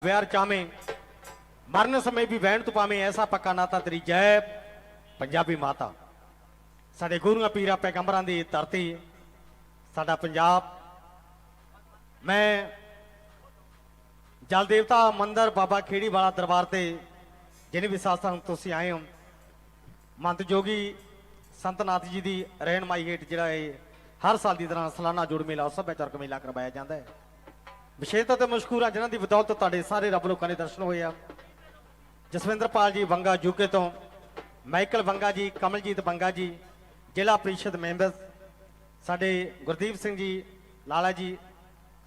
प्यार चामे मरन समय भी वहन तू पावे ऐसा पक्का नाता तेरी जय पंजाबी माता साडे गुरुआं पीरां पैगंबरां दी धरती साडा पंजाब। मैं जल देवता मंदिर बाबा खेड़ी वाला दरबार से जिन्हें भी साथ तुसीं आए हो महंत जोगी संतनाथ जी की रहनमाई हेठ जिहड़ा हर साल की तरह सालाना जुड़ मेला सभ्याचारक मेला करवाया जाता है। विशेषता तो मशहूर है जिन्हों की बदौलत तुहाडे सारे रब लोगों के दर्शन होए आ। जसविंदर पाल जी बंगा यूके तो, माइकल बंगा जी, कमलजीत बंगा जी जिला परिषद मैंबर, साडे गुरदीप सिंह जी लाला जी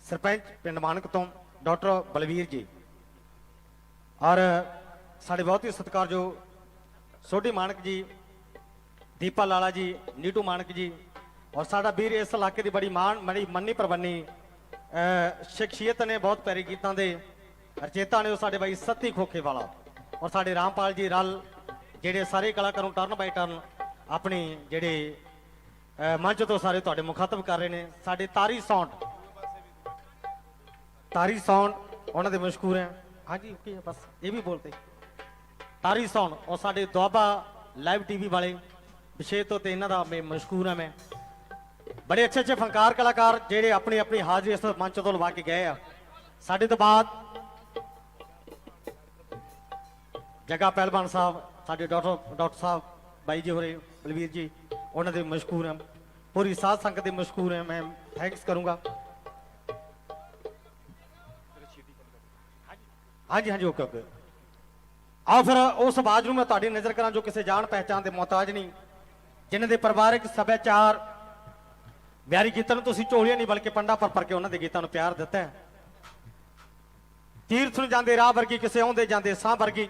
सरपंच पिंड मानक तो, डॉक्टर बलवीर जी और साडे बहुत ही सत्कारयोग सोढी मानक जी, दीपा लाला जी, नीटू मानक जी और साडा वीर इस इलाके की बड़ी बड़ी मन्नी प्रबन्नी शख्सियत ने बहुत प्यारे गीतों के रचेता ने साडे भाई सती खोखे वाला और साडे रामपाल जी रल जेडे सारे कलाकारों टर्न बाय टर्न अपनी जेडे मंच तो सारे तुहाडे मुखातब कर रहे हैं। साडे तारी साउंड उन्होंने मशहूर हैं। हाँ जी ओके बस ये भी बोलते तारी साउंड और साडे दुआबा लाइव टीवी वाले विशेष तो इन्हों का मैं मशहूर है। मैं बड़े अच्छे अच्छे फनकार कलाकार जेडे अपनी अपनी हाजरी इस मंच तो लवा के गए आ। साडे तो बाद जगह पहलवान साहब साडे डॉक्टर साहब बाई जी होरे बलवीर जी उन्होंने मशहूर हैं। पूरी साध संगत मशहूर हैं। मैं थैंक्स करूंगा। हाँ जी ओके ओके आओ फिर उस आवाज में तुहाडी नज़र करा जो किसी जान पहचान के मोहताज नहीं, जिन्हों के परिवारक सभ्याचार प्यारी गीतों में तुसीं झोलियां नहीं बल्कि पंडा पर के उन्होंने गीतों प्यार दिता है। तीर्थ नूं जांदे राह वर्गी किसी आउंदे जांदे साह वर्गी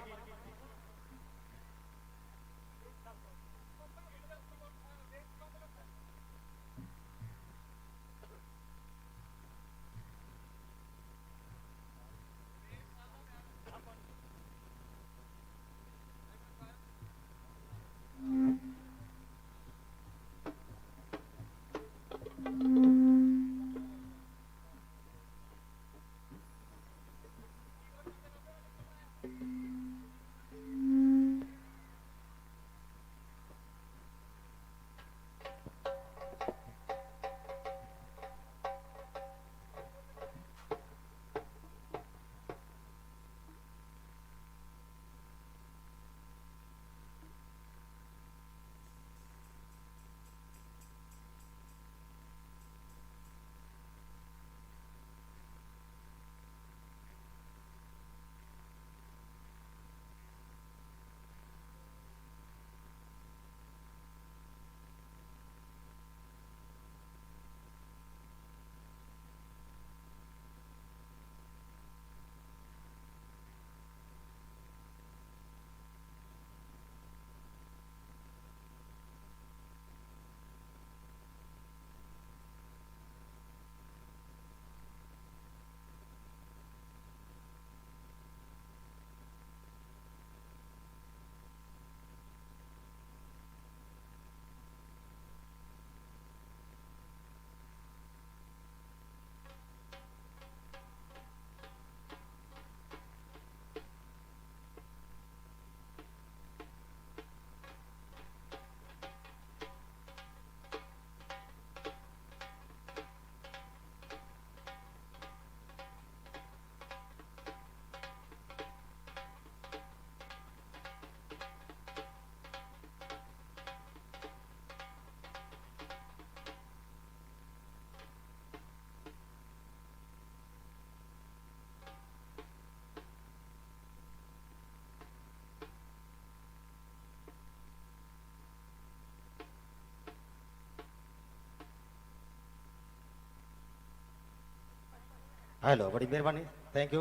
हेलो बड़ी मेहरबानी थैंक यू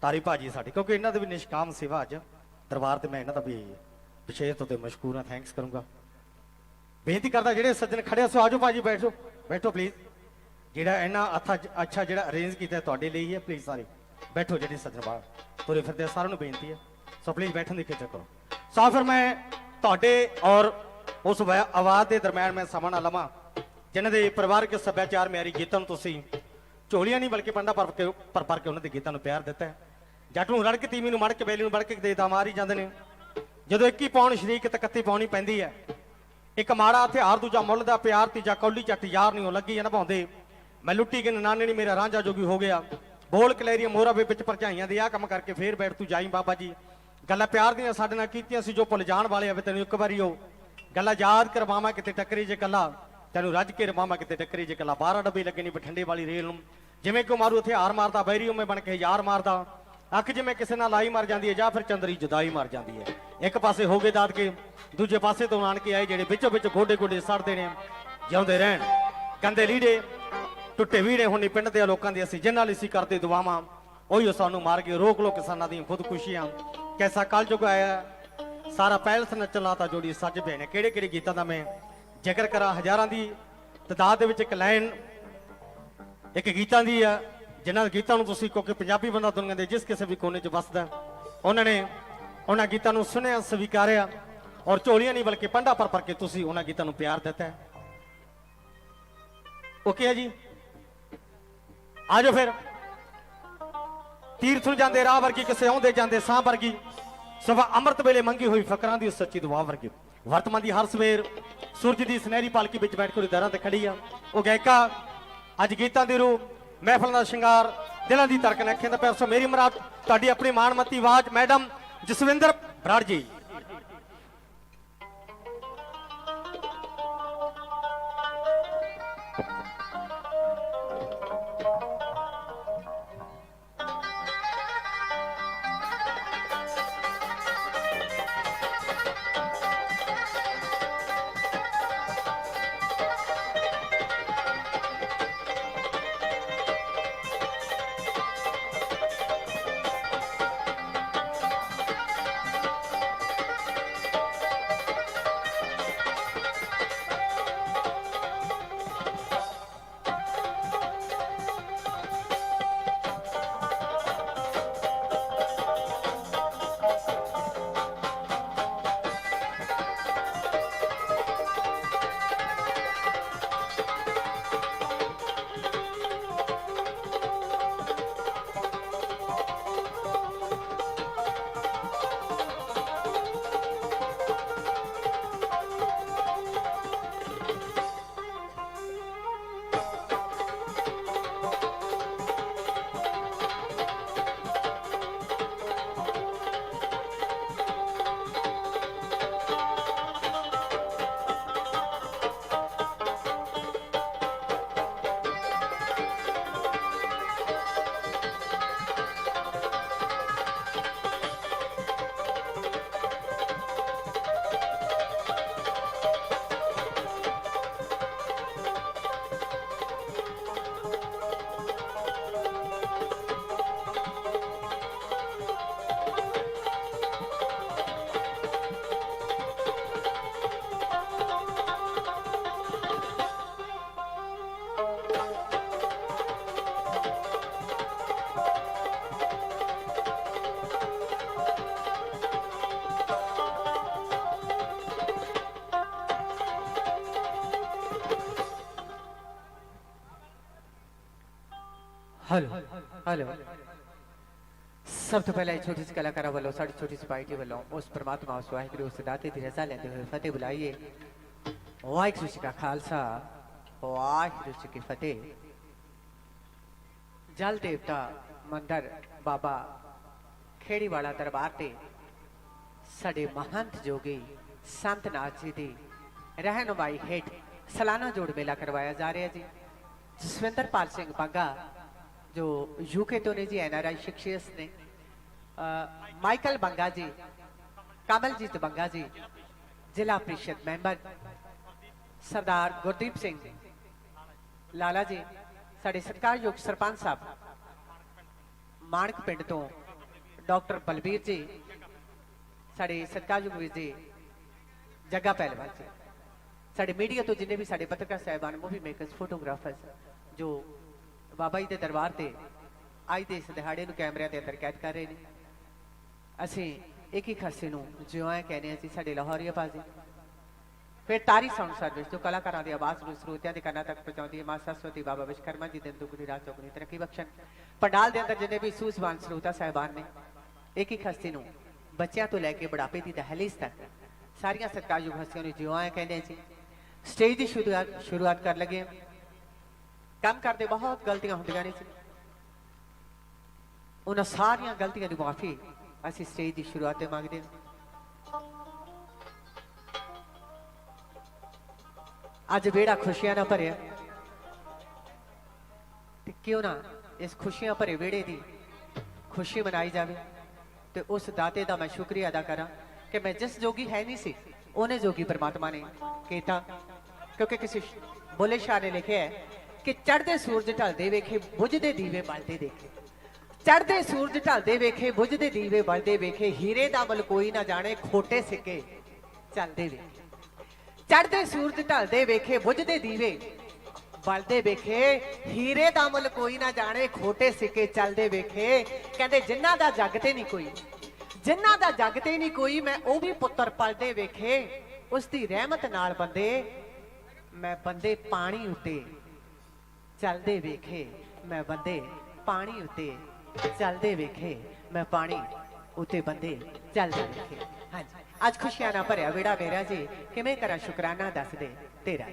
तारी भाजी साड़ी क्योंकि इन्हों की भी निष्काम सेवा अज दरबार से मैं इन्हों का भी विशेष तौर पर मशहूर हाँ थैंक्स करूँगा। बेनती करता जेडे सज्जन खड़े सो आजो भाजी बैठो बैठो प्लीज जोड़ा इन्ना अच्छा जो अरेंज किया थोड़े लिए है प्लीज सारे बैठो जी सज्जन बाहर तुरे फिरते सारों बेनती है सो प्लीज बैठने की खिचक करो। सो फिर मैं थोड़े और उस आवाज़ के दरम्यान मैं समा ना लवां जिन्होंने परिवारक सभ्याचार म्यारी गीतों तुसीं झोलियां नहीं बल्कि पंडा पर के उन्होंने गीतों प्यार दिता है। ਜੱਟ ਨੂੰ ਰੜਕ ਤੀਵੀਂ ਨੂੰ ਮੜ ਕੇ ਬੇਲੀ ਨੂੰ ਵੜ ਕੇ ਦੇਦਾ ਮਾਰੀ ਜਾਂਦੇ ਨੇ। ਜਦੋਂ 21 ਪੌਣ ਸ਼ਰੀਕ ਤੇ 31 ਪੌਣੀ ਪੈਂਦੀ ਹੈ, ਇੱਕ ਮਾੜਾ ਹਥਿਆਰ ਦੂਜਾ ਮੁੱਲ ਦਾ ਪਿਆਰ ਤੀਜਾ ਕੌਲੀ ਚੱਟ ਯਾਰ ਨਹੀਂ ਉਹ ਲੱਗੀ ਆ ਨਿਭਾਉਂਦੇ। ਮੈਂ ਲੁੱਟੀ ਕੇ ਨਾਨੇ ਨਹੀਂ ਮੇਰਾ ਰਾਂਝਾ ਜੋਗੀ ਹੋ ਗਿਆ। ਬੋਲ ਕਲੈਰੀਆਂ ਮੋਹਰਾ ਵੇ ਵਿੱਚ ਭਰਜਾਈਆਂ ਦੇ ਆਹ ਕੰਮ ਕਰਕੇ ਫੇਰ ਬੈਠ ਤੂੰ ਜਾਈ ਬਾਬਾ ਜੀ। ਗੱਲਾਂ ਪਿਆਰ ਦੀਆਂ ਸਾਡੇ ਨਾਲ ਕੀਤੀਆਂ ਸੀ ਜੋ ਭੁੱਲ ਜਾਣ ਵਾਲੇ ਆਵੇ ਤੈਨੂੰ ਇੱਕ ਵਾਰੀ ਉਹ ਗੱਲਾਂ ਯਾਦ ਕਰਵਾਵਾਂ ਕਿਤੇ ਟੱਕਰੀ ਜੇ ਕੱਲਾ ਤੈਨੂੰ ਰੱਜ ਕੇ ਰਵਾਵਾਂ ਕਿਤੇ ਟੱਕਰੀ ਜੇ ਕੱਲਾ। 12 ਡੱਬੇ ਲੱਗੇ ਨਹੀਂ ਬਠਿੰਡੇ ਵਾਲੀ ਰੇਲ ਨੂੰ ਜਿਵੇਂ ਕਿ ਮਾਰੂ ਹਥਿਆਰ ਮਾਰਦਾ ਬੈਰੀ ਉਵੇਂ ਬਣ ਕੇ ਯਾਰ ਮਾਰਦਾ। ਅੱਖ ਜਿਵੇਂ ਕਿਸੇ ਨਾਲ ਲਾਈ ਮਰ ਜਾਂਦੀ ਹੈ ਜਾਂ ਫਿਰ ਚੰਦਰੀ ਜੁਦਾਈ ਮਰ ਜਾਂਦੀ ਹੈ। ਇੱਕ ਪਾਸੇ ਹੋ ਗਏ ਦਾਦਕੇ ਦੂਜੇ ਪਾਸੇ ਤੋਂ ਨਾਨਕੇ ਆਏ ਜਿਹੜੇ ਵਿੱਚੋਂ ਵਿੱਚ ਗੋਡੇ ਗੋਡੇ ਸੜਦੇ ਨੇ। ਜਿਉਂਦੇ ਰਹਿਣ ਕੰਦੇ ਲੀੜੇ ਟੁੱਟੇ ਵੀੜੇ ਹੁਣੀ ਪਿੰਡ ਦੇ ਲੋਕਾਂ ਦੇ ਅਸੀਂ ਜਿਨ੍ਹਾਂ ਲਈ ਸੀ ਕਰਦੇ ਦੁਆਵਾਂ ਉਹੀ ਸਾਨੂੰ ਮਾਰ ਕੇ ਰੋਕ ਲੋ ਕਿਸਾਨਾਂ ਦੀਆਂ ਖੁਦਕੁਸ਼ੀਆਂ। ਕੈਸਾ ਕਲਯੁਗ ਆਇਆ ਸਾਰਾ ਪੈਲਸ ਨੱਚਣ ਲਾਤਾ ਜੋੜੀ ਸੱਜ ਪਏ ਨੇ। ਕਿਹੜੇ ਕਿਹੜੇ ਗੀਤਾਂ ਦਾ ਮੈਂ ਜ਼ਿਕਰ ਕਰਾਂ, ਹਜ਼ਾਰਾਂ ਦੀ ਤਦਾਦ ਦੇ ਵਿੱਚ ਇੱਕ ਲਾਈਨ ਇੱਕ ਗੀਤਾਂ ਦੀ ਆ ਜਿਨ੍ਹਾਂ ਗੀਤਾਂ ਨੂੰ ਤੁਸੀਂ ਕਿਉਂਕਿ ਪੰਜਾਬੀ ਬੰਦਾ ਦੁਨੀਆ ਦੇ ਜਿਸ ਕਿਸੇ ਵੀ ਕੋਨੇ 'ਚ ਵਸਦਾ ਉਹਨਾਂ ਨੇ ਉਹਨਾਂ ਗੀਤਾਂ ਨੂੰ ਸੁਣਿਆ ਸਵੀਕਾਰਿਆ ਔਰ ਝੋਲੀਆਂ ਨਹੀਂ ਬਲਕਿ ਪੰਡਾ ਪਰ ਕੇ ਤੁਸੀਂ ਉਹਨਾਂ ਗੀਤਾਂ ਨੂੰ ਪਿਆਰ ਦਿੱਤਾ। ਓਕੇ ਹੈ ਜੀ, ਆ ਜਾਓ ਫਿਰ। ਤੀਰਥ ਨੂੰ ਜਾਂਦੇ ਰਾਹ ਵਰਗੀ ਕਿਸੇ ਆਉਂਦੇ ਜਾਂਦੇ ਸਾਹ ਵਰਗੀ ਸਵਾ ਅੰਮ੍ਰਿਤ ਵੇਲੇ ਮੰਗੀ ਹੋਈ ਫਕਰਾਂ ਦੀ ਸੱਚੀ ਦੁਆ ਵਰਗੀ ਵਰਤਮਾਨ ਦੀ ਹਰ ਸਵੇਰ ਸੂਰਜ ਦੀ ਸੁਨਹਿਰੀ ਪਾਲਕੀ ਵਿੱਚ ਬੈਠ ਕੇ ਉਹਦੇ ਦਰਾਂ ਤੇ ਖੜੀ ਆ। ਉਹ ਗਾਇਕਾ ਅੱਜ ਗੀਤਾਂ ਦੀ ਰੂਹ ਮਹਿਫਲ ਦਾ ਸ਼ਿੰਗਾਰ ਦਿਲਾਂ ਦੀ ਧੜਕਣ ਅੱਖਾਂ ਦਾ ਪਿਆਰ। ਸੋ ਮੇਰੀ ਮੁਰਾਦ ਤੁਹਾਡੀ ਆਪਣੀ ਮਾਣਮੱਤੀ ਆਵਾਜ਼ madam Jaswinder Brar ji. Hello hello सब तो पहले छोटी सी कलाकारा वालों साड़ी छोटी सी पार्टी वालों उस परमात्मा उस वाहिगुरु उस दाते दी रजा लेते हुए फतेह बुलाइए। वाहिगुरु जी का खालसा वाहिगुरु जी की फतेह। जल देवता मंदिर बाबा खेड़ी वाला दरबार ते साडे महंत जोगी संत नाथ जी दी रहनुमाई हेठ सालाना जोड़ मेला करवाया जा रहा है जी। जसविंदर पाल सिंह बंगा जो यूके तो ने जी एनआरआई शख्सियत ने, माइकल बंगा जी, कमलजीत बंगा जी जिला परिषद मैंबर, सरदार गुरदीप सिंह लाला जी साडे सत्कारयोग सरपंच साहब माणक पिंड तो, डॉक्टर बलबीर जी साडे सत्कारयोग वीर जी जग्गा पहलवान जी, साडे मीडिया तो जिन्हें भी साडे पत्रकार साहबान मूवी मेकर्स फोटोग्राफर्स जो बाबा जी के दरबार से अज के इस दिहाड़े कैमरिया के अंदर कैद कर रहे हैं। असी एक ही खासे जिउआ कहने जी साडे लाहौरिया भाजी फिर तारी साउंड सर्विस जो कलाकारों की आवाज़ ਨੂੰ ਸਰੋਤਿਆਂ ਦੇ ਕੰਨਾਂ ਤੱਕ ਪਹੁੰਚਾਉਂਦੀ ਹੈ। ਮਾਂ ਸਰਸਵਤੀ ਬਾਬਾ ਵਿਸ਼ਕਰਮਾ ਜੀ ਦਿਨ ਦੁਗਣੀ ਰਾਤ ਚੌਗੁਣੀ ਤਰੱਕੀ ਬਖਸ਼ਣ। ਪੰਡਾਲ ਦੇ ਅੰਦਰ ਜਿੰਨੇ ਵੀ ਸੂਝਵਾਨ ਸਰੋਤਾ ਸਾਹਿਬਾਨ ਨੇ ਇੱਕ ਇੱਕ ਹਸਤੀ ਨੂੰ ਬੱਚਿਆਂ ਤੋਂ ਲੈ ਕੇ ਬੁਢਾਪੇ ਦੀ ਦਹਲੀਜ਼ ਤੱਕ ਸਾਰੀਆਂ ਸਤਿਕਾਰਯੋਗ ਹਸਤੀਆਂ ਨੂੰ ਜਿਉਂ ਆਏ ਕਹਿੰਦੇ ਜੀ। ਸਟੇਜ ਦੀ ਸ਼ੁਰੂਆਤ ਕਰ ਲਗੇ। ਕੰਮ ਕਰਦੇ ਬਹੁਤ ਗਲਤੀਆਂ ਹੁੰਦੀਆਂ ਨੇ ਜੀ। ਉਹਨਾਂ ਸਾਰੀਆਂ ਗਲਤੀਆਂ ਦੀ ਮਾਫੀ ਅਸੀਂ ਸਟੇਜ ਦੀ ਸ਼ੁਰੂਆਤ ਤੇ ਮੰਗਦੇ ਹਾਂ। ਅੱਜ ਵਿਹੜਾ ਖੁਸ਼ੀਆਂ ਨਾਲ ਭਰਿਆ ਤੇ ਕਿਉਂ ਨਾ ਇਸ ਖੁਸ਼ੀਆਂ ਭਰੇ ਵਿਹੜੇ ਦੀ ਖੁਸ਼ੀ ਮਨਾਈ ਜਾਵੇ ਤੇ ਉਸ ਦਾਤੇ ਦਾ ਮੈਂ ਸ਼ੁਕਰੀਆ ਅਦਾ ਕਰਾਂ ਕਿ ਮੈਂ ਜਿਸ ਜੋਗੀ ਹੈ ਨਹੀਂ ਸੀ ਉਹਨੇ ਜੋਗੀ परमात्मा ने ਕੀਤਾ। ਕਿਉਂਕਿ ਕਿਸੇ ਬੋਲੇ ਸ਼ਾਹ ਨੇ ਲਿਖਿਆ ਹੈ ਕਿ ਚੜ੍ਹਦੇ ਸੂਰਜ ਢਲਦੇ ਵੇਖੇ ਬੁਝਦੇ ਦੀਵੇ ਬਲਦੇ ਦੇਖੇ। ਚੜ੍ਹਦੇ ਸੂਰਜ ਢਲਦੇ ਵੇਖੇ ਬੁਝਦੇ ਦੀਵੇ ਬਲਦੇ ਵੇਖੇ, ਹੀਰੇ ਦਾ ਮੁੱਲ ਕੋਈ ਨਾ ਜਾਣੇ ਖੋਟੇ ਸਿੱਕੇ ਚੱਲਦੇ ਵੇਖੇ। ਚੜ੍ਹਦੇ ਸੂਰਜ ਢਲਦੇ ਵੇਖੇ ਬੁਝਦੇ ਦੀਵੇ ਬਲਦੇ ਵੇਖੇ, ਹੀਰੇ ਦਾ ਮੁੱਲ ਕੋਈ ਨਾ ਜਾਣੇ ਖੋਟੇ ਸਿੱਕੇ ਚੱਲਦੇ ਵੇਖੇ। ਕਹਿੰਦੇ ਜਿਨ੍ਹਾਂ ਦਾ ਜੱਗ ਤੇ ਨਹੀਂ ਕੋਈ, ਜਿਨ੍ਹਾਂ ਦਾ ਜੱਗ ਤੇ ਨਹੀਂ ਕੋਈ, ਮੈਂ ਉਹ ਵੀ ਪੁੱਤਰ ਪਲਦੇ ਵੇਖੇ। ਉਸ ਦੀ ਰਹਿਮਤ ਨਾਲ ਬੰਦੇ, ਮੈਂ ਬੰਦੇ ਪਾਣੀ ਉੱਤੇ ਚੱਲਦੇ ਵੇਖੇ। ਮੈਂ ਬੰਦੇ ਪਾਣੀ ਉੱਤੇ ਚੱਲਦੇ ਵੇਖੇ। ਮੈਂ ਪਾਣੀ ਉੱਤੇ ਬੰਦੇ ਚੱਲਦੇ ਵੇਖੇ। ਹਾਂਜੀ, ਅੱਜ ਖੁਸ਼ੀਆਂ ਨਾਲ ਭਰਿਆ ਵਿਹੜਾ ਮੇਰਾ ਜੀ, ਕਿਵੇਂ ਕਰਾਂ ਸ਼ੁਕਰਾਨਾ ਦੱਸ ਦੇ ਤੇਰਾ।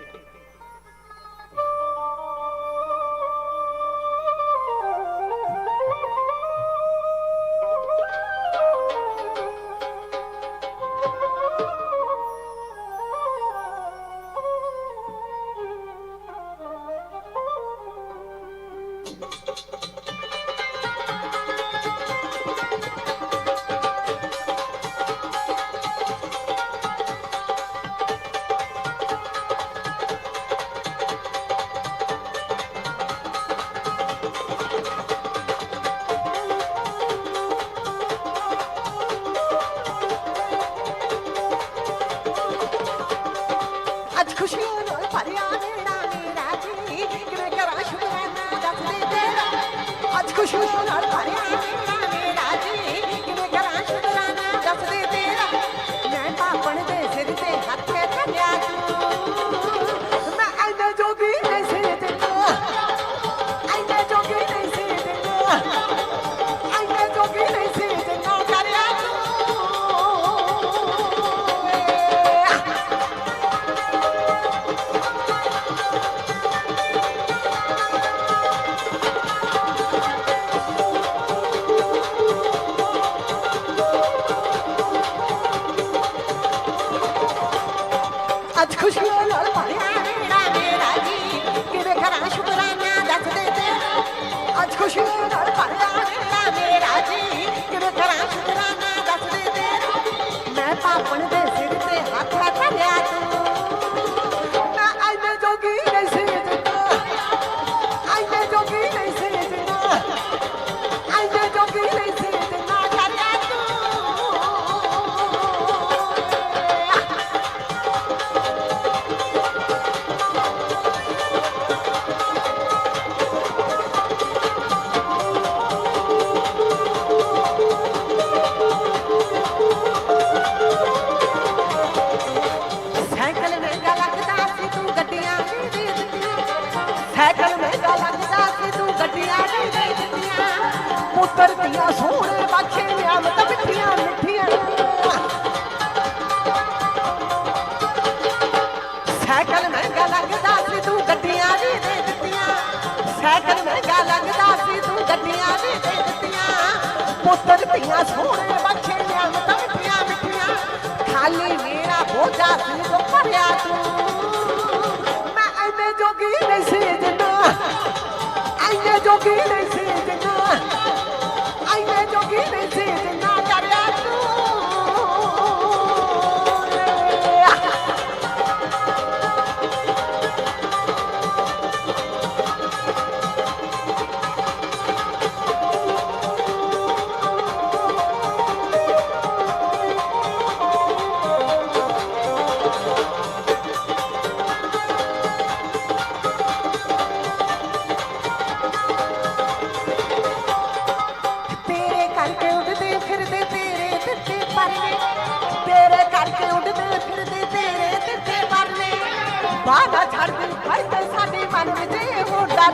ਬਾਣਾ ਛੱਡਦੀ ਫੜ ਕੇ ਸਾਡੇ ਮਨ ਵਿੱਚ ਇਹੋ ਡਰ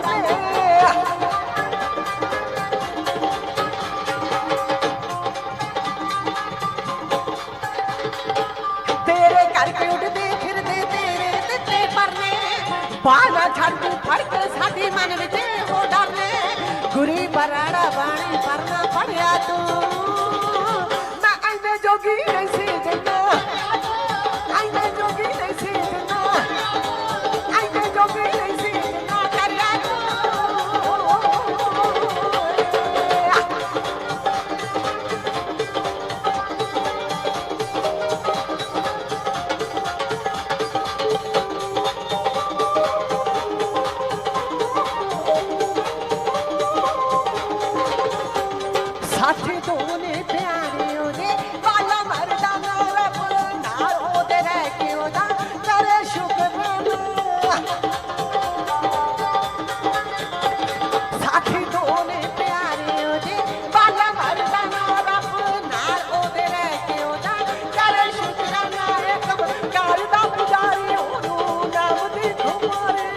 ਤੇਰੇ ਕਰਕੇ ਉੱਡਦੇ ਫਿਰਦੇ ਤੇਰੇ ਦਿੱਤੇ ਪਰਨੇ ਬਾਣਾ ਛੱਡਦੀ ਫੜ ਕੇ ਸਾਡੇ ਮਨ ਵਿੱਚ ਇਹੋ ਡਰ ਗੁਰੀ ਬਰਾੜਾ ਬਾਣੀ ਪਰਨਾ ਪੜਿਆ ਤੂੰ ਮੈਂ ਐਨੇ ਜੋਗੀ ਨਹੀਂ ਸੀ ਜਿੰਨਾ ਐਨੇ ਜੋਗੀ ਨਹੀਂ ਸੀ ਜਿੰਨਾ ਐਨੇ ਜੋਗੀ ਨਹੀਂ ਸੀ ਜਿੰਨਾ ਕਰਿਆ ਤੂੰ ਸਾਥੀ ਦੋਨੇ ਪਿਆਰੇ ਉਹਦੇ ਵਾਲਾ ਮਰਦਾ ਨਾ ਰੱਬ ਨਾਲ ਉਹਦੇ ਰਹਿ ਕੇ ਉਹਦਾ ਕਰੇ ਸ਼ੁਕਰਾਨਾ ਸਾਥੀ ਦੋਨੇ ਪਿਆਰੇ ਉਹਦੇ ਵਾਲਾ ਮਰਦਾ ਨਾ ਰੱਬ ਨਾਲ ਉਹਦੇ ਰਹਿ ਕੇ ਉਹਦਾ ਕਰੇ ਸ਼ੁਕਰਾਨਾ ਇੱਕ ਘਰ ਦਾ ਪੁਜਾਰੀ ਉਹਨੂੰ ਨਾਮ ਦੀ ਤੁਮਾਰੇ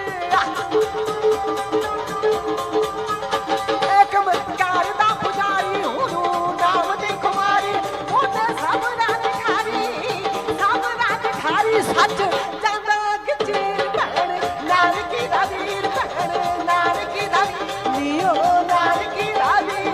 ਇੱਕ ਘਰ ਦਾ ਪੁਜਾਰੀ ਉਹਨੂੰ ਨਾਮ ਦੀ ਕੁਮਾਰੀ ਉਹਨੇ ਸਭ ਰਾਤ ਖਾਰੀ ਸੱਚ ਜਾਂਦਾ ਗਿੱਚੇ ਭੈਣ ਨਾਨਕੀ ਦਾ ਵੀਰ ਭੈਣ ਨਾਨਕੀ ਦਾ ਨੀਓ ਨਾਨਕੀ ਦਾ ਵੀਰ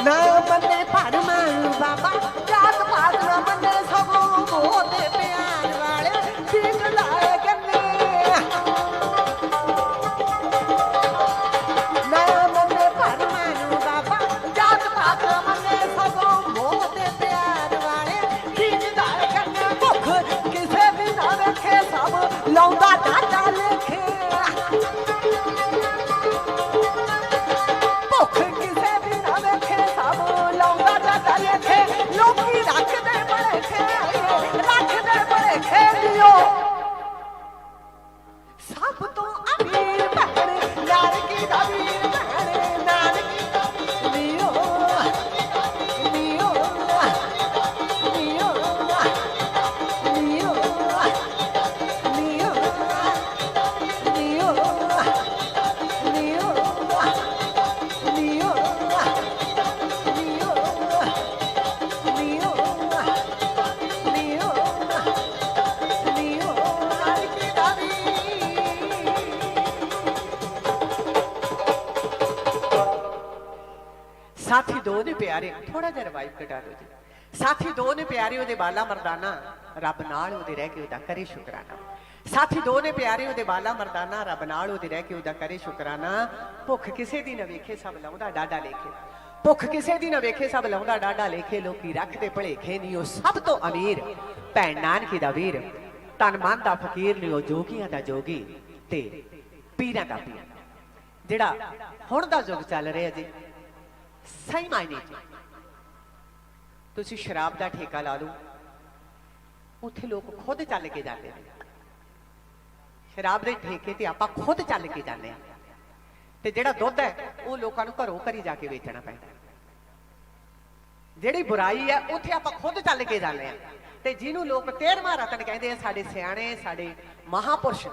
ਨਾ ਮੰਨੇ ਭਰਮਾਂ ਬਾਬਾ ਜਾਤ ਪਾਤ ਨਾ ਮੰਨੇ ਸਭੋਂ ਮੋਹਦੇ ਪਿਆਰ ਵਾਲੇ ਠੀਕ ਲਾਏ ਕੰਨੇ ਨਾ ਮੰਨੇ ਭਰਮਾਂ ਨੂੰ ਬਾਬਾ ਜਾਤ ਪਾਤ ਨਾ ਮੰਨੇ ਸਭੋਂ ਮੋਹਦੇ ਪਿਆਰ ਵਾਲੇ ਠੀਕ ਲਾਏ ਕੰਨੇ ਭੁੱਖ ਕਿਸੇ ਵੀ ਨਾ ਵੇਖੇ ਸਭ ਲਾਉਂਦਾ ਡਾਟਾ ਲੇਖੇ ਭੁੱਖ ਕਿਸੇ ਵੀ ਨਾ ਵੇਖੇ ਸਭ ਲਾਉਂਦਾ ਡਾਟਾ ਲੇਖੇ ਲੋਕੀ ਰੱਖਦੇ ਬੜੇ ਲਿਓ ਸਭ ਤੋਂ ਅਮੀਰ ਭੈਣ ਨਾਨਕੀ ਦਾ ਵੀਰ ਭੈਣ ਨਾਨਕੀ ਦਾ ਲਿਓ ਲਿਓ ਲਿਓ ਲਿਓ ਲਿਓ ਲਿਓ ਲਿਓ साथी दो ने प्यारे थोड़ा जिहा रिवाइव कटा दो जी साथी दो ने प्यारे ओदे बाला मर्दाना रब नाल ओदे रह के ओदा करे शुकराना साथी दो ने प्यारे ओदे बाला मर्दाना रब नाल ओदे रह के ओदा करे शुकराना भुख किसे दी न वेखे सब लाउंदा डाडा लेखे भुख किसे दी न वेखे सब लाउंदा डाडा लेखे लोकी रखदे भलेखे नहीं ओ सब तो अमीर भैन नानकी दा वीर तन मन दा फकीर नहीं ओ जोगियां दा जोगी ते पीरां दा पीर जिहड़ा हुण दा युग चल रिहा जी सही मायने तुसी शराब का ठेका ला लो उत्थे लोग खुद चल के जाते हैं शराब के ठेके ते आपां खुद चल के जाते हैं ते जिहड़ा दुध है वो लोगों को घरों घरी जाके बेचना पैंदा जिहड़ी बुराई है उत्थे आपां खुद चल के जाते हैं ते जिन्हों लोग 13वां रतन कहते हैं साडे सियाणे साडे महापुरुष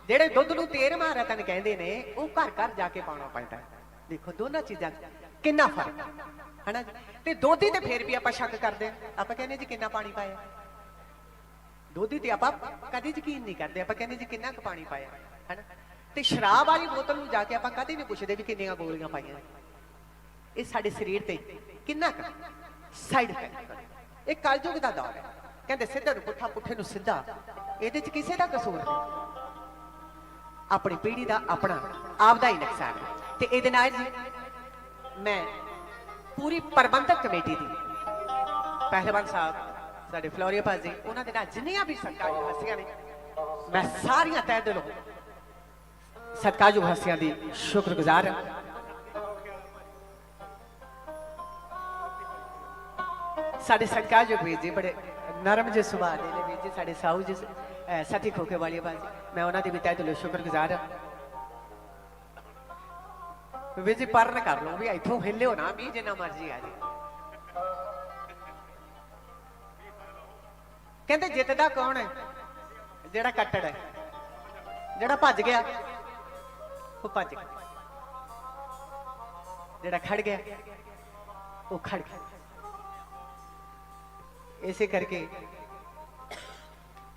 जिहड़े दुध नूं 13वां रतन कहते हैं वो घर घर जाके पाउणा पैंदा देखो दोनों चीज़ां कितना फर्क है ना ते दोधी ते फिर भी आपां शक करते हैं आपां कहने जी कितना पानी पाया दोधी ते आपां कदी यकीन नहीं करते आपां कहने जी कितना क पानी पाया है ना ते शराब वाली बोतल नूं जाके आपां कदी नहीं पुछदे भी किन्नियां गोलियां पाईयां ये साडे शरीर ते कितना क साइड इफेक्ट ये कलयुग दा दौर है कहंदे सिद्धा नूं पुट्ठा पुट्ठे नूं सिद्धा इहदे च किसे दा कसूर नहीं अपनी पीढ़ी दा अपना आप दा ही नुकसान है ते इहदे नाल जी मैं पूरी प्रबंधक कमेटी की पहलवान साहब साडे फ्लोरिया भाजी उन्होंने नाल जिन्नियां भी सरकारी हस्तियां ने मैं सारियां तह दिलों सत्कारयोग हस्तियां दी शुक्रगुजार हां साडे सत्कारयोग वीर जी बड़े ਨਰਮ ਜਿਹੇ ਸੁਭਾਅ ਦੇ ਨੇ ਵੀਰ ਜੀ ਸਾਡੇ ਸਾਊ ਜੀ ਸਤੀ ਖੋਕੇ ਵਾਲੀ ਬਾਜੀ ਮੈਂ ਉਹਨਾਂ ਦੀ ਵੀ ਤਹਿ ਦਿਲੋਂ ਸ਼ੁਕਰਗੁਜ਼ਾਰ ਹਾਂ ਵੀਰ ਜੀ ਪਰਨ ਕਰ ਲਓ ਵੀ ਇੱਥੋਂ ਹਿੱਲਿਓ ਨਾ ਵੀ ਜਿੰਨਾ ਮਰਜ਼ੀ ਆ ਜੀ ਕਹਿੰਦੇ ਜਿੱਤਦਾ ਕੌਣ ਹੈ ਜਿਹੜਾ ਕੱਟੜ ਹੈ ਜਿਹੜਾ ਭੱਜ ਗਿਆ ਉਹ ਭੱਜ ਗਿਆ ਜਿਹੜਾ ਖੜ ਗਿਆ ਉਹ ਖੜ ਗਿਆ ਇਸੇ ਕਰਕੇ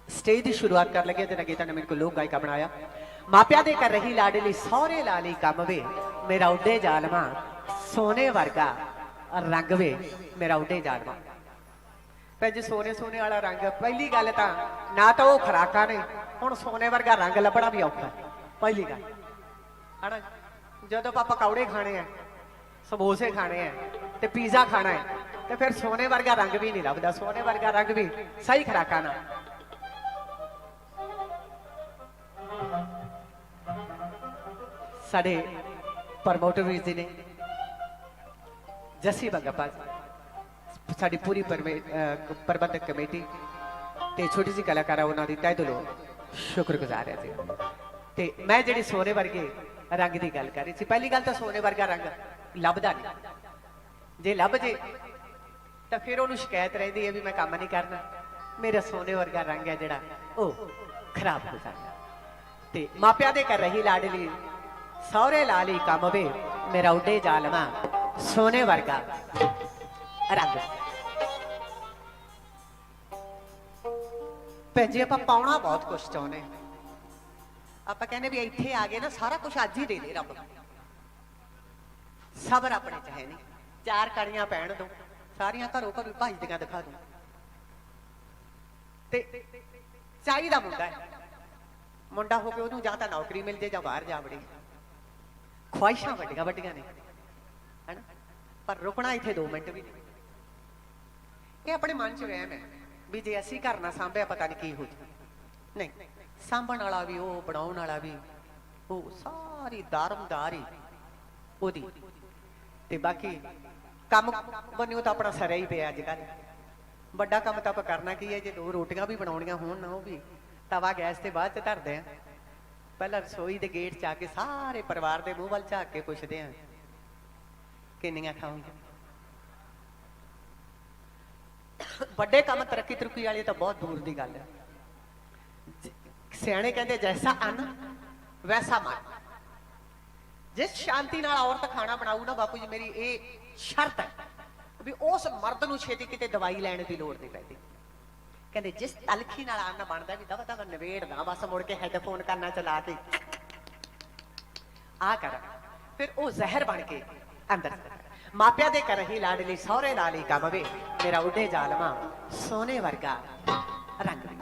ਸਟੇਜ ਦੀ ਸ਼ੁਰੂਆਤ ਕਰ ਲਗੇ ਤੇ ਨਗੀਤਾ ਨੇ ਮੈਨੂੰ ਲੋਕ ਗਾਇਕਾ ਬਣਾਇਆ ਮਾਪਿਆਂ ਦੇ ਕਰ ਰਹੀ ਲਾਡਲੀ ਸਹੁਰੇ ਲਾਲੀ ਕੰਮ ਵੇ ਮੇਰਾ ਉੱਡੇ ਜਾਲਮਾ ਸੋਨੇ ਵਰਗਾ ਰੰਗ ਵੇ ਮੇਰਾ ਉੱਡੇ ਜਾਲਮਾ ਭੈਣ ਜੀ ਸੋਨੇ ਸੋਨੇ ਵਾਲਾ ਰੰਗ ਪਹਿਲੀ ਗੱਲ ਤਾਂ ਨਾ ਤਾਂ ਉਹ ਖਰਾਕਾਂ ਨੇ ਹੁਣ ਸੋਨੇ ਵਰਗਾ ਰੰਗ ਲੱਭਣਾ ਵੀ ਔਖਾ ਪਹਿਲੀ ਗੱਲ ਹਨਾ ਜਦੋਂ ਆਪਾਂ ਪਕੌੜੇ ਖਾਣੇ ਆ ਸਮੋਸੇ ਖਾਣੇ ਆ ਤੇ ਪੀਜ਼ਾ ਖਾਣਾ ਹੈ ਤੇ ਫਿਰ ਸੋਨੇ ਵਰਗਾ ਰੰਗ ਵੀ ਨਹੀਂ ਲੱਭਦਾ ਸੋਨੇ ਵਰਗਾ ਰੰਗ ਵੀ ਸਹੀ ਖਰਾਕਾਂ ਨਾਲ ਸਾਡੇ ਪ੍ਰਮੋਟਰ ਵੀਰ ਜੀ ਨੇ ਜੱਸੀ ਬੰਗਾਪਾ ਸਾਡੀ ਪੂਰੀ ਪ੍ਰਬੰਧਕ ਕਮੇਟੀ ਤੇ ਛੋਟੀ ਜਿਹੀ ਕਲਾਕਾਰ ਉਹਨਾਂ ਦੀ ਤਹਿ ਦਿਲੋਂ ਸ਼ੁਕਰਗੁਜ਼ਾਰ ਹੈ ਜੀ ਤੇ ਮੈਂ ਜਿਹੜੀ ਸੋਨੇ ਵਰਗੇ ਰੰਗ ਦੀ ਗੱਲ ਕਰ ਰਹੀ ਸੀ ਪਹਿਲੀ ਗੱਲ ਤਾਂ ਸੋਨੇ ਵਰਗਾ ਰੰਗ ਲੱਭਦਾ ਨਹੀਂ ਜੇ ਲੱਭ ਜੇ ਤਾਂ ਫਿਰ ਉਹਨੂੰ ਸ਼ਿਕਾਇਤ ਰਹਿੰਦੀ ਹੈ ਵੀ ਮੈਂ ਕੰਮ ਨਹੀਂ ਕਰਨਾ ਮੇਰਾ ਸੋਨੇ ਵਰਗਾ ਰੰਗ ਹੈ ਜਿਹੜਾ ਉਹ ਖਰਾਬ ਹੋ ਜਾਂਦਾ ਤੇ ਮਾਪਿਆਂ ਦੇ ਕਰ ਰਹੀ ਲਾਡਲੀ ਸਹੁਰੇ ਲਾਲੀ ਕੰਮ ਵੇ ਮੇਰਾ ਉੱਡੇ ਜਾਲਮਾ ਸੋਨੇ ਵਰਗਾ ਰੰਗ ਭੈਣ ਜੀ ਆਪਾਂ ਪਾਉਣਾ ਬਹੁਤ ਕੁਛ ਚਾਹੁੰਦੇ ਆਪਾਂ ਕਹਿੰਦੇ ਵੀ ਇੱਥੇ ਆ ਗਏ ਨਾ ਸਾਰਾ ਕੁਝ ਅੱਜ ਹੀ ਦੇ ਦੇ ਰੱਬ ਸਬਰ ਆਪਣੇ ਚ ਹੈ ਨਹੀਂ ਚਾਰ ਕੜੀਆਂ ਪੈਣ ਦੋ ਸਾਰੀਆਂ ਘਰੋਂ ਘਰੋਂ ਭਜਦੀਆਂ ਦਿਖਾ ਦੂੰ ਤੇ ਚਾਹੀਦਾ ਮੁੰਡਾ ਹੋ ਕੇ ਉਹਨੂੰ ਜਾਂ ਤਾਂ ਨੌਕਰੀ ਮਿਲ ਜੇ ਜਾਂ ਬਾਹਰ ਜਾ ਵੜੇ ਖੁਆਇਸ਼ਾਂ ਵੱਡੀਆਂ ਵੱਡੀਆਂ ਨੇ ਹੈਨਾ ਪਰ ਰੁਕਣਾ ਇੱਥੇ 2 ਮਿੰਟ ਵੀ ਨਹੀਂ ਇਹ ਆਪਣੇ ਮਨ ਚ ਵਹਿਮ ਹੈ ਵੀ ਜੇ ਅਸੀਂ ਘਰ ਨਾ ਸਾਂਭਿਆ ਪਤਾ ਨਹੀਂ ਕੀ ਹੋ ਜੂ ਨਹੀਂ ਸਾਂਭਣ ਵਾਲਾ ਵੀ ਉਹ ਬਣਾਉਣ ਵਾਲਾ ਵੀ ਉਹ ਸਾਰੀ ਦਾਰਮਦਾਰੀ ਉਹਦੀ ਤੇ ਬਾਕੀ ਕੰਮ ਬਣਿਓ ਤਾਂ ਆਪਣਾ ਸਰਿਆ ਹੀ ਪਿਆ ਅੱਜ ਕੱਲ ਵੱਡਾ ਕੰਮ ਤਾਂ ਆਪਾਂ ਕਰਨਾ ਕੀ ਹੈ ਜੇ 2 ਰੋਟੀਆਂ ਵੀ ਬਣਾਉਣੀਆਂ ਹੋਣ ਨਾ ਉਹ ਵੀ ਤਵਾ ਗੈਸ ਤੇ ਬਾਅਦ ਚ ਧਰਦੇ ਆ ਪਹਿਲਾਂ ਰਸੋਈ ਦੇ ਗੇਟ ਚ ਆ ਕੇ ਸਾਰੇ ਪਰਿਵਾਰ ਦੇ ਮੂੰਹ ਵੱਲ ਝਾਕ ਕੇ ਪੁੱਛਦੇ ਆ ਕਿੰਨੀਆਂ ਖਾਓਗੇ ਵੱਡੇ ਕੰਮ ਤਰੱਕੀ ਤਰੁੱਕੀ ਵਾਲੀ ਤਾਂ ਬਹੁਤ ਦੂਰ ਦੀ ਗੱਲ ਹੈ ਸਿਆਣੇ ਕਹਿੰਦੇ ਜੈਸਾ ਅੰਨ ਵੈਸਾ ਮਨ ਜਿਸ ਸ਼ਾਂਤੀ ਨਾਲ ਔਰਤ ਖਾਣਾ ਬਣਾਊ ਨਾ ਬਾਪੂ ਜੀ ਮੇਰੀ ਇਹ ਸ਼ਰਤ ਹੈ ਵੀ ਉਸ ਮਰਦ ਨੂੰ ਛੇਤੀ ਕਿਤੇ ਦਵਾਈ ਲੈਣ ਦੀ ਲੋੜ ਨਹੀਂ ਪੈਂਦੀ ਕਹਿੰਦੇ ਜਿਸ ਤਲਖੀ ਨਾਲ ਅੰਨ ਬਣਦਾ ਵੀ ਦਵਾ ਦਵਾ ਨਵੇੜਦਾ ਬਸ ਮੁੜ ਕੇ ਹੈੱਡਫੋਨ ਕਰਨਾ ਚਲਾ ਕੇ ਆ ਕਰ ਫਿਰ ਉਹ ਜ਼ਹਿਰ ਬਣ ਕੇ ਅੰਦਰ ਮਾਪਿਆਂ ਦੇ ਕਰ ਰਹੀ ਲਾਡਲੀ ਸਹੁਰੇ ਲਾਲੀ ਕੰਮ ਵੇ ਮੇਰਾ ਉੱਡੇ ਜਾਲਮਾ ਸੋਨੇ ਵਰਗਾ ਰੰਗ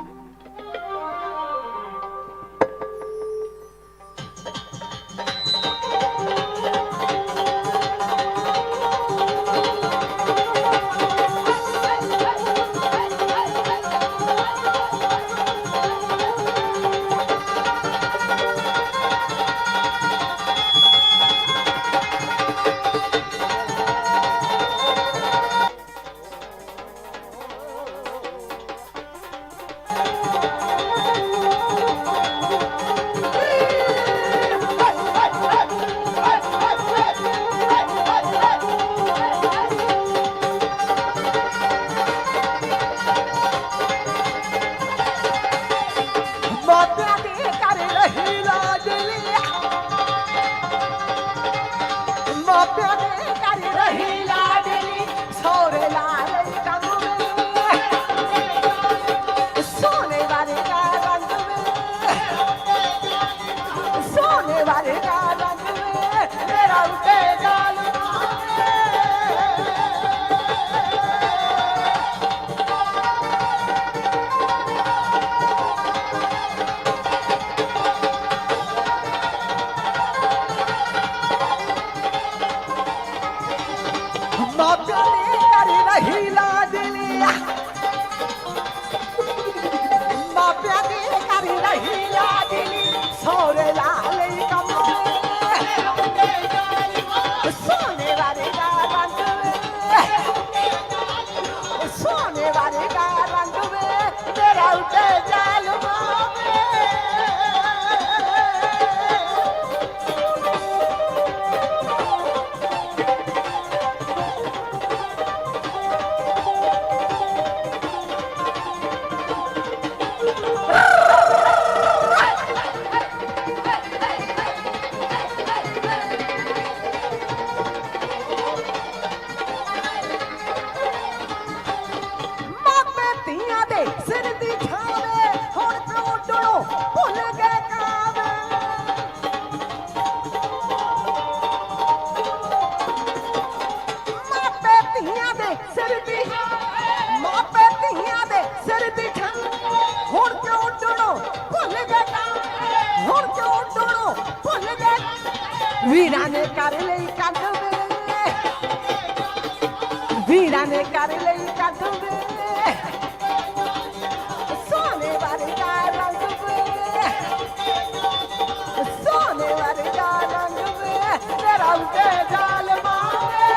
सोने वाले का रंग ਵੀਰਾਂ ਨੇ ਕਰ ਲਈ ਕੰਧ ਵੇ, ਵੀਰਾਂ ਨੇ ਕਰ ਲਈ ਕੰਧ ਵੇ, ਸੋਨੇ ਵਰਗਾ ਰੰਗ ਵੇ, ਸੋਨੇ ਵਰਗਾ ਰੰਗ ਵੇ, ਤੇਰਾ ਉੱਤੇ ਜ਼ਾਲਮਾਂ ਵੇ।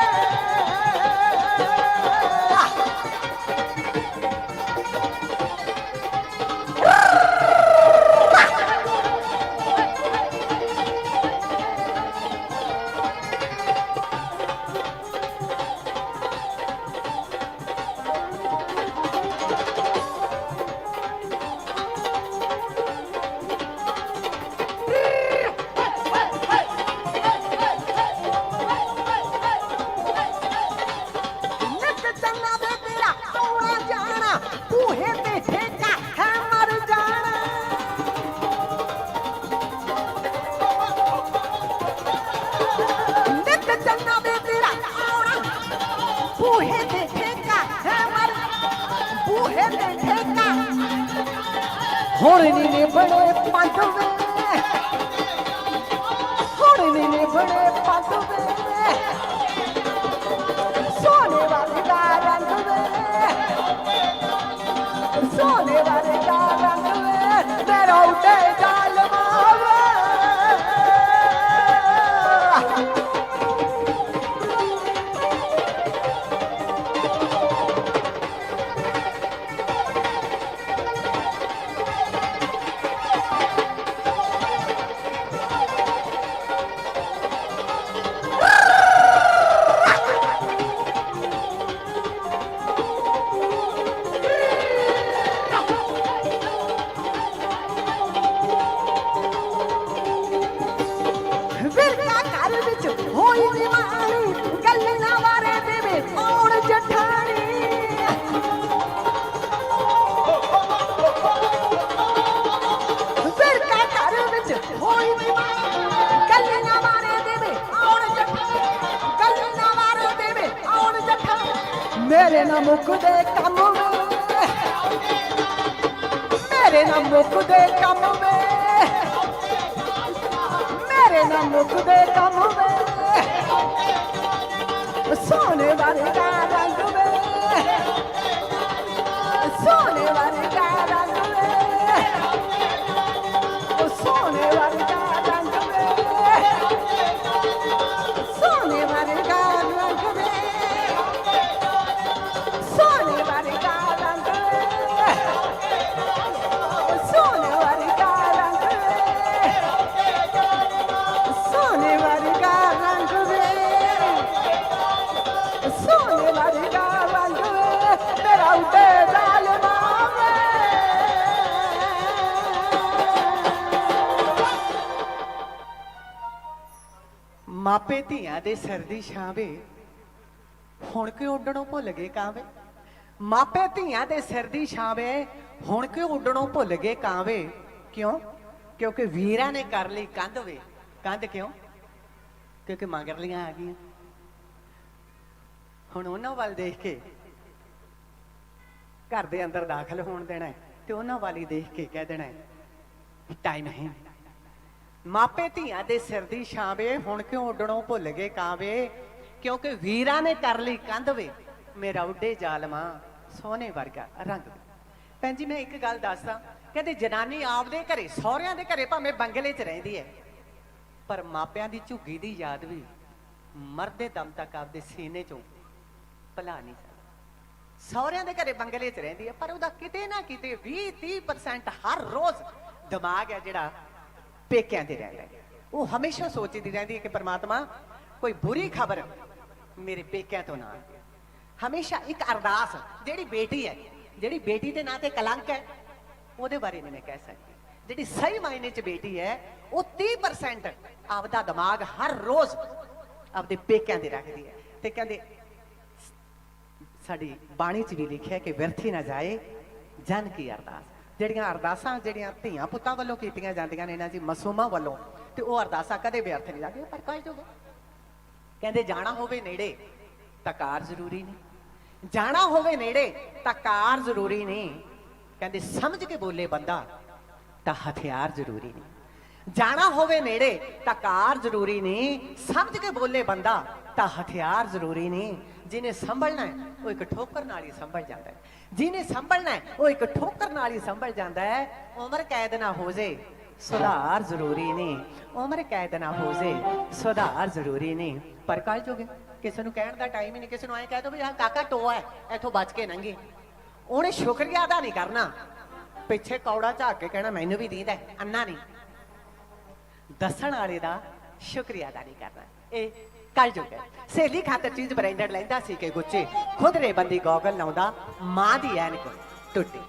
ਹੁਣ ਨੀ ਬਣੇ ਪੰਜ ਵੇ, ਹੁਣ ਨੀ ਬਣੇ ਪੰਜ ਵੇ, ਸੋਨੇ ਵਰਗਾ ਰੰਗ ਵੇ, ਸੋਨੇ ਵਰਗਾ ਰੰਗ ਵੇ, ਮੇਰਾ ਉੱਤੇ ਜ਼ਾਲਮਾਂ ਵੇ। मेरे ना मुकदे कम में, मेरे ना मुकदे कम में, मेरे ना मुकदे कम में, सोने वर्गा रंग में, सोने वर्गा रंग में, सोने वर्गा रंग में, सोने वर्गा रंग में, सोने वर्गा रंग में, सोने वर्गा रंग में, सोने वर्गा रंग में, सोने वर्गा रंग में, तेरा उते ज़ालिमां वे। ਮਾਪੇ ਧੀਆਂ ਦੇ ਸਿਰ ਦੀ ਛਾਂ ਵੇ, ਹੁਣ ਕਿਉਂ ਉੱਡਣੋਂ ਭੁੱਲ ਗਏ ਕਾਂਵੇ। ਮਾਪੇ ਧੀਆਂ ਦੇ ਸਿਰ ਦੀ ਛਾਂ ਵੇ, ਹੁਣ ਕਿਉਂ ਉੱਡਣੋਂ ਭੁੱਲ ਗਏ ਕਾਂਵੇ। ਕਿਉਂ? ਕਿਉਂਕਿ ਵੀਰਾਂ ਨੇ ਕਰ ਲਈ ਕੰਧ ਵੇ। ਕੰਧ ਕਿਉਂ? ਕਿਉਂਕਿ ਮਗਰਲੀਆਂ ਆ ਗਈਆਂ। ਹੁਣ ਉਹਨਾਂ ਵੱਲ ਦੇਖ ਕੇ ਘਰ ਦੇ ਅੰਦਰ ਦਾਖਲ ਹੋਣ ਦੇਣਾ ਤੇ ਉਹਨਾਂ ਵੱਲ ਹੀ ਦੇਖ ਕੇ ਕਹਿ ਦੇਣਾ ਟਾਈਮ ਹੈ। ਮਾਪੇ ਧੀਆਂ ਦੇ ਸਿਰ ਦੀ ਛਾਂ ਵੇ, ਹੁਣ ਕਿਉਂ ਉੱਡਣੋਂ ਭੁੱਲ ਗਏ ਕਾਂਵੇ। ਕਿਉਂਕਿ ਵੀਰਾਂ ਨੇ ਕਰ ਲਈ ਕੰਧ ਵੇ, ਮੇਰਾ ਉੱਡੇ ਜ਼ਾਲਮਾਂ ਸੋਨੇ ਵਰਗਾ ਰੰਗ। ਭੈਣ ਜੀ ਮੈਂ ਇੱਕ ਗੱਲ ਦੱਸਦਾ, ਕਹਿੰਦੇ ਜਨਾਨੀ ਆਪਦੇ ਘਰੇ ਸਹੁਰਿਆਂ ਦੇ ਘਰੇ ਭਾਵੇਂ ਬੰਗਲੇ 'ਚ ਰਹਿੰਦੀ ਹੈ, ਪਰ ਮਾਪਿਆਂ ਦੀ ਝੁੱਗੀ ਦੀ ਯਾਦ ਵੀ ਮਰਦੇ ਦਮ ਤੱਕ ਆਪਦੇ ਸੀਨੇ 'ਚੋਂ ਭੁਲਾ ਨਹੀਂ ਸਕਦੀ। ਸਹੁਰਿਆਂ ਦੇ ਘਰੇ ਬੰਗਲੇ 'ਚ ਰਹਿੰਦੀ ਹੈ, ਪਰ ਉਹਦਾ ਕਿਤੇ ਨਾ ਕਿਤੇ 20-30% ਹਰ ਰੋਜ਼ ਦਿਮਾਗ ਹੈ ਜਿਹੜਾ ਪੇਕਿਆਂ ਤੇ ਰਹਿੰਦਾ ਹੈ। ਉਹ ਹਮੇਸ਼ਾ ਸੋਚਦੀ ਰਹਿੰਦੀ ਹੈ ਕਿ ਪਰਮਾਤਮਾ ਕੋਈ ਬੁਰੀ ਖਬਰ ਮੇਰੇ ਪੇਕਿਆਂ ਤੋਂ ਨਾ ਆਵੇ। ਹਮੇਸ਼ਾ ਇੱਕ ਅਰਦਾਸ, ਜਿਹੜੀ ਬੇਟੀ ਹੈ, ਜਿਹੜੀ ਬੇਟੀ ਦੇ ਨਾਂ ਤੇ ਕਲੰਕ ਹੈ, ਉਹਦੇ ਬਾਰੇ ਨਹੀਂ ਮੈਂ ਕਹਿ ਸਕਦੀ। ਜਿਹੜੀ ਸਹੀ ਮਾਇਨੇ 'ਚ ਬੇਟੀ ਹੈ, ਉਹ 30% ਆਪਦਾ ਦਿਮਾਗ ਹਰ ਰੋਜ਼ ਆਪਦੇ ਪੇਕਿਆਂ ਤੇ ਰੱਖਦੀ ਹੈ। ਤੇ ਕਹਿੰਦੇ ਸਾਡੀ ਬਾਣੀ 'ਚ ਵੀ ਲਿਖਿਆ ਕਿ ਵਿਅਰਥੀ ਨਾ ਜਾਏ ਜਨ ਕੀ ਅਰਦਾਸ। ਜਿਹੜੀਆਂ ਅਰਦਾਸਾਂ ਜਿਹੜੀਆਂ ਧੀਆਂ ਪੁੱਤਾਂ ਵੱਲੋਂ ਕੀਤੀਆਂ ਜਾਂਦੀਆਂ ਨੇ ਇਹਨਾਂ ਦੀ ਮਾਸੂਮਾਂ ਵੱਲੋਂ, ਤੇ ਉਹ ਅਰਦਾਸਾਂ ਕਦੇ ਵਿਅਰਥ ਨਹੀਂ ਜਾਂਦੀਆਂ। ਪਰ ਕਹਿ ਜੋਗੇ ਕਹਿੰਦੇ ਜਾਣਾ ਹੋਵੇ ਨੇੜੇ ਤਾਂ ਕਾਰ ਜ਼ਰੂਰੀ ਨਹੀਂ, ਜਾਣਾ ਹੋਵੇ ਨੇੜੇ ਤਾਂ ਕਾਰ ਜ਼ਰੂਰੀ ਨਹੀਂ। ਕਹਿੰਦੇ ਸਮਝ ਕੇ ਬੋਲੇ ਬੰਦਾ ਤਾਂ ਹਥਿਆਰ ਜ਼ਰੂਰੀ ਨਹੀਂ। ਜਾਣਾ ਹੋਵੇ ਨੇੜੇ ਤਾਂ ਕਾਰ ਜ਼ਰੂਰੀ ਨਹੀਂ, ਸਮਝ ਕੇ ਬੋਲੇ ਬੰਦਾ ਤਾਂ ਹਥਿਆਰ ਜ਼ਰੂਰੀ ਨਹੀਂ। ਜਿਹਨੇ ਸੰਭਲਣਾ ਹੈ ਉਹ ਇੱਕ ਠੋਕਰ ਨਾਲ ਹੀ ਸੰਭਲ ਜਾਂਦਾ ਹੈ, ਜਿਹਨੇ ਸੰਭਲਣਾ ਹੈ ਉਹ ਇੱਕ ਠੋਕਰ ਨਾਲ ਹੀ ਸੰਭਲ ਜਾਂਦਾ ਹੈ। ਉਮਰ ਕੈਦ ਨਾ ਹੋ ਜੇ ਸੁਧਾਰ ਜ਼ਰੂਰੀ ਨਹੀਂ, ਉਮਰ ਕੈਦ ਨਾ ਹੋ ਜੇ ਸੁਧਾਰ ਜ਼ਰੂਰੀ ਨਹੀਂ। ਪਰ ਕੱਲ ਜੋਗੇ ਕਿਸੇ ਨੂੰ ਕਹਿਣ ਦਾ ਟਾਈਮ ਹੀ ਨਹੀਂ, ਕਿਸੇ ਨੂੰ ਐਂ ਕਹਿ ਦੋ ਵੀ ਆਹ ਕਾਕਾ ਟੋਆ ਹੈ ਇੱਥੋਂ ਬਚ ਕੇ ਲੰਘੇ, ਉਹਨੇ ਸ਼ੁਕਰੀਆ ਅਦਾ ਨਹੀਂ ਕਰਨਾ, ਪਿੱਛੇ ਕੌੜਾ ਝਾਕ ਕੇ ਕਹਿਣਾ ਮੈਨੂੰ ਵੀ ਦੀਂਦਾ ਅੰਨਾ ਨਹੀਂ, ਦੱਸਣ ਵਾਲੇ ਦਾ ਸ਼ੁਕਰੀਆ ਅਦਾ ਨਹੀਂ ਕਰਨਾ। ਇਹ ਕੱਲ ਜੋਗ ਹੈ। ਸਹੇਲੀ ਖਾਤਰ ਚੀਜ਼ ਬ੍ਰਾਂਡਡ ਲੈਂਦਾ ਸੀ ਕਿ ਗੁੱਚੇ, ਖੁਦ ਰੇ ਬੰਦੀ ਗੋਗਲ ਲਾਉਂਦਾ, ਮਾਂ ਦੀ ਐਨਕ ਟੁੱਟੀ।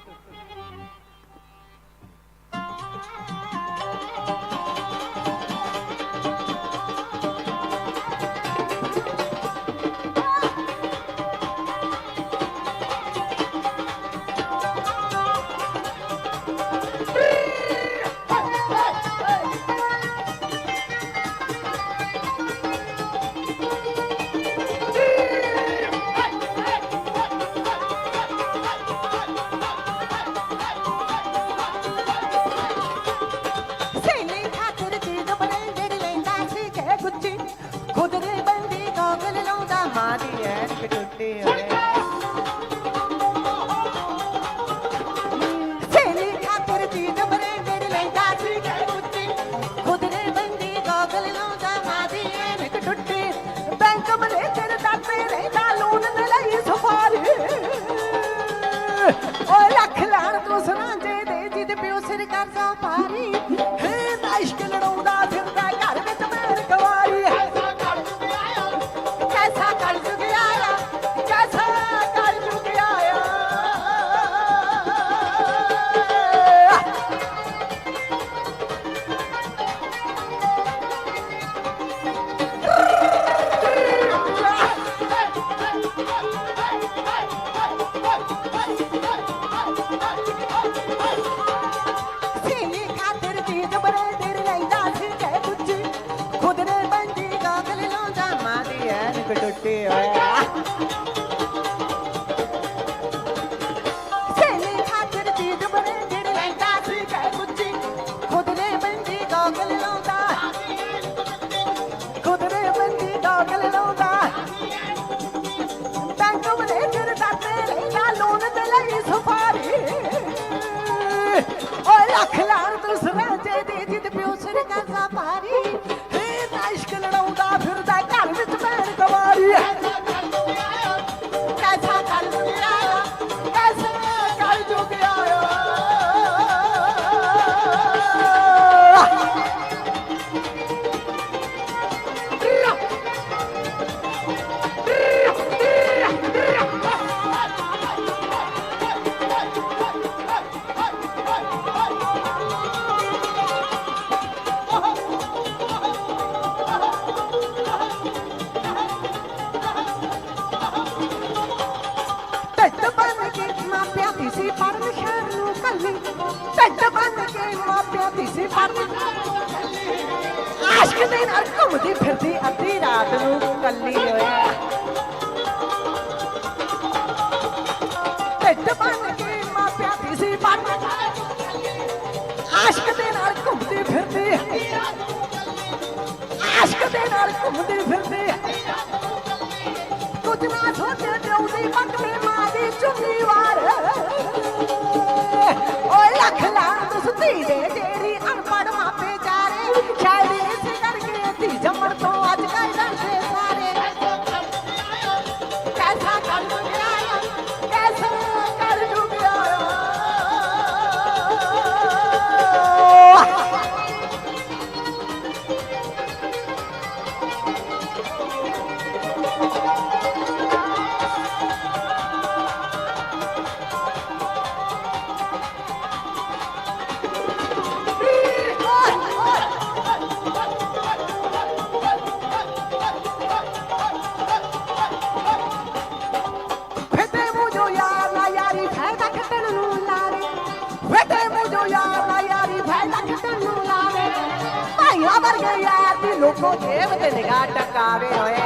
ਲੋਕੋ ਜੇਬ ਤੇ ਨਿਗਾਹ ਟਕਾਵੇ ਹੋਏ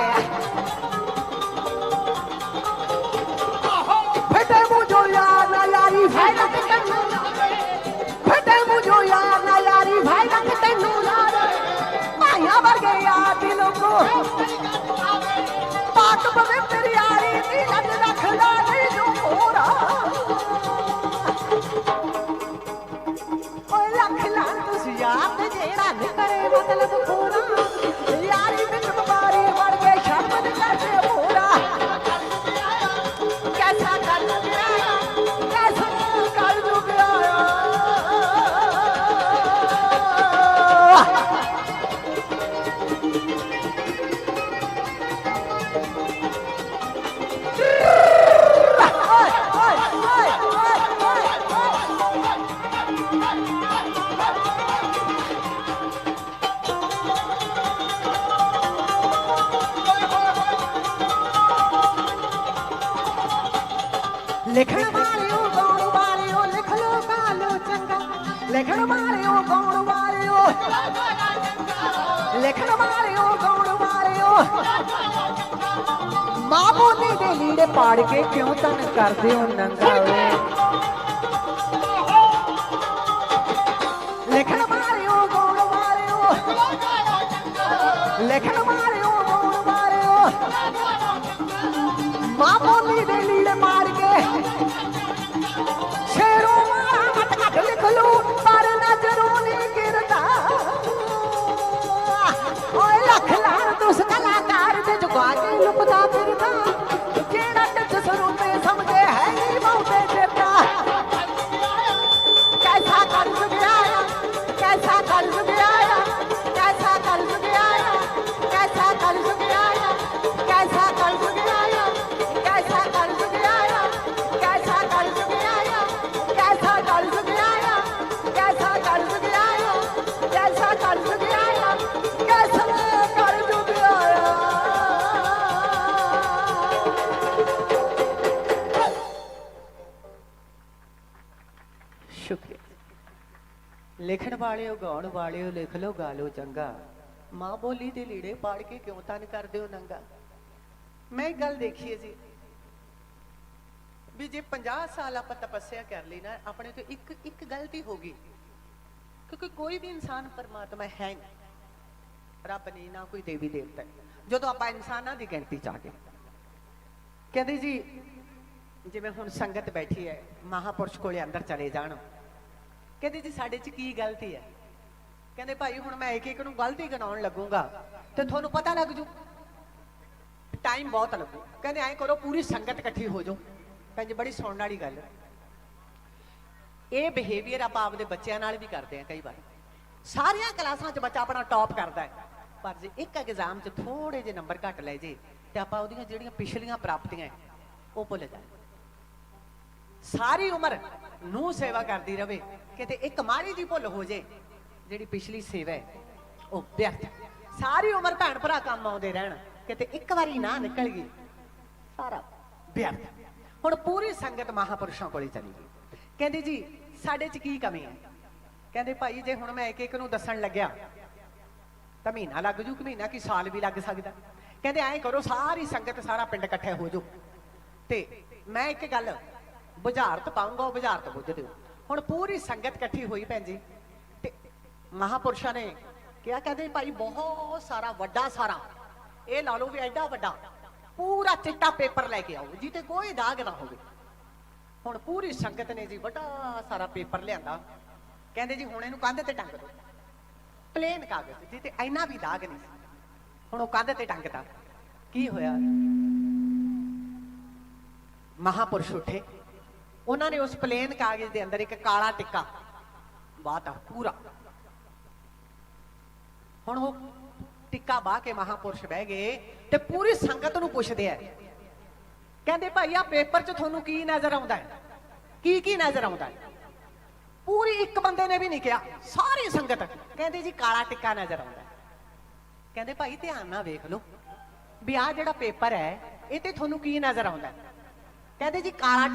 ਫਟੇ ਮੁਝੋ ਯਾਰ ਨਾ ਯਾਰੀ ਫਾਇਦਾ ਤੈਨੂੰ ਫਟੇ ਮੁਝੋ ਯਾਰ ਨਾ ਯਾਰੀ ਫਾਇਦਾ ਤੈਨੂੰ ਲਿਖਣ ਵਾਲਿਓ ਗਾਉਣ ਵਾਲਿਓ ਲਿਖ ਲੋ ਗਾ ਲੋ ਚੰਗਾ ਲਿਖਣ ਵਾਲਿਓ ਗਾਉਣ ਵਾਲਿਓ ਲਿਖਣ ਵਾਲਿਓ ਗਾਉਣ ਵਾਲਿਓ ਮਾਂ ਬੋਲੀ ਦੇ ਲੀੜੇ ਪਾੜ ਕੇ ਕਿਉਂ ਤਨ ਕਰਦੇ ਹੋ ਨੰਗਾ ਵੇ ਲਿਖਣ ਵਾਲਿਓ ਗਾਉਣ ਵਾਲਿਓ ਲਿਖਣ ਵਾਲਿਓ ਗਾਉਣ ਵਾਲਿਓ ਮਾਂ ਬੋਲੀ ਦੇ ਲੀੜੇ ਮਾਰ ਕੇ ਸ਼ੇਰੋਂ ਮਾਰਾ ਮਤ ਘੱਟ ਲਿਖ ਲੂ ਪਰ ਨਜ਼ਰੋਂ ਨਹੀਂ ਗਿਰਦਾ ਓਏ ਲੱਖ ਲਾਣ ਦੁਸ ਕਲਾਕਾਰ ਦੇ ਜੁਗਾ ਕੇ ਲੁਕਦਾ ਫਿਰਦਾ ਜਿਹੜਾ ਟੱਚ ਸਰੂਪੇ ਸਮਝੇ ਹੈ ਨਹੀਂ ਬਹੁਤੇ ਚੇਤਾ ਕੈਸਾ ਕਰਜ਼ ਗਿਆ ਕੈਸਾ ਕਰਜ਼ ਗਿਆ ਕੈਸਾ ਕਰਜ਼ ਗਿਆ ਕੈਸਾ ਕਰਜ਼ ਗਿਆ ਕੈਸਾ ਕਰਜ਼ ਗਿਆ ਕੈਸਾ ਕਰਜ਼ ਗਿਆ ਕੈਸਾ ਕਰਜ਼ ਗਿਆ ਕੈਸਾ ਕਰਜ਼ ਗਿਆ ਕੈਸਾ ਕਰਜ਼ ਗਿਆ ਕੈਸਾ ਕਰਜ਼ ਗਿਆ ਕੈਸਾ ਕਰਜ਼ ਗਿਆ ਸ਼ੁਕਰੀਆ। ਲਿਖਣ ਵਾਲਿਓ ਗਾਉਣ ਵਾਲਿਓ ਲਿਖ ਲੋ ਗਾ ਲੋ ਚੰਗਾ ਮਾਂ ਬੋਲੀ ਦੇ ਲੀੜੇ ਪਾੜ ਕੇ ਕਿਉਂ ਤਨ ਕਰਦੇ ਹੋ ਨੰਗਾ। ਮੈਂ ਇੱਕ ਗੱਲ ਦੇਖੀ ਹੈ ਜੀ ਵੀ ਜੇ 50 ਸਾਲ ਆਪਾਂ ਤਪੱਸਿਆ ਕਰ ਲਈ ਨਾ ਆਪਣੇ ਤੋਂ ਇੱਕ ਗਲਤੀ ਹੋ ਗਈ ਕਿਉਂਕਿ ਕੋਈ ਵੀ ਇਨਸਾਨ ਪਰਮਾਤਮਾ ਹੈ ਨਹੀਂ ਰੱਬ ਨਹੀਂ ਨਾ ਕੋਈ ਦੇਵੀ ਦੇਵਤਾ ਜਦੋਂ ਆਪਾਂ ਇਨਸਾਨਾਂ ਦੀ ਗਿਣਤੀ ਚ ਆ ਗਏ ਕਹਿੰਦੇ ਜੀ ਜਿਵੇਂ ਹੁਣ ਸੰਗਤ ਬੈਠੀ ਹੈ ਮਹਾਪੁਰਸ਼ ਕੋਲੇ ਅੰਦਰ ਚਲੇ ਜਾਣ ਕਹਿੰਦੇ ਜੀ ਸਾਡੇ ਚ ਕੀ ਗਲਤੀ ਹੈ ਕਹਿੰਦੇ ਭਾਈ ਹੁਣ ਮੈਂ ਇੱਕ ਇੱਕ ਨੂੰ ਗਲਤੀ ਗਿਣਾਉਣ ਲੱਗੂਗਾ ਤੇ ਤੁਹਾਨੂੰ ਪਤਾ ਲੱਗ ਜੂ ਟਾਈਮ ਬਹੁਤ ਲੱਗੂ ਕਹਿੰਦੇ ਐਂ ਕਰੋ ਪੂਰੀ ਸੰਗਤ ਇਕੱਠੀ ਹੋ ਜਾਓ ਕਹਿੰਦੇ ਬੜੀ ਸੁਣਨ ਵਾਲੀ ਗੱਲ ਇਹ ਬਿਹੇਵੀਅਰ ਆਪਾਂ ਆਪਦੇ ਬੱਚਿਆਂ ਨਾਲ ਵੀ ਕਰਦੇ ਆ ਕਈ ਵਾਰ ਸਾਰੀਆਂ ਕਲਾਸਾਂ 'ਚ ਬੱਚਾ ਆਪਣਾ ਟੌਪ ਕਰਦਾ ਹੈ ਪਰ ਜੇ ਇੱਕ ਐਗਜ਼ਾਮ 'ਚ ਥੋੜੇ ਜਿਹੇ ਨੰਬਰ ਘੱਟ ਲੈ ਜੇ ਤੇ ਆਪਾਂ ਉਹਦੀਆਂ ਜਿਹੜੀਆਂ ਪਿਛਲੀਆਂ ਪ੍ਰਾਪਤੀਆਂ ਉਹ ਭੁੱਲ ਜਾਂਦੇ ਸਾਰੀ ਉਮਰ ਨੂੰ ਸੇਵਾ ਕਰਦੀ ਰਵੇ ਕਿਤੇ ਇੱਕ ਮਾੜੀ ਜੀ ਭੁੱਲ ਹੋ ਜੇ ਜਿਹੜੀ ਪਿਛਲੀ ਸੇਵਾ ਹੈ ਉਹ ਵਿਅਰਥ ਸਾਰੀ ਉਮਰ ਭੈਣ ਭਰਾ ਕੰਮ ਆਉਂਦੇ ਰਹਿਣ ਕਿਤੇ ਇੱਕ ਵਾਰੀ ਨਾ ਨਿਕਲ ਗਈ ਸਾਰਾ ਵਿਅਰਥ ਹੁਣ ਪੂਰੀ ਸੰਗਤ ਮਹਾਪੁਰਸ਼ਾਂ ਕੋਲੇ ਚਲੀ ਗਈ ਕਹਿੰਦੇ ਜੀ ਸਾਡੇ 'ਚ ਕੀ ਕਮੀ ਹੈ ਕਹਿੰਦੇ ਭਾਈ ਜੇ ਹੁਣ ਮੈਂ ਇੱਕ ਇੱਕ ਨੂੰ ਦੱਸਣ ਲੱਗਿਆ ਤਾਂ ਮਹੀਨਾ ਲੱਗ ਜੂ ਕਿ ਮਹੀਨਾ ਕੀ ਸਾਲ ਵੀ ਲੱਗ ਸਕਦਾ ਕਹਿੰਦੇ ਐਂ ਕਰੋ ਸਾਰੀ ਸੰਗਤ ਸਾਰਾ ਪਿੰਡ ਇਕੱਠੇ ਹੋ ਜਾਓ ਤੇ ਮੈਂ ਇੱਕ ਗੱਲ ਬੁਝਾਰਤ ਪਾਉਂਗਾ ਉਹ ਬੁਝਾਰਤ ਬੁੱਝ ਦਿਓ ਹੁਣ ਪੂਰੀ ਸੰਗਤ ਇਕੱਠੀ ਹੋਈ ਭੈਣ ਜੀ ਤੇ ਮਹਾਪੁਰਸ਼ਾਂ ਨੇ ਕਿਹਾ ਕਹਿੰਦੇ ਭਾਈ ਬਹੁਤ ਸਾਰਾ ਵੱਡਾ ਸਾਰਾ ਇਹ ਲਾ ਲਓ ਵੀ ਐਡਾ ਵੱਡਾ ਪੂਰਾ ਚਿੱਟਾ ਪੇਪਰ ਲੈ ਕੇ ਆਓ ਜਿੱਤੇ ਕੋਈ ਦਾਗ ਨਾ ਹੋਵੇ ਹੁਣ ਪੂਰੀ ਸੰਗਤ ਨੇ ਜੀ ਵੱਡਾ ਸਾਰਾ ਪੇਪਰ ਲਿਆਂਦਾ ਕਹਿੰਦੇ ਜੀ ਹੁਣ ਇਹਨੂੰ ਕੰਧ ਤੇ ਟੰਗ ਦਿਓ ਪਲੇਨ ਕਾਗਜ਼ ਜਿੱਤੇ ਇੰਨਾ ਵੀ ਦਾਗ ਨਹੀਂ ਸੀ ਹੁਣ ਉਹ ਕੰਧ ਤੇ ਟੰਗਦਾ ਕੀ ਹੋਇਆ ਮਹਾਪੁਰਸ਼ ਉੱਠੇ ਉਹਨਾਂ ਨੇ ਉਸ ਪਲੇਨ ਕਾਗਜ਼ ਦੇ ਅੰਦਰ ਇੱਕ ਕਾਲਾ ਟਿੱਕਾ ਬਾਤਾ ਪੂਰਾ ਹੁਣ ਉਹ ਟਿੱਕਾ ਬਾਹ ਕੇ ਮਹਾਪੁਰਸ਼ ਬਹਿ ਗਏ ਤੇ ਪੂਰੀ ਸੰਗਤ ਨੂੰ ਪੁੱਛਦੇ ਆ ਕਹਿੰਦੇ ਭਾਈ ਆ ਪੇਪਰ 'ਚ ਤੁਹਾਨੂੰ ਕੀ ਨਜ਼ਰ ਆਉਂਦਾ ਹੈ ਕੀ ਨਜ਼ਰ ਆਉਂਦਾ ਹੈ ਪੂਰੀ ਇੱਕ ਬੰਦੇ ਨੇ ਵੀ ਨਹੀਂ ਕਿਹਾ ਸਾਰੀ ਸੰਗਤ ਕਹਿੰਦੇ ਜੀ ਕਾਲਾ ਟਿੱਕਾ ਨਜ਼ਰ ਆਉਂਦਾ ਕਹਿੰਦੇ ਭਾਈ ਧਿਆਨ ਨਾਲ ਵੇਖ ਲਓ ਵੀ ਆ ਜਿਹੜਾ ਪੇਪਰ ਹੈ ਇਹ ਤੇ ਤੁਹਾਨੂੰ ਕੀ ਨਜ਼ਰ ਆਉਂਦਾ ਕਹਿੰਦੇ ਜੀ ਕਾਲਾ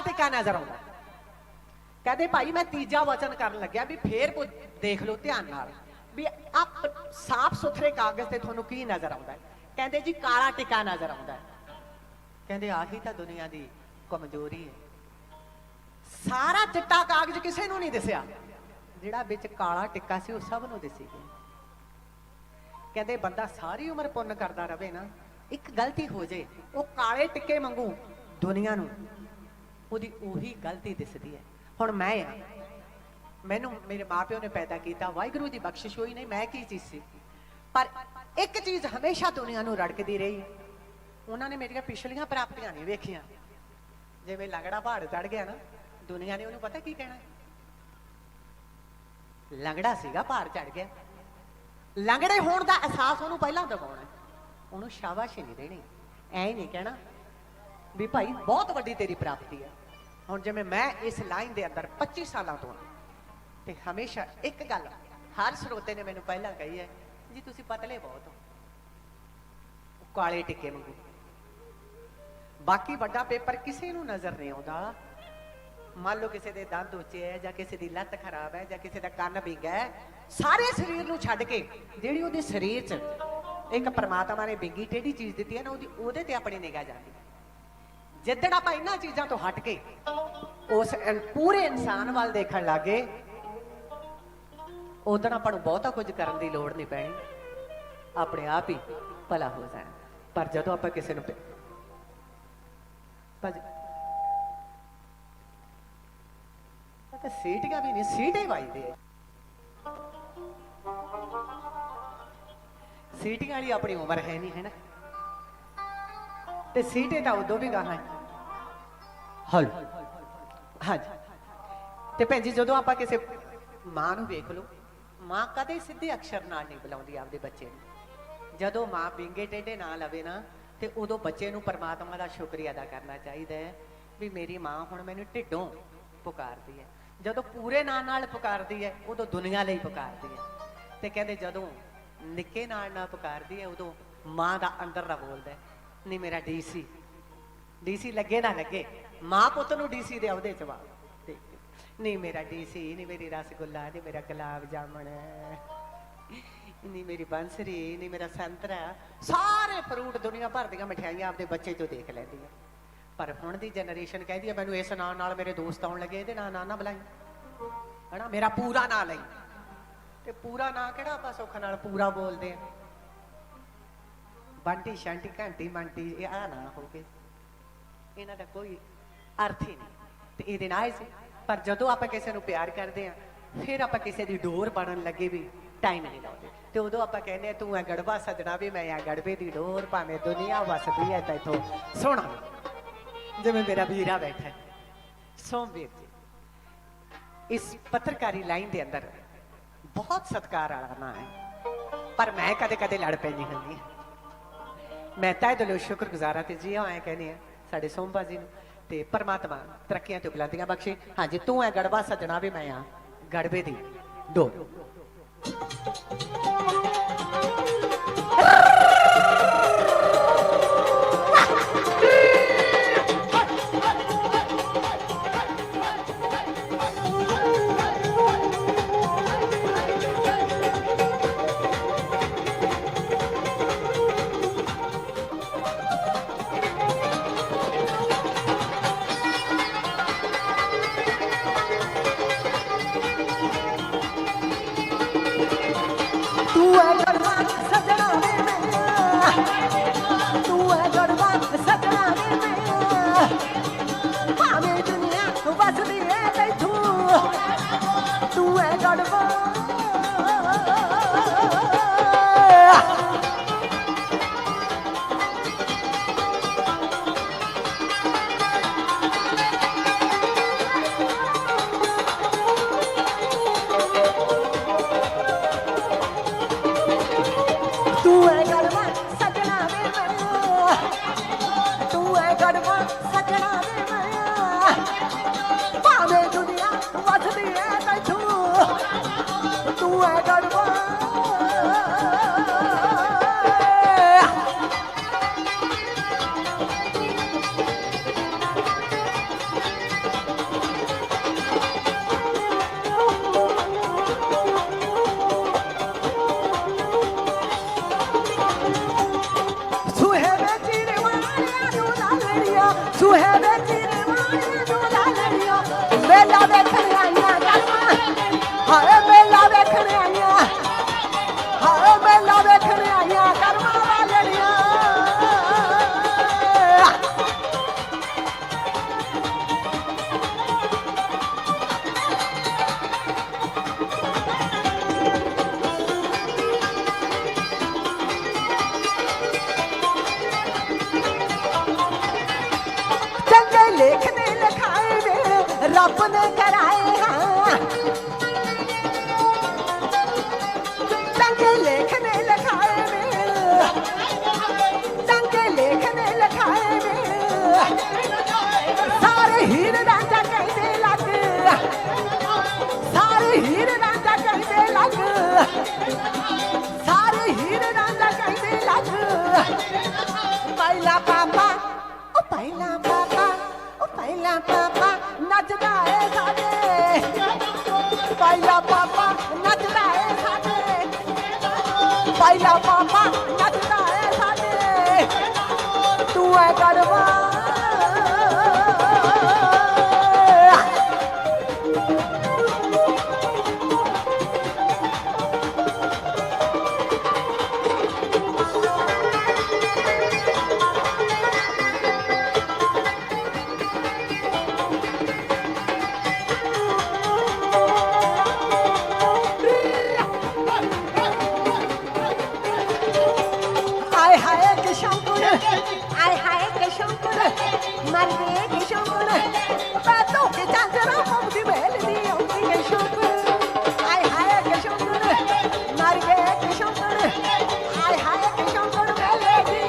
ਟਿੱਕਾ ਨਜ਼ਰ ਆਉਂਦਾ ਕਹਿੰਦੇ ਭਾਈ ਮੈਂ ਤੀਜਾ ਵਚਨ ਕਰਨ ਲੱਗਿਆ ਵੀ ਫੇਰ ਕੋ ਦੇਖ ਲਓ ਧਿਆਨ ਨਾਲ ਵੀ ਆਪ ਸਾਫ ਸੁਥਰੇ ਕਾਗਜ਼ ਤੇ ਤੁਹਾਨੂੰ ਕੀ ਨਜ਼ਰ ਆਉਂਦਾ ਹੈ ਕਹਿੰਦੇ ਜੀ ਕਾਲਾ ਟਿੱਕਾ ਨਜ਼ਰ ਆਉਂਦਾ ਹੈ ਕਹਿੰਦੇ ਆਹੀ ਤਾਂ ਦੁਨੀਆ ਦੀ ਕਮਜ਼ੋਰੀ ਹੈ ਸਾਰਾ ਚਿੱਟਾ ਕਾਗਜ਼ ਕਿਸੇ ਨੂੰ ਨਹੀਂ ਦਿਸਿਆ ਜਿਹੜਾ ਵਿੱਚ ਕਾਲਾ ਟਿੱਕਾ ਸੀ ਉਹ ਸਭ ਨੂੰ ਦਿਸੀ ਗਿਆ ਕਹਿੰਦੇ ਬੰਦਾ ਸਾਰੀ ਉਮਰ ਪੁੰਨ ਕਰਦਾ ਰਵੇ ਨਾ ਇੱਕ ਗਲਤੀ ਹੋ ਜੇ ਉਹ ਕਾਲੇ ਟਿੱਕੇ ਵਾਂਗੂ ਦੁਨੀਆ ਨੂੰ ਉਹਦੀ ਉਹੀ ਗਲਤੀ ਦਿਸਦੀ ਹੈ ਹੁਣ ਮੈਂ ਆ ਮੈਨੂੰ ਮੇਰੇ ਮਾਪਿਓ ਨੇ ਪੈਦਾ ਕੀਤਾ ਵਾਹਿਗੁਰੂ ਦੀ ਬਖਸ਼ਿਸ਼ ਹੋਈ ਨਹੀਂ ਮੈਂ ਕੀ ਚੀਜ਼ ਸੀ ਪਰ ਇੱਕ ਚੀਜ਼ ਹਮੇਸ਼ਾ ਦੁਨੀਆ ਨੂੰ ਰੜਕਦੀ ਰਹੀ ਉਹਨਾਂ ਨੇ ਮੇਰੀਆਂ ਪਿਛਲੀਆਂ ਪ੍ਰਾਪਤੀਆਂ ਨਹੀਂ ਵੇਖੀਆਂ ਜਿਵੇਂ ਲੰਗੜਾ ਪਹਾੜ ਚੜ ਗਿਆ ਨਾ ਦੁਨੀਆ ਨੇ ਉਹਨੂੰ ਪਤਾ ਕੀ ਕਹਿਣਾ ਲੰਗੜਾ ਸੀਗਾ ਪਹਾੜ ਚੜ ਗਿਆ ਲੰਗੜੇ ਹੋਣ ਦਾ ਅਹਿਸਾਸ ਉਹਨੂੰ ਪਹਿਲਾਂ ਦਿਵਾਉਣਾ ਉਹਨੂੰ ਸ਼ਾਬਾਸ਼ੀ ਨਹੀਂ ਦੇਣੀ ਐ ਨਹੀਂ ਕਹਿਣਾ ਵੀ ਭਾਈ ਬਹੁਤ ਵੱਡੀ ਤੇਰੀ ਪ੍ਰਾਪਤੀ ਹੈ ਹੁਣ ਜਿਵੇਂ ਮੈਂ ਇਸ ਲਾਈਨ ਦੇ ਅੰਦਰ 25 ਸਾਲਾਂ ਤੋਂ ਤੇ ਹਮੇਸ਼ਾ ਇੱਕ ਗੱਲ ਹਰ ਸਰੋਤੇ ਨੇ ਮੈਨੂੰ ਪਹਿਲਾਂ ਕਹੀ ਹੈ ਜੀ ਤੁਸੀਂ ਪਤਲੇ ਬਹੁਤ ਹੋ ਕਾਲੇ ਟਿੱਕੇ ਵਾਂਗੂ ਬਾਕੀ ਵੱਡਾ ਪੇਪਰ ਕਿਸੇ ਨੂੰ ਨਜ਼ਰ ਨਹੀਂ ਆਉਂਦਾ। ਮੰਨ ਲਓ ਕਿਸੇ ਦੇ ਦੰਦ ਉੱਚੇ ਹੈ ਜਾਂ ਕਿਸੇ ਦੀ ਲੱਤ ਖਰਾਬ ਹੈ ਜਾਂ ਕਿਸੇ ਦਾ ਕੰਨ ਵਿੰਗਾ ਹੈ, ਸਾਰੇ ਸਰੀਰ ਨੂੰ ਛੱਡ ਕੇ ਜਿਹੜੀ ਉਹਦੇ ਸਰੀਰ 'ਚ ਇੱਕ ਪਰਮਾਤਮਾ ਨੇ ਵਿੰਗੀ ਟੇਢੀ ਚੀਜ਼ ਦਿੱਤੀ ਹੈ ਨਾ, ਉਹਦੇ ਤੇ ਆਪਣੀ ਨਿਗਾਹ ਜਾਂਦੀ ਹੈ। ਜਿੱਦਣ ਆਪਾਂ ਇਹਨਾਂ ਚੀਜ਼ਾਂ ਤੋਂ ਹਟ ਕੇ ਉਸ ਪੂਰੇ ਇਨਸਾਨ ਵੱਲ ਦੇਖਣ ਲੱਗੇ, ਉਦੋਂ ਆਪਾਂ ਨੂੰ ਬਹੁਤਾ ਕੁਝ ਕਰਨ ਦੀ ਲੋੜ ਨਹੀਂ ਪੈਣੀ, ਆਪਣੇ ਆਪ ਹੀ ਭਲਾ ਹੋ ਜਾਣਾ। ਪਰ ਜਦੋਂ ਆਪਾਂ ਕਿਸੇ ਨੂੰ ਸੀਟੀਆਂ ਵੀ ਨਹੀਂ, ਸੀਟੇ ਵੱਜਦੇ ਆ। ਸੀਟੀਆਂ ਵਾਲੀ ਆਪਣੀ ਉਮਰ ਹੈ ਨਹੀਂ, ਹੈ ਨਾ, ਤੇ ਸੀਟੇ ਤਾਂ ਉਦੋਂ ਵੀ ਗਾਹਾਂ ਹਲ। ਹਾਂਜੀ, ਤੇ ਭੈਣ ਜੀ ਜਦੋਂ ਆਪਾਂ ਕਿਸੇ ਮਾਂ ਨੂੰ ਵੇਖ ਲਓ, ਮਾਂ ਕਦੇ ਸਿੱਧੇ ਅਕਸ਼ਰ ਨਾਲ ਨਹੀਂ ਬੁਲਾਉਂਦੀ ਆਪਦੇ ਬੱਚੇ ਨੂੰ। ਜਦੋਂ ਮਾਂ ਵਿੰਗੇ ਟੇਢੇ ਨਾ ਲਵੇ ਨਾ, ਤੇ ਉਦੋਂ ਬੱਚੇ ਨੂੰ ਪਰਮਾਤਮਾ ਦਾ ਸ਼ੁਕਰੀਆ ਅਦਾ ਕਰਨਾ ਚਾਹੀਦਾ ਹੈ ਵੀ ਮੇਰੀ ਮਾਂ ਹੁਣ ਮੈਨੂੰ ਢਿੱਡੋਂ ਪੁਕਾਰਦੀ ਹੈ। ਜਦੋਂ ਪੂਰੇ ਨਾਂ ਨਾਲ ਪੁਕਾਰਦੀ ਹੈ ਉਦੋਂ ਦੁਨੀਆ ਲਈ ਪੁਕਾਰਦੀ ਹੈ। ਤੇ ਕਹਿੰਦੇ ਜਦੋਂ ਨਿੱਕੇ ਨਾਲ ਪੁਕਾਰਦੀ ਹੈ ਉਦੋਂ ਮਾਂ ਦਾ ਅੰਦਰ ਦਾ ਬੋਲਦਾ ਨਹੀਂ ਮੇਰਾ ਡੀਸੀ, ਡੀਸੀ ਲੱਗੇ ਨਾ ਲੱਗੇ, ਮਾਂ ਪੁੱਤ ਨੂੰ ਡੀਸੀ ਦੇ ਅਹੁਦੇ ਚ ਨਹੀਂ ਮੇਰਾ ਡੀਸੀ, ਨਹੀਂ ਮੇਰੀ ਰਸਗੁੱਲਾ, ਨਹੀਂ ਮੇਰਾ ਗੁਲਾਬ ਜਾਮਣ, ਨਹੀਂ ਮੇਰੀ ਬੰਸਰੀ, ਨਹੀਂ ਮੇਰਾ ਸੰਤਰਾ, ਸਾਰੇ ਫਰੂਟ ਦੁਨੀਆ ਭਰ ਦੀਆਂ ਮਠਿਆਈਆਂ ਆਪਦੇ ਬੱਚੇ ਤੋਂ ਦੇਖ ਲੈਂਦੀ ਹੈ। ਪਰ ਹੁਣ ਦੀ ਜਨਰੇਸ਼ਨ ਕਹਿੰਦੀ ਹੈ ਮੈਨੂੰ ਇਸ ਨਾਂ ਨਾਲ ਮੇਰੇ ਦੋਸਤ ਆਉਣ ਲੱਗੇ, ਇਹਦੇ ਨਾਂ ਨਾ ਬੁਲਾਈ, ਹਨਾ, ਮੇਰਾ ਪੂਰਾ ਨਾਂ ਲਈ। ਤੇ ਪੂਰਾ ਨਾਂ ਕਿਹੜਾ ਆਪਾਂ ਸੁੱਖ ਨਾਲ ਪੂਰਾ ਬੋਲਦੇ ਆ, ਬੰਟੀ ਸ਼ੰਟੀ ਘੰਟੀ ਮੰਟੀ, ਇਹ ਆ ਨਾ ਹੋ ਗਏ, ਇਹਨਾਂ ਦਾ ਕੋਈ ਅਰਥ ਹੀ ਨਹੀਂ। ਤੇ ਇਹਦੇ ਨਾਲ ਸੀ। ਪਰ ਜਦੋਂ ਆਪਾਂ ਕਿਸੇ ਨੂੰ ਪਿਆਰ ਕਰਦੇ ਆ, ਫਿਰ ਆਪਾਂ ਕਿਸੇ ਦੀ ਡੋਰ ਬਣਨ ਲੱਗੇ ਵੀ ਟਾਈਮ ਨਹੀਂ ਲਾਉਂਦੇ। ਤੇ ਉਦੋਂ ਆਪਾਂ ਕਹਿੰਦੇ ਆ ਤੂੰ ਐ ਗੜਬਾ ਸਜਣਾ ਵੀ ਮੈਂ ਆ ਗੜਬੇ ਦੀ ਡੋਰ, ਭਾਵੇਂ ਦੁਨੀਆ ਵਸਦੀ ਹੈ ਤੈਥੋਂ ਸੋਹਣਾ, ਜਿਵੇਂ ਮੇਰਾ ਵੀਰਾ ਬੈਠਾ ਸੋਮਵੀਰ ਜੀ। ਇਸ ਪੱਤਰਕਾਰੀ ਲਾਈਨ ਦੇ ਅੰਦਰ ਬਹੁਤ ਸਤਿਕਾਰ ਵਾਲਾ ਨਾਂ ਹੈ, ਪਰ ਮੈਂ ਕਦੇ ਕਦੇ ਲੜ ਪੈਂਦੀ ਹੁੰਦੀ ਹਾਂ। ਮੈਂ ਤਹਿ ਦਿਲੋਂ ਸ਼ੁਕਰਗੁਜ਼ਾਰ ਤੇ ਜੀ ਆਇਆ ਕਹਿੰਦੀ ਆ ਸਾਡੇ ਸੋਮਬਾ ਜੀ ਨੂੰ, ਤੇ ਪਰਮਾਤਮਾ ਤਰੱਕੀਆਂ ਤੇ ਬੁਲੰਦੀਆਂ ਬਖਸ਼ੇ। ਹਾਂਜੀ, ਤੂੰ ਐ ਗੜਬਾ ਸਜਣਾ ਵੀ ਮੈਂ ਆ ਗੜਬੇ ਦੀ ਡੋਰ। ਰੱਬ ਨੇ ਕਰਾਏ ਹਾਂ ਚੰਗੇ ਲੇਖ ਨੇ ਲਿਖਾਏ ਨੇ, ਚੰਗੇ ਲੇਖ ਨੇ ਲਿਖਾਏ ਨੇ, ਸਾਰੇ ਹੀਰ ਰਾਂਝਾ ਕਹਿੰਦੇ ਲੱਗ, ਸਾਰੇ ਹੀਰ ਰਾਂਝਾ ਕਹਿੰਦੇ ਲੱਗ, ਸਾਰੇ ਹੀਰ ਰਾਂਝਾ ਕਹਿੰਦੇ ਲੱਗ, ਪਹਿਲਾ ਪਾਪਾ ਉਹ ਪਹਿਲਾ ਪਾਪਾ ਨੱਚਦਾ ਏ ਸਾਡੇ ਪਹਿਲਾ ਪਾਪਾ ਨੱਚਦਾ ਏ ਸਾਡੇ ਪਹਿਲਾ ਪਾਪਾ ਨੱਚਦਾ ਏ ਸਾਡੇ ਤੂੰ ਐ ਕਰਵਾ मर गए के शंकर बातों के चांचरा मुझे बहल दी होती के शंकर आय हाय के शंकर मर गए के शंकर आय हाय के शंकर बहल दी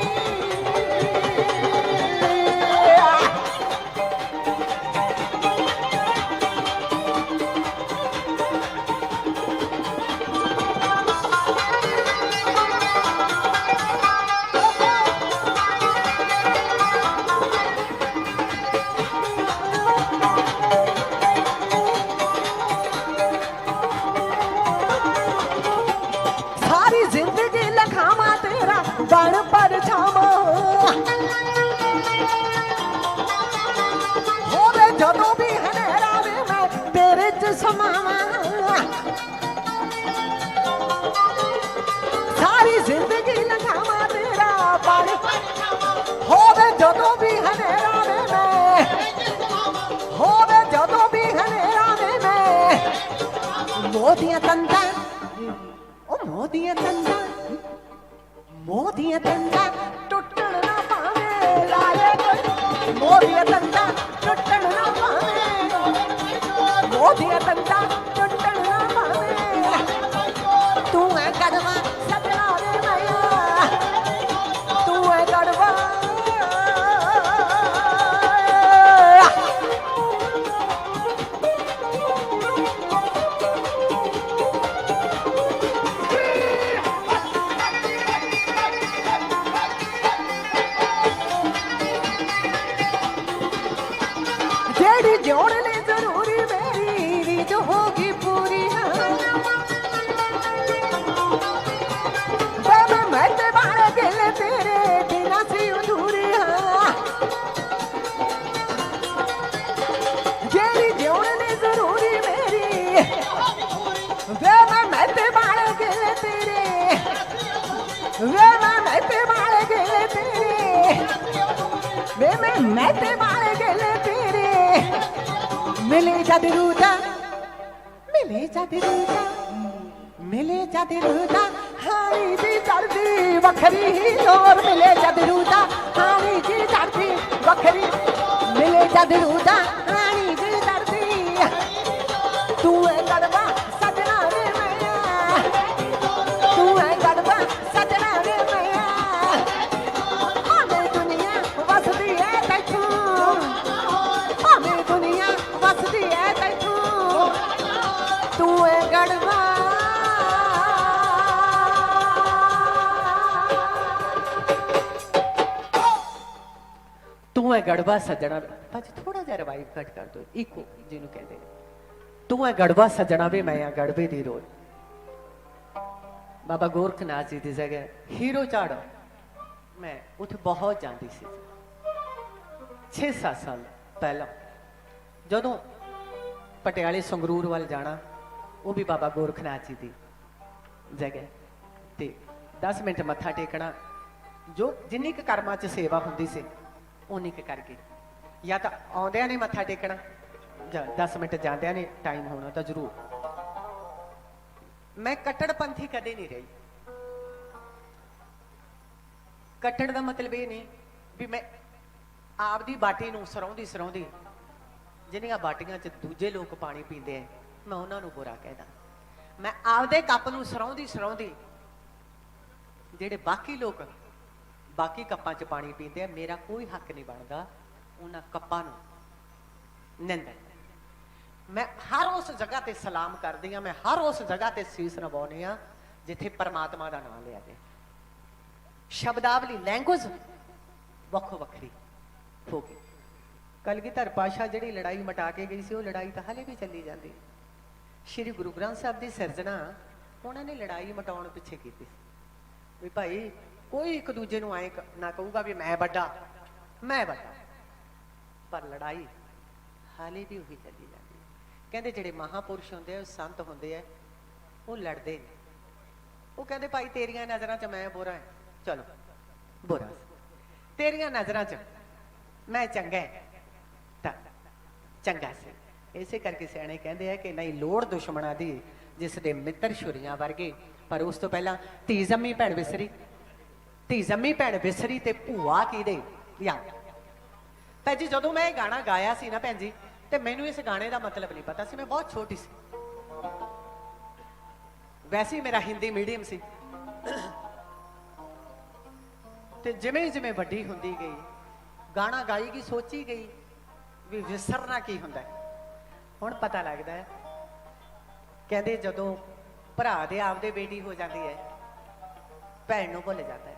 बण पर छावा होवे जदों भी हनेरा वे मैं तेरे च समावा सारी जिंदगी लगावा तेरा बण होवे जदों भी हनेरा वे मैं होवे जदों भी हनेरा वे मैं मोदियां तंदा ओ मोदियां तंदा मोदियां तंदा टुटण ना पावे लाए मोदियां तंदा टुटण ना पावे मोदियां तंदा टुटण ना पावे तू है गड़वा सजना रे मैया तू है गड़वा जोड़ने जरूरी मेरी रीत होगी पूरी मैं ते बारे दिल तेरे बिना से अधूरी जेरी जोड़ने जरूरी मेरी मैं ते बारे दिल तेरे मैं ते बारे दिल तेरे मैं ते बारे दिल तेरे मिले जद रूदा मिले जद रूदा मिले जद रूदा हानी दी चढ़दी वखरी ही लोर मिले जद रूदा हानी दी चढ़दी वखरी मिले जद रूदा हानी दी चढ़दी तू है गड़वा सजना रे मैया तू है गड़वा सजना रे मैया हमें दुनिया वसदी है तैथू हमें दुनिया वसदी है तैथू तू है गड़वा तू है गड़वा सजना भाजी थोड़ा जा रिवाइव कट कर दो इको जिन्हों कहते हैं तू है गड़वा सजना वे मैं आ गड़बे दी रोड बाबा गोरखनाथ जी की जगह हीरो झाड़ मैं उठ बहुत जाती सी 6-7 साल पहला जदों पटियाले संगरूर वाल जाना वो भी बाबा गोरखनाथ जी की जगह ते 10 मिनट मत्था टेकना जो जिन्नी क कर्मां च सेवा हुंदी सी उन्नी क करके या तो आउंदियां ने मत्था टेकना ਜਾਂ 10 ਮਿੰਟ ਜਾਂਦਿਆਂ ਨੇ ਟਾਈਮ ਹੋਣਾ ਤਾਂ ਜ਼ਰੂਰ ਮੈਂ ਕੱਟੜਪੰਥੀ ਕਦੇ ਨਹੀਂ ਰਹੀ ਕੱਟੜ ਦਾ ਮਤਲਬ ਇਹ ਨਹੀਂ ਵੀ ਮੈਂ ਆਪਦੀ ਬਾਟੀ ਨੂੰ ਸਰਾਉਂਦੀ ਜਿੰਨੀਆਂ ਬਾਟੀਆਂ 'ਚ ਦੂਜੇ ਲੋਕ ਪਾਣੀ ਪੀਂਦੇ ਆ ਮੈਂ ਉਹਨਾਂ ਨੂੰ ਬੁਰਾ ਕਹਿਦਾ ਮੈਂ ਆਪਦੇ ਕੱਪ ਨੂੰ ਸਰਾਉਂਦੀ ਜਿਹੜੇ ਬਾਕੀ ਲੋਕ ਬਾਕੀ ਕੱਪਾਂ 'ਚ ਪਾਣੀ ਪੀਂਦੇ ਆ ਮੇਰਾ ਕੋਈ ਹੱਕ ਨਹੀਂ ਬਣਦਾ ਉਹਨਾਂ ਕੱਪਾਂ ਨੂੰ ਨਿੰਦਣ मैं हर उस जगह ते सलाम करदी हाँ मैं हर उस जगह ते सीस नवाउने हाँ जिथे परमात्मा का नाम लिया जाए शब्दावली लैंग्वेज वक्खो वक्खरी ਹੋ ਗਈ। ਕਲਗੀਧਰ ਪਾਸ਼ਾ ਜਿਹੜੀ ਲੜਾਈ ਮਟਾ ਕੇ ਗਈ ਸੀ, ਉਹ ਲੜਾਈ ਤਾਂ ਹਾਲੇ ਵੀ ਚੱਲੀ ਜਾਂਦੀ। ਸ਼੍ਰੀ ਗੁਰੂ ਗ੍ਰੰਥ ਸਾਹਿਬ ਦੀ ਸਿਰਜਣਾ ਉਹਨਾਂ ਨੇ ਲੜਾਈ ਮਟਾਉਣ ਪਿੱਛੇ ਕੀਤੀ ਸੀ ਵੀ ਭਾਈ ਕੋਈ ਇੱਕ ਦੂਜੇ ਨੂੰ ਐਂ ਨਾ ਕਹੂਗਾ ਵੀ ਮੈਂ ਵੱਡਾ, ਪਰ ਲੜਾਈ ਹਾਲੇ ਵੀ ਉਹੀ ਚੱਲੀ ਜਾਂਦੀ ਹੈ। ਕਹਿੰਦੇ ਜਿਹੜੇ ਮਹਾਪੁਰਸ਼ ਹੁੰਦੇ ਆ, ਸੰਤ ਹੁੰਦੇ ਆ, ਉਹ ਲੜਦੇ ਨੇ। ਉਹ ਕਹਿੰਦੇ ਭਾਈ ਤੇਰੀਆਂ ਨਜ਼ਰਾਂ 'ਚ ਮੈਂ ਬੁਰਾ ਹਾਂ, ਚਲੋ ਬੁਰਾ ਸੀ, ਤੇਰੀਆਂ ਨਜ਼ਰਾਂ 'ਚ ਮੈਂ ਚੰਗਾ ਤਾਂ ਚੰਗਾ ਸੀ। ਇਸੇ ਕਰਕੇ ਸਿਆਣੇ ਕਹਿੰਦੇ ਆ ਕਿ ਨਹੀਂ ਲੋੜ ਦੁਸ਼ਮਣਾਂ ਦੀ ਜਿਸ ਦੇ ਮਿੱਤਰ ਛੁਰੀਆਂ ਵਰਗੇ। ਪਰ ਉਸ ਤੋਂ ਪਹਿਲਾਂ ਧੀ ਜੰਮੀ ਭੈਣ ਵਿਸਰੀ, ਧੀ ਜੰਮੀ ਭੈਣ ਵਿਸਰੀ ਤੇ ਭੂਆ ਕਿਹਦੇ ਯਾਦ। ਭੈਣ ਜੀ ਜਦੋਂ ਮੈਂ ਇਹ ਗਾਣਾ ਗਾਇਆ ਸੀ ਨਾ ਭੈਣ ਜੀ, ਤੇ ਮੈਨੂੰ ਇਸ ਗਾਣੇ ਦਾ ਮਤਲਬ ਨਹੀਂ ਪਤਾ ਸੀ, ਮੈਂ ਬਹੁਤ ਛੋਟੀ ਸੀ। ਵੈਸੇ ਹੀ ਮੇਰਾ ਹਿੰਦੀ ਮੀਡੀਅਮ ਸੀ। ਤੇ ਜਿਵੇਂ ਜਿਵੇਂ ਵੱਡੀ ਹੁੰਦੀ ਗਈ, ਗਾਣਾ ਗਾਈ ਗਈ, ਸੋਚੀ ਗਈ ਵੀ ਵਿਸਰਨਾ ਕੀ ਹੁੰਦਾ ਹੈ। ਹੁਣ ਪਤਾ ਲੱਗਦਾ ਹੈ, ਕਹਿੰਦੇ ਜਦੋਂ ਭਰਾ ਦੇ ਆਪਦੇ ਬੇਟੀ ਹੋ ਜਾਂਦੀ ਹੈ, ਭੈਣ ਨੂੰ ਭੁੱਲ ਜਾਂਦਾ ਹੈ,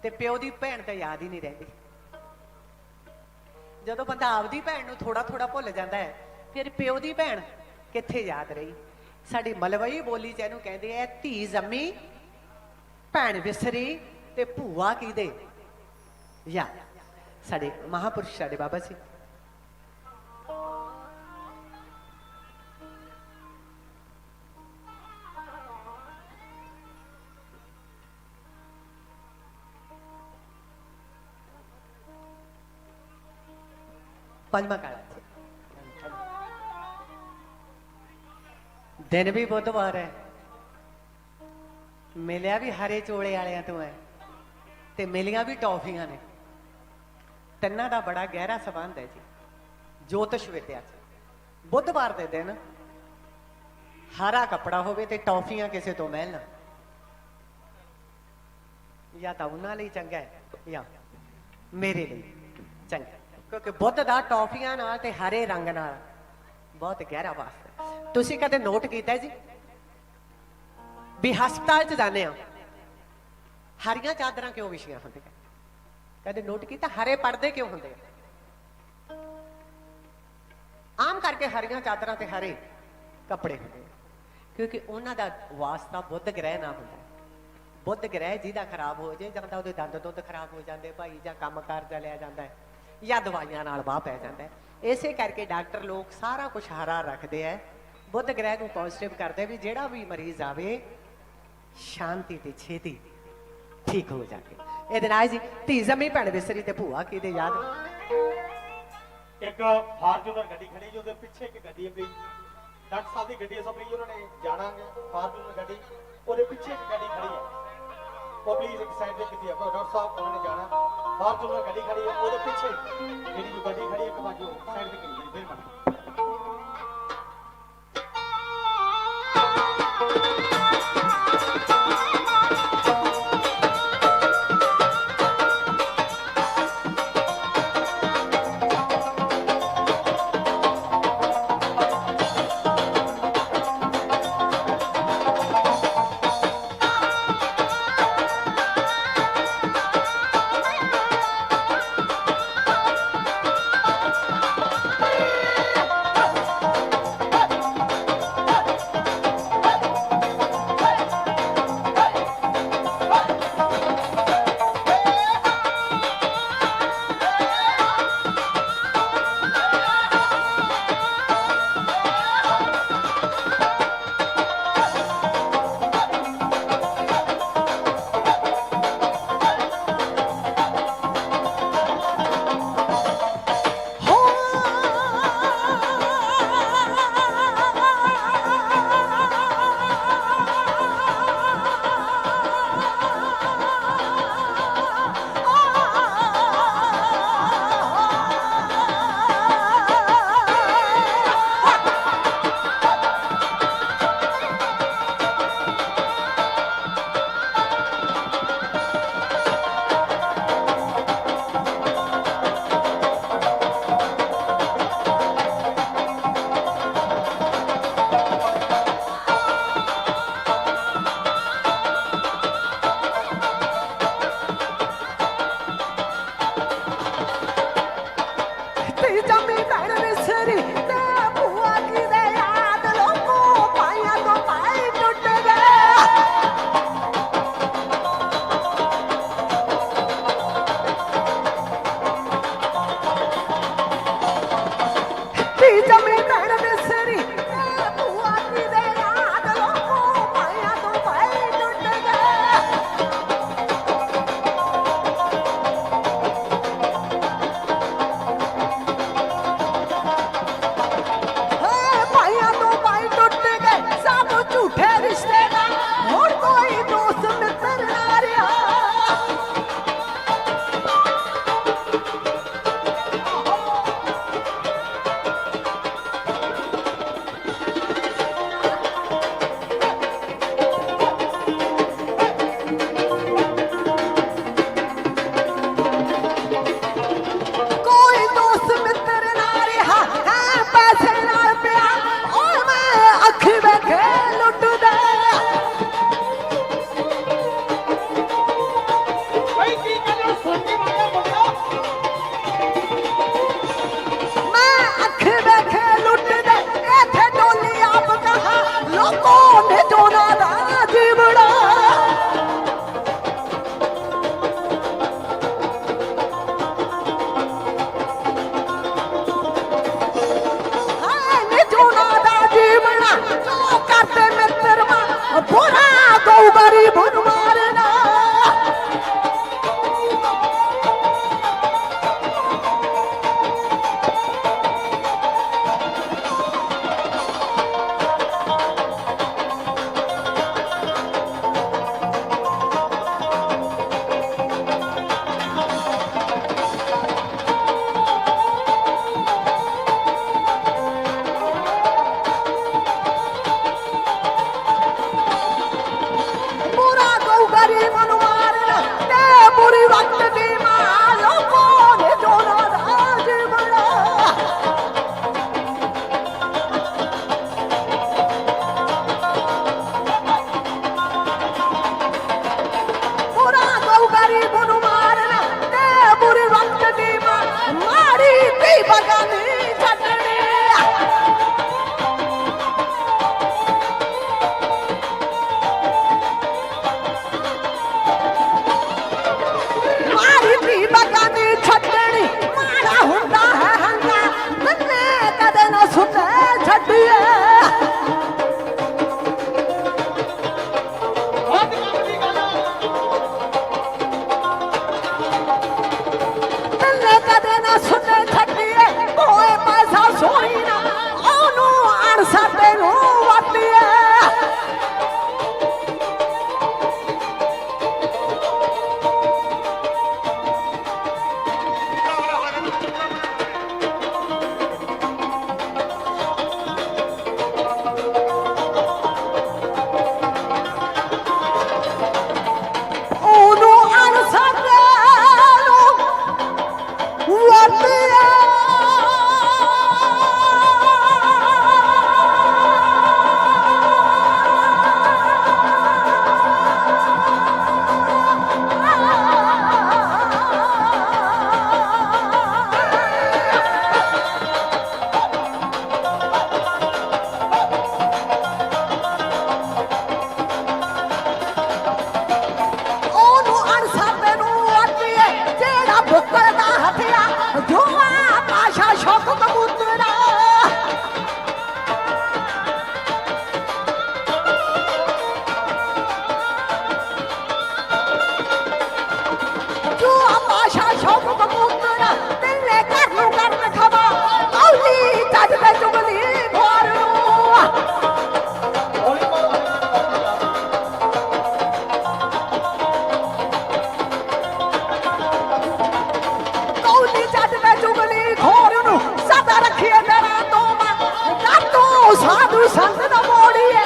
ਤੇ ਪਿਓ ਦੀ ਭੈਣ ਤਾਂ ਯਾਦ ਹੀ ਨਹੀਂ ਰਹਿੰਦੀ। ਜਦੋਂ ਬੰਦਾ ਆਪਦੀ ਭੈਣ ਨੂੰ ਥੋੜਾ ਥੋੜਾ ਭੁੱਲ ਜਾਂਦਾ ਹੈ, ਫਿਰ ਪਿਓ ਦੀ ਭੈਣ ਕਿੱਥੇ ਯਾਦ ਰਹੀ। ਸਾਡੀ ਮਲਵਈ ਬੋਲੀ ਚ ਇਹਨੂੰ ਕਹਿੰਦੇ ਆ ਧੀ ਜੰਮੀ ਭੈਣ ਵਿਸਰੀ ਤੇ ਭੂਆ ਕਿਹਦੇ ਯਾਦ। ਸਾਡੇ ਮਹਾਪੁਰਸ਼ ਸਾਡੇ ਬਾਬਾ ਜੀ ਪੰਜਵਾਂ ਕਾਲਾ ਦਿਨ ਵੀ ਬੁੱਧਵਾਰ ਹੈ, ਮਿਲਿਆ ਵੀ ਹਰੇ ਚੋਲੇ ਵਾਲਿਆਂ ਤੋਂ ਹੈ, ਤੇ ਮਿਲੀਆਂ ਵੀ ਟੌਫੀਆਂ ਨੇ। ਤਿੰਨਾਂ ਦਾ ਬੜਾ ਗਹਿਰਾ ਸੰਬੰਧ ਹੈ ਜੀ ਜੋਤਿਸ਼ ਵਿਦਿਆ 'ਚ। ਬੁੱਧਵਾਰ ਦੇ ਦਿਨ ਹਰਾ ਕੱਪੜਾ ਹੋਵੇ ਤੇ ਟੌਫੀਆਂ ਕਿਸੇ ਤੋਂ ਮਿਲਣ, ਜਾਂ ਤਾਂ ਉਹਨਾਂ ਲਈ ਚੰਗਾ ਹੈ ਜਾਂ ਮੇਰੇ ਲਈ ਚੰਗਾ, ਕਿਉਂਕਿ ਬੁੱਧ ਦਾ ਟੌਫੀਆਂ ਨਾਲ ਤੇ ਹਰੇ ਰੰਗ ਨਾਲ ਬਹੁਤ ਗਹਿਰਾ ਵਾਸਤਾ। ਤੁਸੀਂ ਕਦੇ ਨੋਟ ਕੀਤਾ ਜੀ ਵੀ ਹਸਪਤਾਲ 'ਚ ਜਾਂਦੇ ਆ, ਹਰੀਆਂ ਚਾਦਰਾਂ ਕਿਉਂ ਵਿਛੀਆਂ ਹੁੰਦੀਆਂ? ਕਦੇ ਨੋਟ ਕੀਤਾ ਹਰੇ ਪਰਦੇ ਕਿਉਂ ਹੁੰਦੇ? ਆਮ ਕਰਕੇ ਹਰੀਆਂ ਚਾਦਰਾਂ ਤੇ ਹਰੇ ਕੱਪੜੇ ਹੁੰਦੇ ਆ, ਕਿਉਂਕਿ ਉਹਨਾਂ ਦਾ ਵਾਸਤਾ ਬੁੱਧ ਗ੍ਰਹਿ ਨਾਲ ਹੁੰਦਾ। ਬੁੱਧ ਗ੍ਰਹਿ ਜਿਹਦਾ ਖਰਾਬ ਹੋ ਜਾਏ, ਜਾਂ ਤਾਂ ਉਹਦੇ ਦੰਦ ਦੁੱਧ ਖਰਾਬ ਹੋ ਜਾਂਦੇ ਭਾਈ, ਜਾਂ ਕੰਮ ਕਾਰ ਚਲਿਆ ਜਾਂਦਾ ਹੈ, ਜਾਂ ਦਵਾਈਆਂ ਨਾਲ ਵਾਹ ਪੈ ਜਾਂਦਾ ਹੈ। ਇਸੇ ਕਰਕੇ ਡਾਕਟਰ ਲੋਕ ਸਾਰਾ ਕੁਝ ਹਰਾ ਰੱਖਦੇ ਆ, ਬੁੱਧ ਗ੍ਰਹਿ ਨੂੰ ਪੋਜ਼ਿਟਿਵ ਕਰਦੇ ਵੀ ਜਿਹੜਾ ਵੀ ਮਰੀਜ਼ ਆਵੇ ਸ਼ਾਂਤੀ ਤੇ ਛੇਤੀ ਠੀਕ ਹੋ ਜਾਵੇ। ਇਹਦੇ ਨਾਲ ਜੀ ਧੀ ਜੰਮੀ ਭੈਣ ਵਿਸਰੀ ਤੇ ਭੂਆ ਕਿਹਦੇ ਯਾਦ। ਇੱਕ ਫਾਰਚੂਨਰ ਗੱਡੀ ਖੜੀ ਜੀ, ਉਹਦੇ ਪਿੱਛੇ ਇੱਕ ਗੱਡੀ ਪਈ, ਡਾਕਟਰ ਸਾਹਿਬ ਦੀ ਗੱਡੀ ਸਭ ਉਹਨਾਂ ਨੇ ਜਾਣਾ ਫਾਰਚੂਨਰ ਗੱਡੀ, ਉਹਦੇ ਪਿੱਛੇ ਇੱਕ ਗੱਡੀ ਖੜੀ ਹੈ, ਉਹ ਪਲੀਜ਼ ਇੱਕ ਸਾਈਡ ਤੇ ਕੀਤੀ ਹੈ। ਡਾਕਟਰ ਸਾਹਿਬ ਉਹਨਾਂ ਨੇ ਜਾਣਾ, ਫਾਰਚੂਨਰ ਗੱਡੀ ਖੜੀ ਹੈ, ਉਹਦੇ ਪਿੱਛੇ ਜਿਹੜੀ ਜੋ ਗੱਡੀ ਖੜੀ ਹੈ ਇੱਕ ਬਾਜੂ ਸਾਈਡ ਤੇ ਕੀਤੀ ਫਿਰ ਬਣ। ਨੀ ਜੱਟ ਤੇ ਚੁਗਲੀ ਖੋਰ ਨੂੰ ਸਦਾ ਰੱਖੀਏ ਦਰਾਂ ਤੋਂ ਮੈਂ ਕਾਤੋਂ ਸਾਧੂ ਸੰਤ ਨਾ ਮੋੜੀਏ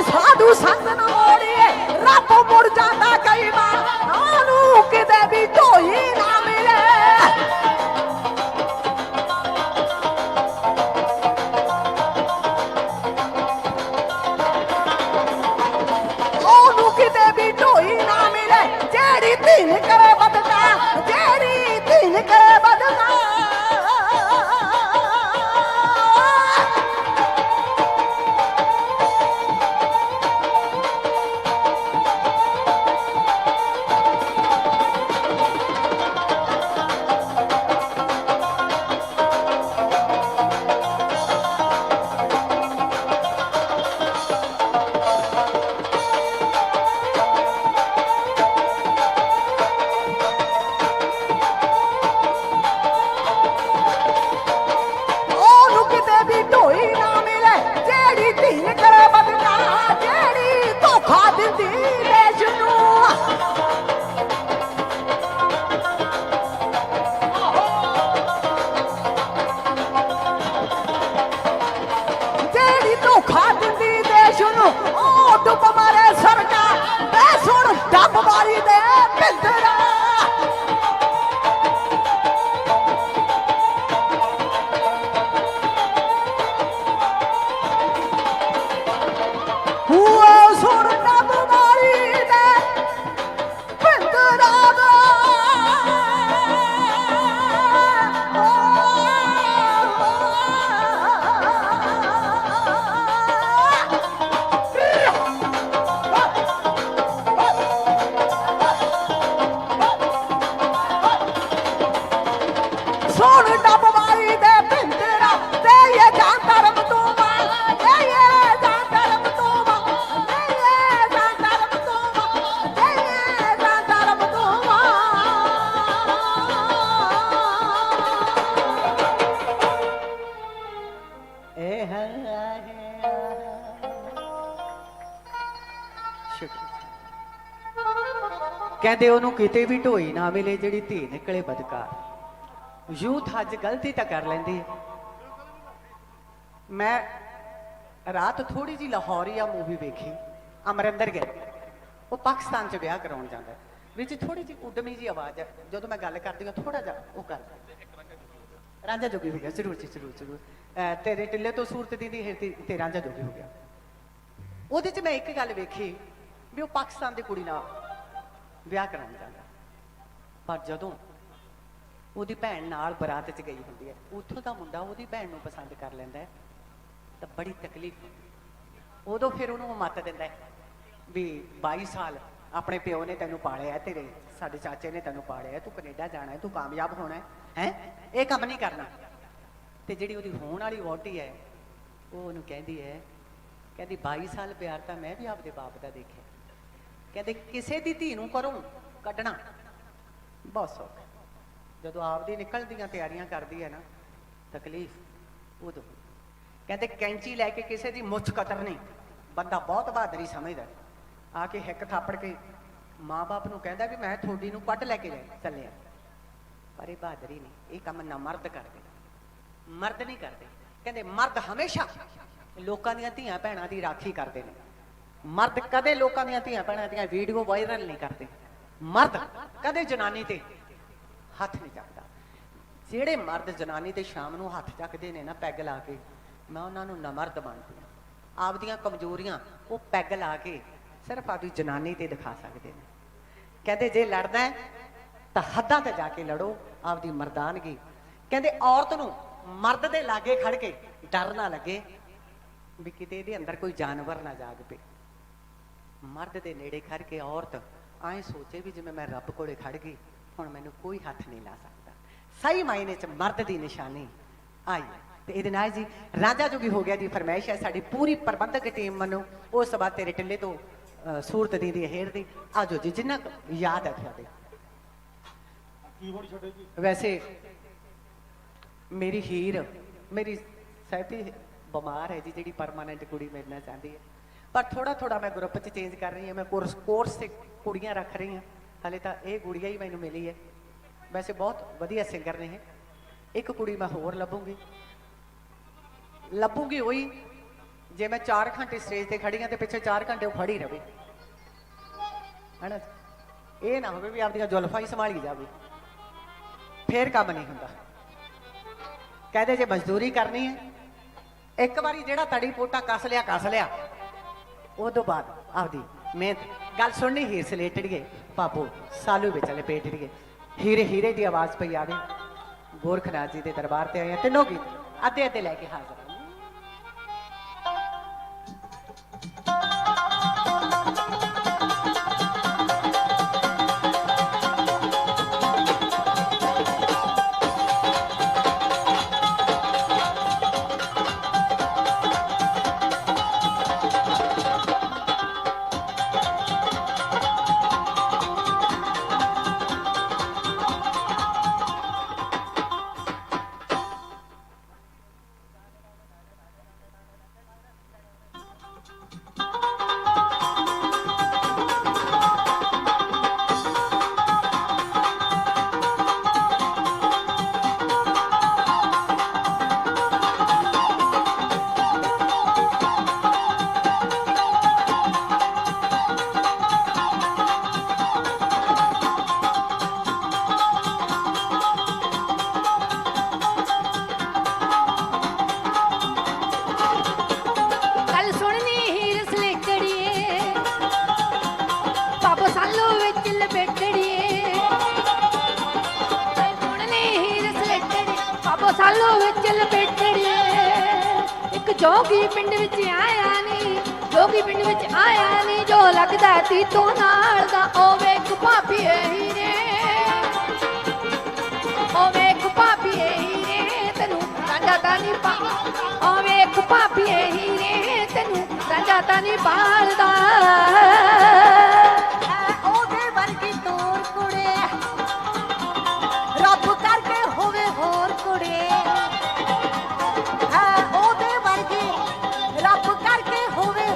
ਸਾਧੂ ਸੰਤ ਨਾ ਮੋੜੀਏ ਰੱਬ ਮੁੜ ਜਾਂਦਾ ਕਈ ਵਾਰ ਉਹਨੂੰ ਕਿਤੇ ਵੀ ਢੋਈ ਨਾ ਮਿਲੇ ਉਹਨੂੰ ਕਿਤੇ ਵੀ ਢੋਈ ਨਾ ਮਿਲੇ ਜਿਹੜੀ ਧੀਨ ਕਰੇ ਬਦਨਾ ਜਿਹੜੀ ਧੀਨ ਕਰੇ ਬਦਨਾ ਡੁੱਬ ਮਾਰੇ ਸਰਕਾ ਬੈ ਸੁਣ ਡੱਬ ਮਾਰੀ ਦੇ ਪਿੰਦਰਾ ਉਹ ਸੁਣ ਡੱਬ ਮਾਰੀ ਦੇ ਪਿੰਦਰਾ ਦਾ ਸੁਣ ਡੱਬ ਮਾਰੀ ਦੇ ਪਿੰਦਰਾ ਤੇ ਇਹ ਜਾਂ ਧਰਮ ਤੂੰ ਮਾਂ ਤੇ ਇਹ ਜਾਂ ਧਰਮ ਤੂੰ ਮਾਂ ਤੇ ਇਹ ਜਾਂ ਧਰਮ ਤੂੰ ਮਾਂ ਤੇ ਇਹ ਜਾਂ ਧਰਮ ਤੂੰ ਮਾਂ ਇਹ ਹੈ ਕਹਿੰਦੇ ਉਹਨੂੰ ਕਿਤੇ ਵੀ ਢੋਈ ਨਾ ਮਿਲੇ ਜਿਹੜੀ ਧੀ ਨਿਕਲੇ ਬਦਕਾਰ ਯੂਥ ਅੱਜ ਗਲਤੀ ਤਾਂ ਕਰ ਲੈਂਦੀ ਹੈ ਮੈਂ ਰਾਤ ਥੋੜੀ ਜੀ ਲਾਹੌਰੀਆ ਮੂਵੀ ਵੇਖੀ ਅਮਰਿੰਦਰ ਗਿੱਲ ਉਹ ਪਾਕਿਸਤਾਨ 'ਚ ਵਿਆਹ ਕਰਾਉਣ ਜਾਂਦਾ ਹੈ। ਵਿੱਚ ਥੋੜੀ ਜੀ ਉਦਮੀ ਜੀ ਆਵਾਜ਼ ਹੈ ਜਦੋਂ ਮੈਂ ਗੱਲ ਕਰਦੀ ਹਾਂ ਥੋੜਾ ਜਿਹਾ ਉਹ ਕਰ ਰਾਂਝਾ ਜੋਗੀ ਹੋ ਗਿਆ ਜ਼ਰੂਰ ਜੀ ਜ਼ਰੂਰ ਤੇਰੇ ਟਿੱਲੇ ਤੋਂ ਸੂਰਤ ਦੀ ਹਿਰਦੀ ਤੇ ਰਾਂਝਾ ਜੋਗੀ ਹੋ ਗਿਆ ਉਹਦੇ 'ਚ ਮੈਂ ਇੱਕ ਗੱਲ ਵੇਖੀ ਵੀ ਉਹ ਪਾਕਿਸਤਾਨ ਦੀ ਕੁੜੀ ਨਾਲ ਵਿਆਹ ਕਰਾਉਣ ਜਾਂਦਾ ਪਰ ਜਦੋਂ ਉਹਦੀ ਭੈਣ ਨਾਲ ਬਰਾਤ 'ਚ ਗਈ ਹੁੰਦੀ ਹੈ ਉੱਥੋਂ ਦਾ ਮੁੰਡਾ ਉਹਦੀ ਭੈਣ ਨੂੰ ਪਸੰਦ ਕਰ ਲੈਂਦਾ ਹੈ ਤਾਂ ਬੜੀ ਤਕਲੀਫ ਉਦੋਂ ਫਿਰ ਉਹਨੂੰ ਮੱਤ ਦਿੰਦਾ ਹੈ ਵੀ 22 ਸਾਲ ਆਪਣੇ ਪਿਓ ਨੇ ਤੈਨੂੰ ਪਾਲਿਆ ਤੇਰੇ ਸਾਡੇ ਚਾਚੇ ਨੇ ਤੈਨੂੰ ਪਾਲਿਆ ਤੂੰ ਕੈਨੇਡਾ ਜਾਣਾ ਹੈ ਤੂੰ ਕਾਮਯਾਬ ਹੋਣਾ ਹੈ ਇਹ ਕੰਮ ਨਹੀਂ ਕਰਨਾ ਤੇ ਜਿਹੜੀ ਉਹਦੀ ਹੋਣ ਵਾਲੀ ਵਹੁਟੀ ਹੈ ਉਹ ਉਹਨੂੰ ਕਹਿੰਦੀ 22 ਸਾਲ ਪਿਆਰ ਤਾਂ ਮੈਂ ਵੀ ਆਪਦੇ ਬਾਪ ਦਾ ਦੇਖਿਆ ਕਹਿੰਦੇ ਕਿਸੇ ਦੀ ਧੀ ਨੂੰ ਘਰੋਂ ਕੱਢਣਾ ਬਹੁਤ ਸੌਖਾ ਜਦੋਂ ਆਪਦੀ ਨਿਕਲਣ ਦੀਆਂ ਤਿਆਰੀਆਂ ਕਰਦੀ ਹੈ ਨਾ ਤਕਲੀਫ ਉਦੋਂ ਕਹਿੰਦੇ ਕੈਂਚੀ ਲੈ ਕੇ ਕਿਸੇ ਦੀ ਮੁੱਛ ਕਤਰਨੀ ਬੰਦਾ ਬਹੁਤ ਬਹਾਦਰੀ ਸਮਝਦਾ ਆ ਕੇ ਹਿੱਕ ਥਾਪੜ ਕੇ ਮਾਂ-ਬਾਪ ਨੂੰ ਕਹਿੰਦਾ ਵੀ ਮੈਂ ਤੁਹਾਡੀ ਨੂੰ ਕੱਢ ਲੈ ਕੇ ਚੱਲਿਆ ਪਰ ਇਹ ਬਹਾਦਰੀ ਨਹੀਂ ਇਹ ਕੰਮ ਨਾ ਮਰਦ ਕਰਦੇ ਮਰਦ ਨਹੀਂ ਕਰਦੇ ਕਹਿੰਦੇ ਮਰਦ ਹਮੇਸ਼ਾ ਲੋਕਾਂ ਦੀਆਂ ਧੀਆਂ ਭੈਣਾਂ ਦੀ ਰਾਖੀ ਕਰਦੇ ਨੇ ਮਰਦ ਕਦੇ ਲੋਕਾਂ ਦੀਆਂ ਧੀਆਂ ਭੈਣਾਂ ਦੀਆਂ ਵੀਡੀਓ ਵਾਇਰਲ ਨਹੀਂ ਕਰਦੇ ਮਰਦ ਕਦੇ ਜਨਾਨੀ ਤੇ ਹੱਥ ਨਹੀਂ ਚੱਕਦਾ ਜਿਹੜੇ ਮਰਦ ਜਨਾਨੀ ਤੇ ਸ਼ਾਮ ਨੂੰ ਹੱਥ ਚੱਕਦੇ ਨੇ ਨਾ ਪੈਗ ਲਾ ਕੇ ਮੈਂ ਉਹਨਾਂ ਨੂੰ ਨਮਰਦ ਮੰਨਦੀ ਹਾਂ ਆਪਦੀਆਂ ਕਮਜ਼ੋਰੀਆਂ ਉਹ ਪੈਗ ਲਾ ਕੇ ਸਿਰਫ ਆਪਦੀ ਜਨਾਨੀ ਤੇ ਦਿਖਾ ਸਕਦੇ ਨੇ ਕਹਿੰਦੇ ਜੇ ਲੜਦਾ ਹੈ ਤਾਂ ਹੱਦਾਂ ਤੇ ਜਾ ਕੇ ਲੜੋ ਆਪਦੀ ਮਰਦਾਨਗੀ ਕਹਿੰਦੇ ਔਰਤ ਨੂੰ ਮਰਦ ਦੇ ਲਾਗੇ ਖੜ ਕੇ ਡਰ ਨਾ ਲੱਗੇ ਵੀ ਕਿਤੇ ਇਹਦੇ ਅੰਦਰ ਕੋਈ ਜਾਨਵਰ ਨਾ ਜਾਗ ਪਏ ਮਰਦ ਦੇ ਨੇੜੇ ਖੜ ਕੇ ਔਰਤ ਐਂ ਸੋਚੇ ਵੀ ਜਿਵੇਂ ਮੈਂ ਰੱਬ ਕੋਲੇ ਖੜ ਗਈ ਹੁਣ ਮੈਨੂੰ ਕੋਈ ਹੱਥ ਨਹੀਂ ਲਾ ਸਕਦਾ ਸਹੀ ਮਾਇਨੇ 'ਚ ਮਰਦ ਦੀ ਨਿਸ਼ਾਨੀ ਆਈ ਤੇ ਇਹਦੇ ਨਾਲ ਜੀ ਰਾਂਝਾ ਜੋਗੀ ਹੋ ਗਿਆ ਦੀ ਫਰਮਾਇਸ਼ ਹੈ ਸਾਡੀ ਪੂਰੀ ਪ੍ਰਬੰਧਕ ਟੀਮ ਵੱਲੋਂ ਉਸ ਤੋਂ ਬਾਅਦ ਤੇਰੇ ਟਿੱਲੇ ਤੋਂ ਸੂਰਤ ਦੀ ਹੇਰ ਦੀ ਆਜੋ ਜੀ ਜਿੰਨਾ ਯਾਦ ਹੈ ਤੁਹਾਡੇ ਵੈਸੇ ਮੇਰੀ ਹੀਰ ਮੇਰੀ ਸਾਹਿਬੀ ਬਿਮਾਰ ਹੈ ਜੀ ਜਿਹੜੀ ਪਰਮਾਨੈਂਟ ਕੁੜੀ ਮਿਲਣਾ ਚਾਹੁੰਦੀ ਹੈ। ਪਰ ਥੋੜਾ ਥੋੜਾ ਮੈਂ ਗਰੁੱਪ 'ਚ ਚੇਂਜ ਕਰ ਰਹੀ ਹਾਂ। ਮੈਂ ਕੋਰਸ ਤੇ ਕੁੜੀਆਂ ਰੱਖ ਰਹੀ ਹਾਂ। ਹਾਲੇ ਤਾਂ ਇਹ ਗੁੜੀਆ ਹੀ ਮੈਨੂੰ ਮਿਲੀ ਹੈ। ਵੈਸੇ ਬਹੁਤ ਵਧੀਆ ਸਿੰਗਰ ਨੇ ਇਹ। ਇੱਕ ਕੁੜੀ ਮੈਂ ਹੋਰ ਲੱਭੂਗੀ ਉਹੀ ਜੇ ਮੈਂ 4 ਘੰਟੇ ਸਟੇਜ ਤੇ ਖੜੀ ਹਾਂ ਤੇ ਪਿੱਛੇ 4 ਘੰਟੇ ਉਹ ਖੜੀ ਰਵੇ, ਹਨਾ। ਇਹ ਨਾ ਹੋਵੇ ਵੀ ਆਪਦੀਆਂ ਜ਼ੁਲਫਾਂ ਹੀ ਸੰਭਾਲੀ ਜਾਵੇ, ਫੇਰ ਕੰਮ ਨਹੀਂ ਹੁੰਦਾ। ਕਹਿੰਦੇ ਜੇ ਮਜ਼ਦੂਰੀ ਕਰਨੀ ਹੈ, ਇੱਕ ਵਾਰੀ ਜਿਹੜਾ ਤੜੀ ਪੋਟਾ ਕੱਸ ਲਿਆ ਉਹ ਤੋਂ ਬਾਅਦ ਆਪਦੀ ਮਿਹਨਤ। ਗੱਲ ਸੁਣਨੀ ਹੀਰ ਸਲੇਟੜੀਏ ਪਾਪੋ ਸਾਲੂ ਵਿੱਚ ਲਪੇਟੜੀਏ। ਹੀਰੇ ਦੀ ਆਵਾਜ਼ ਪਈ ਆਵੇ। ਗੋਰਖਨਾਥ ਜੀ ਦੇ ਦਰਬਾਰ ਤੇ ਆਏ ਆ। ਤਿੰਨੋਂ ਗੀਤ ਅੱਧੇ ਲੈ ਕੇ ਹਾਜ਼ਰ। ਸਾਲੋ ਵਿੱਚ ਲਪੇਟੜੀਏ ਇੱਕ ਜੋਗੀ ਪਿੰਡ ਵਿੱਚ ਆਇਆ ਨੀ, ਜੋਗੀ ਪਿੰਡ ਵਿੱਚ ਆਇਆ ਨੀ, ਜੋ ਲੱਗਦਾ ਤੀ ਤੋਂ ਨਾਲ ਦਾ ਉਹ ਵੇਖ ਭਾਪੀਏ ਹੀਰੇ, ਉਹ ਵੇਖ ਭਾਪੀਏ ਹੀਰੇ ਤੈਨੂੰ ਰਾਂਝਾ ਤਾਂ ਨਹੀਂ ਪਾ, ਉਹ ਵੇਖ ਭਾਪੀਏ ਹੀਰੇ ਤੈਨੂੰ ਰਾਂਝਾ ਤਾਂ ਨਹੀਂ ਪਾਲਦਾ। ਉਹਦੇ ਵਰਗੀ ਤੋਰ ਕੁੜੇ ਰੱਬ ਕਰਕੇ ਹੋਵੇ ਹੋਰ ਕੁੜੇ, ਉਹਦੇ ਵਰਗੀ ਰੱਬ ਕਰਕੇ ਹੋਵੇ।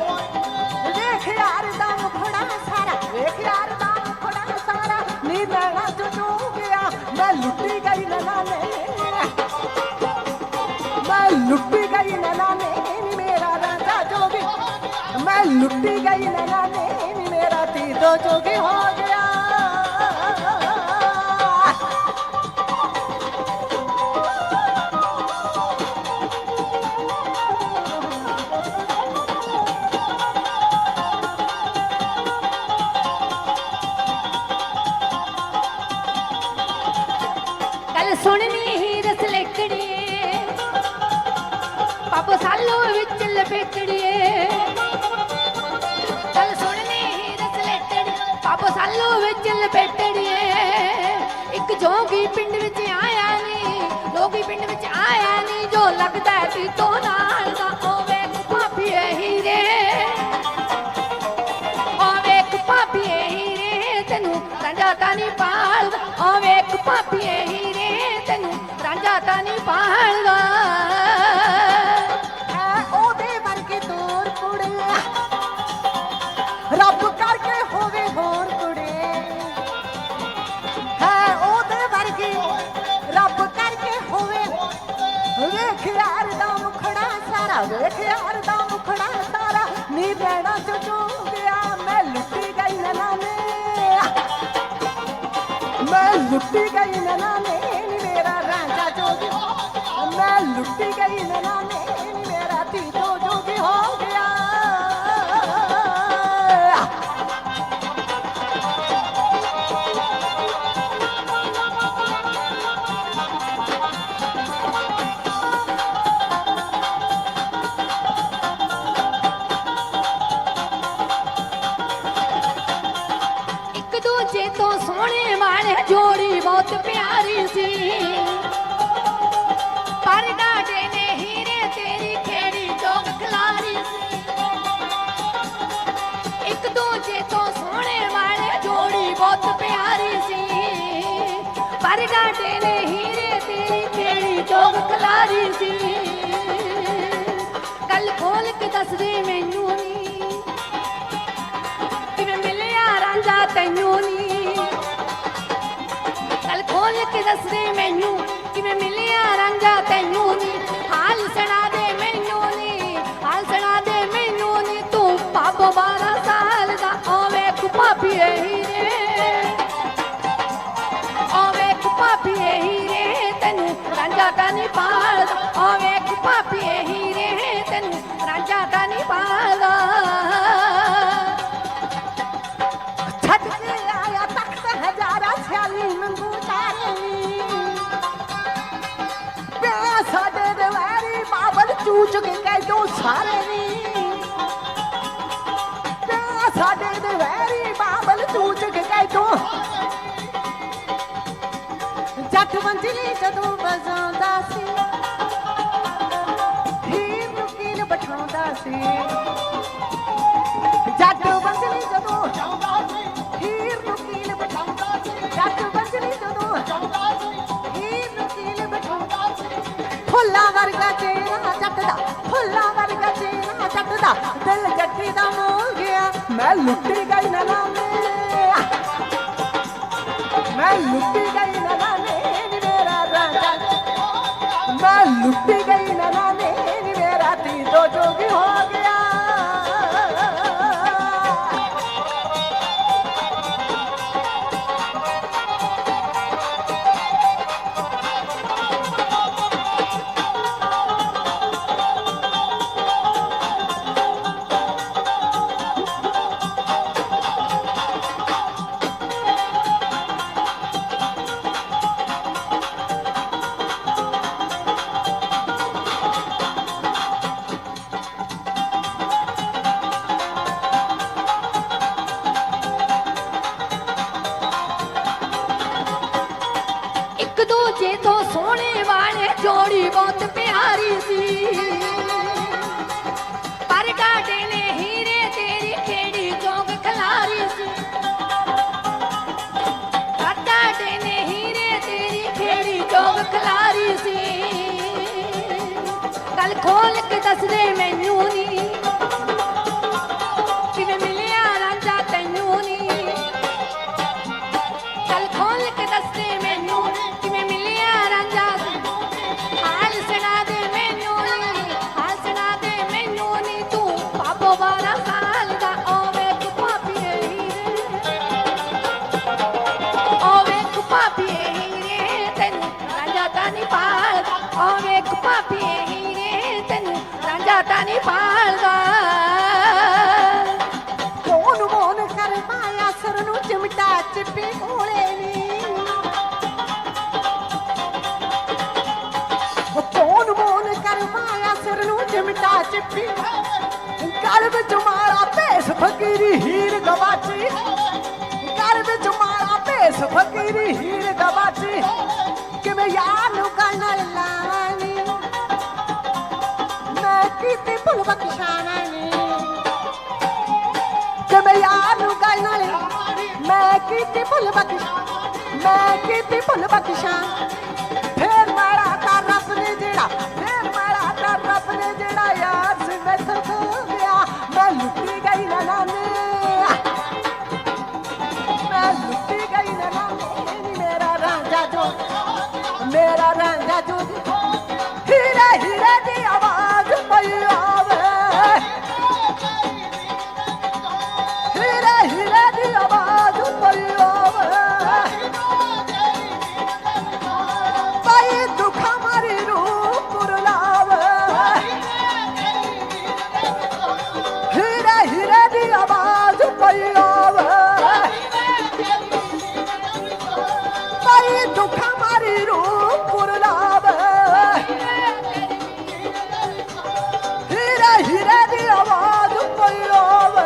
ਵੇਖ ਯਾਰ ਦਾ ਮੁਖੜਾ ਸਾਰਾ, ਵੇਖ ਯਾਰ ਦਾ ਮੁਖੜਾ ਸਾਰਾ, ਨੀ ਲੈਣਾ ਜੁ ਗਿਆ ਮੈਂ ਲੁੱਟੀ ਗਈ ਨਨਾ ਨੇ, ਮੈਂ ਲੁੱਟੀ ਗਈ ਨਨਾ ਨੇ ਨੀ ਮੇਰਾ ਰਾਂਝਾ ਜੋਗੀ, ਮੈਂ ਲੁੱਟੀ ਗਈ ਨਨਾ ਨੇ ਨੀ ਮੇਰਾ ਤੀਜੋ ਜੋਗੀ ਹੋ ਗਿਆ। ਸੁਣਨੀ ਹੀ ਰਸਲੇਕੜੀਏ ਪਾਪੋ ਸਾਲੋ ਵਿੱਚ ਲਪੇਟੜੀਏ, ਗੱਲ ਸੁਣਨੀ ਹੀ ਰਸਲੇਕੜੀ ਪਾਪੋ ਸਾਲੋ ਵਿੱਚ ਲਪੇਟੜੀਏ। ਇੱਕ ਜੋਗੀ ਪਿੰਡ ਵਿੱਚ ਆਇਆ ਨੀ, ਜੋਗੀ ਪਿੰਡ ਵਿੱਚ ਆਇਆ ਨੀ, ਜੋ ਲੱਗਦਾ ਤੀ ਤੋਂ ਨਾਲ ਦਾ ਉਹ ਵੇਖ ਭਾਪੀਏ ਹੀਰੇ, ਉਹ ਵੇਖ ਭਾਪੀਏ ਹੀਰੇ ਤੈਨੂੰ ਰਾਂਝਾ ਤਾਂ ਨਹੀਂ ਪਾਲਦਾ, ਉਹ ਵੇਖ ਭਾਪੀਏ ਹੀਰੇ ਤੈਨੂੰ ਰਾਂਝਾ ਤਾਂ ਨਹੀਂ ਪਾਲਦਾ। ਉਹਦੇ ਵਰਗੇ ਤੋਰ ਕੁੜੇ ਰੱਬ ਕਰਕੇ ਹੋਵੇ ਹੋਰ ਕੁੜੇ, ਉਹਦੇ ਵਰਗੀ ਰੱਬ ਕਰਕੇ ਹੋਵੇ। ਵੇਖ ਯਾਰ ਦਾ ਮੁਖੜਾ ਸਾਰਾ, ਵੇਖ ਯਾਰ ਦਾ ਮੁਖੜਾ ਸਾਰਾ, ਨੀ ਲੈਣਾ ਜੁ ਗਿਆ ਮੈਂ ਲੁੱਟੀ ਗਈ ਨਨਾ ਨੇ, ਮੈਂ ਲੁੱਟੀ ਗਈ ਨਨਾ ਨੇ ਨੀ ਮੇਰਾ ਰਾਂਝਾ ਜੋਗੀ, ਮੈਂ ਲੁੱਟੀ ਗਈ ਨਨਾ ਨੇ ਨੀ ਮੇਰਾ ਤੀਜੋ ਜੋਗੀ ਹੋ ਗਿਆ। ਇੱਕ ਦੂਜੇ ਤੋਂ ਸੋਹਣੇ ਵਾਲੇ ਜੋੜੀ ਬਹੁਤ ਪਿਆਰੀ ਸੀ, ਪਰ ਡਾਡੇ ਨੇ ਹੀਰੇ ਤੇਰੀ ਖੇੜੀ ਚੋਕ ਖਿਲਾਰੀ ਸੀ। ਇੱਕ ਦੂਜੇ ਤੋਂ ਸੋਹਣੇ ਵਾਲੇ ਜੋੜੀ ਬਹੁਤ ਪਿਆਰੀ ਸੀ, ਪਰ ਡਾਡੇ ਨੇ ਹੀਰੇ ਤੇਰੀ ਖੇੜੀ ਚੋਕ ਖਿਲਾਰੀ ਸੀ। ਖੋਲ ਕੇ ਦੱਸ ਦੇ ਮੈਨੂੰ ਨੀ ਕਿਵੇਂ ਮਿਲਿਆ ਰਾਂਝਾ ਤੈਨੂੰ ਨੀ ਗੱਲ ਖੋਲ ਕੇ ਦੱਸ ਦੇ ਮੈਨੂੰ ਕਿਵੇਂ ਮਿਲਿਆ ਰਾਂਝਾ ਤੈਨੂੰ ਨੀ ਹਾਲ ਸੁਣਾ ਦੇ ਮੈਨੂੰ ਨੀ ਹਾਲ ਸੁਣਾ ਦੇ ਮੈਨੂੰ ਨੀ ਤੂੰ ਪਾਪਾ 12 ਸਾਲ ਦਾ ਓਵੇਂ ਕੁਪਾਪੀਏ ਹੀਰੇ ਓਵੇਂ ਕੁਪਾਪੀਏ ਹੀਰੇ ਤੈਨੂੰ ਰਾਂਝਾ ਤਾਂ ਨਹੀਂ ਪਾਲਦਾ ਓਵੇਂ ਕੁਪਾਪੀਏ ਹੀਰੇ ਤੈਨੂੰ ਰਾਂਝਾ ਤਾਂ ਨਹੀਂ ਪਾਲਦਾ ਛੱਡ ਕੇ ਆਇਆ ਤਖਤ ਹਜ਼ਾਰਾਂ ਸਿਆਲੀ ਮੰਗੂ ਤਾਰੇ ਪਿਆ ਸਾਡੇ ਦੇ ਵੈਰੀ ਬਾਬਲ ਚੂਚ ਕੇ ਕਹਿ ਦੋ ਸਾਰੇ ਨੀ ਪਿਆ ਸਾਡੇ ਦੇ ਵੈਰੀ ਬਾਬਲ ਚੂਚ ਕੇ ਕਹਿ ਦੋ ਜੱਟ ਮੰਜਲੀ ਜਦੋਂ ਵਜਾਉਂਦਾ ਸੀ ਹੀਰ ਨੂੰ ਕੀਲ ਬਿਠਾਉਂਦਾ ਸੀ ਜੱਟ ਮੰਜਲੀ ਜਦੋਂ ਵਜਾਉਂਦਾ ਸੀ ਹੀਰ ਨੂੰ ਕੀਲ ਬਿਠਾਉਂਦਾ ਸੀ ਜੱਟ ਮੰਜਲੀ ਜਦੋਂ ਵਜਾਉਂਦਾ ਸੀ ਹੀਰ ਨੂੰ ਕੀਲ ਬਿਠਾਉਂਦਾ ਸੀ ਫੁੱਲਾਂ ਵਰਗਾ ਚਿਹਰਾ ਜੱਟ ਦਾ ਫੁੱਲਾਂ ਵਰਗਾ ਚਿਹਰਾ ਜੱਟ ਦਾ ਦਿਲ ਜੱਟੀ ਦਾ ਮੋਹ ਗਿਆ ਮੈਂ ਲੁੱਟੀ ਗਈ ਨਾ ਲਾਵੇਂ मैं लुटी गई न लाने नी मेरा राजा मैं लुटी गई न लाने नी मेरा ती तो जोगी हो गया ਦੂਜੇ ਤੋਂ ਸੋਹਣੇ ਵਾਲੇ ਜੋੜੀ ਬਹੁਤ ਪਿਆਰੀ ਸੀ ਪਰ ਡਾਡੇ ਨੇ ਹੀਰੇ ਤੇਰੀ ਖੇੜੀ ਜੋਗ ਖਲਾਰੀ ਸੀ ਪਰ ਡਾਡੇ ਨੇ ਹੀਰੇ ਤੇਰੀ ਖੇੜੀ ਜੋਗ ਖਲਾਰੀ ਸੀ ਗੱਲ ਖੋਲ ਕੇ ਦੱਸ ਦੇ ਮੈਨੂੰ ਨੀ ਕਿਵੇਂ ਮਿਲਿਆ ਰਾਂਝਾ ਤੈਨੂੰ ਨੀ ਗੱਲ ਖੋਲ ਕੇ ਦੱਸ ਦੇ ਮੈਨੂੰ ਕਿਵੇਂ ਮਿਲਿਆ ਰਾਂਝਾ ਹਾਲ ਸੁਣਾ ਦੇ ਮੈਨੂੰ ਨੀ ਹਾਲ ਸੁਣਾ ਦੇ ਮੈਨੂੰ ਨੀ ਤੂੰ ਪਾਪੋ 12 ਸਾਲ ਦਾ ਓਵੇਂ ਕੁਪਾਪੀਏ ਹੀਰੇ ਓਵੇਂ ਕੁਪਾਪੀਏ ਹੀਰੇ ਤੈਨੂੰ ਰਾਂਝਾ ਤਾਂ ਨਹੀਂ ਪਾਲਦਾ ਓਵੇਂ ਕੁਪਾਪੀਏ ਹੀਰੇ ਤੈਨੂੰ ਰਾਂਝਾ ਤਾਂ ਨਹੀਂ ਪਾਲਦਾ ਕੌਣ ਮੋਨ ਕਰ ਪਾਇਆ ਸਰ ਨੂੰ ਚਿਮਟਾ ਚਿੱਪੀ ਕੋਲੇ ਨੀ ਕੌਣ ਮੋਨ ਕਰ ਪਾਇਆ ਸਿਰ ਨੂੰ ਚਿਮਟਾ ਚਿੱਪੀ ਗਲ ਵਿੱਚ ਮਾਰਾ ਭੇਸ ਫਕੀਰੀ ਹੀਰ ਗਵਾਚੀ ਗਲ ਵਿੱਚ ਮਾਰਾ ਭੇਸ ਫਕੀਰੀ ਹੀਰ ਗਵਾਚੀ ਕਿਵੇਂ ਯਾਰ ਨੂੰ ਗੱਲ ਨਾਲ ਲਾਣੀ ਮੈਂ ਕੀਤੀ ਭੁੱਲ ਬਖਸ਼ਾਣਾ ਨੀ ਕਿਵੇਂ ਯਾਰ ਨੂੰ ਗੱਲ ਨਾਲ ਮੈਂ ਕੀਤੀ ਭੁੱਲ ਬਖਸ਼ਾਣਾ ਮੈਂ ਕੀਤੀ ਭੁੱਲ ਬਖਸ਼ਾਣਾ ਫੇਰ ਮਾਰਾ ਤਾਂ ਰੱਬ ਨੇ ਜਿਹੜਾ ਫੇਰ ਮਾਰਾ ਤਾਂ ਰੱਬ ਨੇ ਜਿਹੜਾ ਯਾਰ ਸੀ ਮੈਥੋਂ ਖੋ ਗਿਆ ਮੈਂ ਲੁੱਟੀ ਗਈ ਨਾ ਲਾਨੇ ਮੈਂ ਲੁੱਟੀ ਗਈ ਨਾ ਲਾਨੇ ਨੀ ਮੇਰਾ ਰਾਂਝਾ ਜੋ ਮੇਰਾ ਰਾਂਝਾ ਜੋ ਹੀਰੇ ਹੀਰੇ ਦੀ ਆਵਾਜ਼ ਪਈ ਆਵੇ ਹੀਰੇ ਹੀਰੇ ਦੀ ਆਵਾਜ਼ ਪਈ ਆਵੇ ਦੁਖਾ ਮਾਰੀ ਰੂਪ ਪੁਰਲਾਵੇ ਹੀਰੇ ਹੀਰੇ ਦੀ ਆਵਾਜ਼ ਪਈ ਆਵੇ ਪਈ ਦੁਖਾ ਮਾਰੀ ਰੂਪ ਪੁਰਲਾਵੇ ਹੀਰੇ ਹੀਰੇ ਦੀ ਆਵਾਜ਼ ਪਈ ਆਵੇ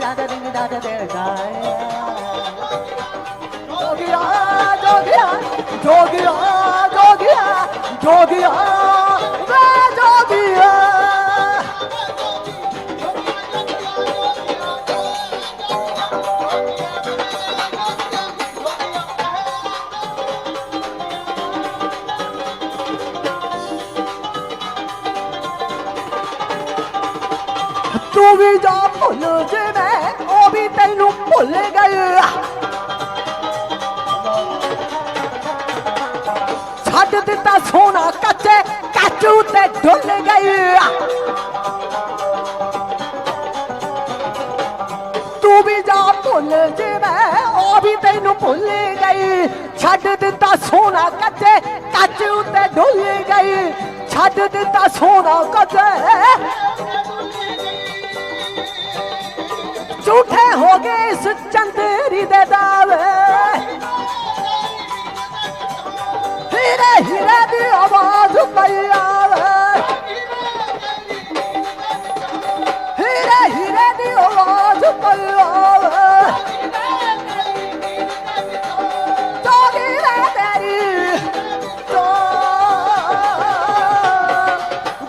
दादा दिन दादा दे गाया जोगिया जोगिया जोगिया जोगिया जोगिया वे जोगिया तू भी जा भुल जिवे ओ भी तेनू भुल गए छड्ड दिता सोना कच्चे काचू ते डुल गई तू भी जा भुल जिवे ओ भी तेनू भुल गई छड्ड दिता सोना कच्चे काचू ते डुल गई छड्ड दिता सोना कच्चे झूठे हो गए इस चंदेरी दे दावे हीरे हीरे दी आवाज पई आवे हीरे हीरे दी आवाज पई आवे जोगी रे तेरी तो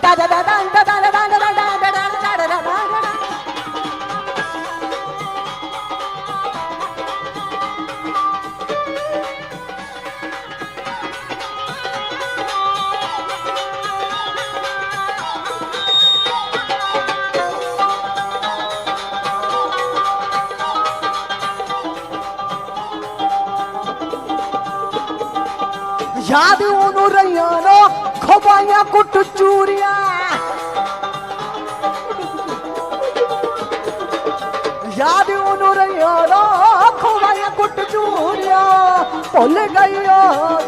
da da da da da da da da da da da याद ओनू रहिया नो खवाइया कुट चूरिया याद ओनू रहिया नो खवाइया कुट चूरिया भुल गई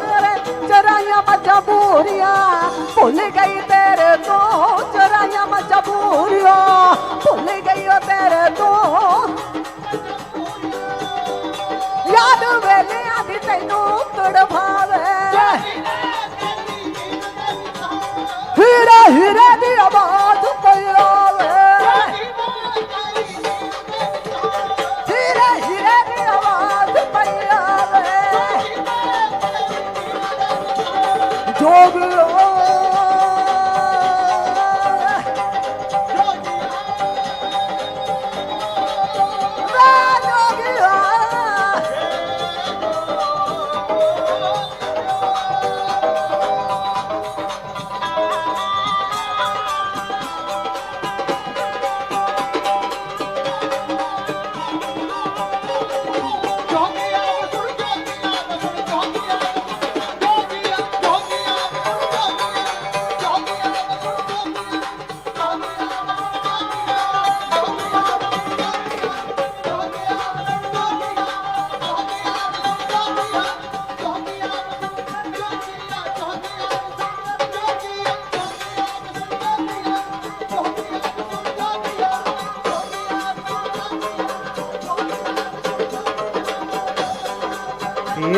तेरे चराइया मजबूरिया भुल गई तेरे तो चराइया मजबूरिया भुल गई तेरे तो याद वेले आदि तैनू तड़फावे हीरे हीरे दी आवाज पई आवे हीरे हीरे दी आवाज पई आवे जोगिया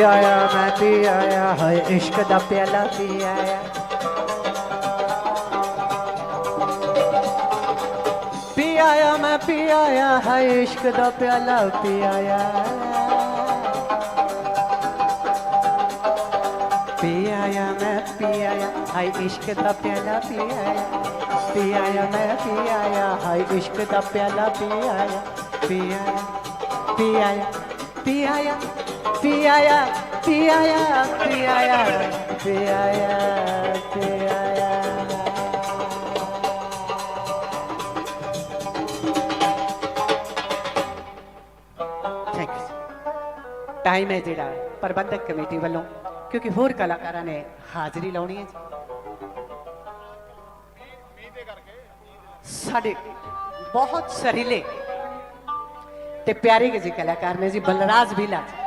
आया मैं पी आया हाय इश्क दा प्याला पी आया मैं पी आया हाय इश्क दा प्याला पी आया मैं पी आया हाय इश्क दा प्याला पी आया मैं पी आया हाय इश्क दा प्याला पी आया पी आया पी आया पी आया पी आया पी आया पी आया पी आया पी आया टाइम है जिहड़ा प्रबंधक कमेटी वालों क्योंकि होर कलाकारां ने हाज़री लाउणी है जी साडे बहुत सरीले ते प्यारे के जी कलाकार ने जी बलराज भीला जी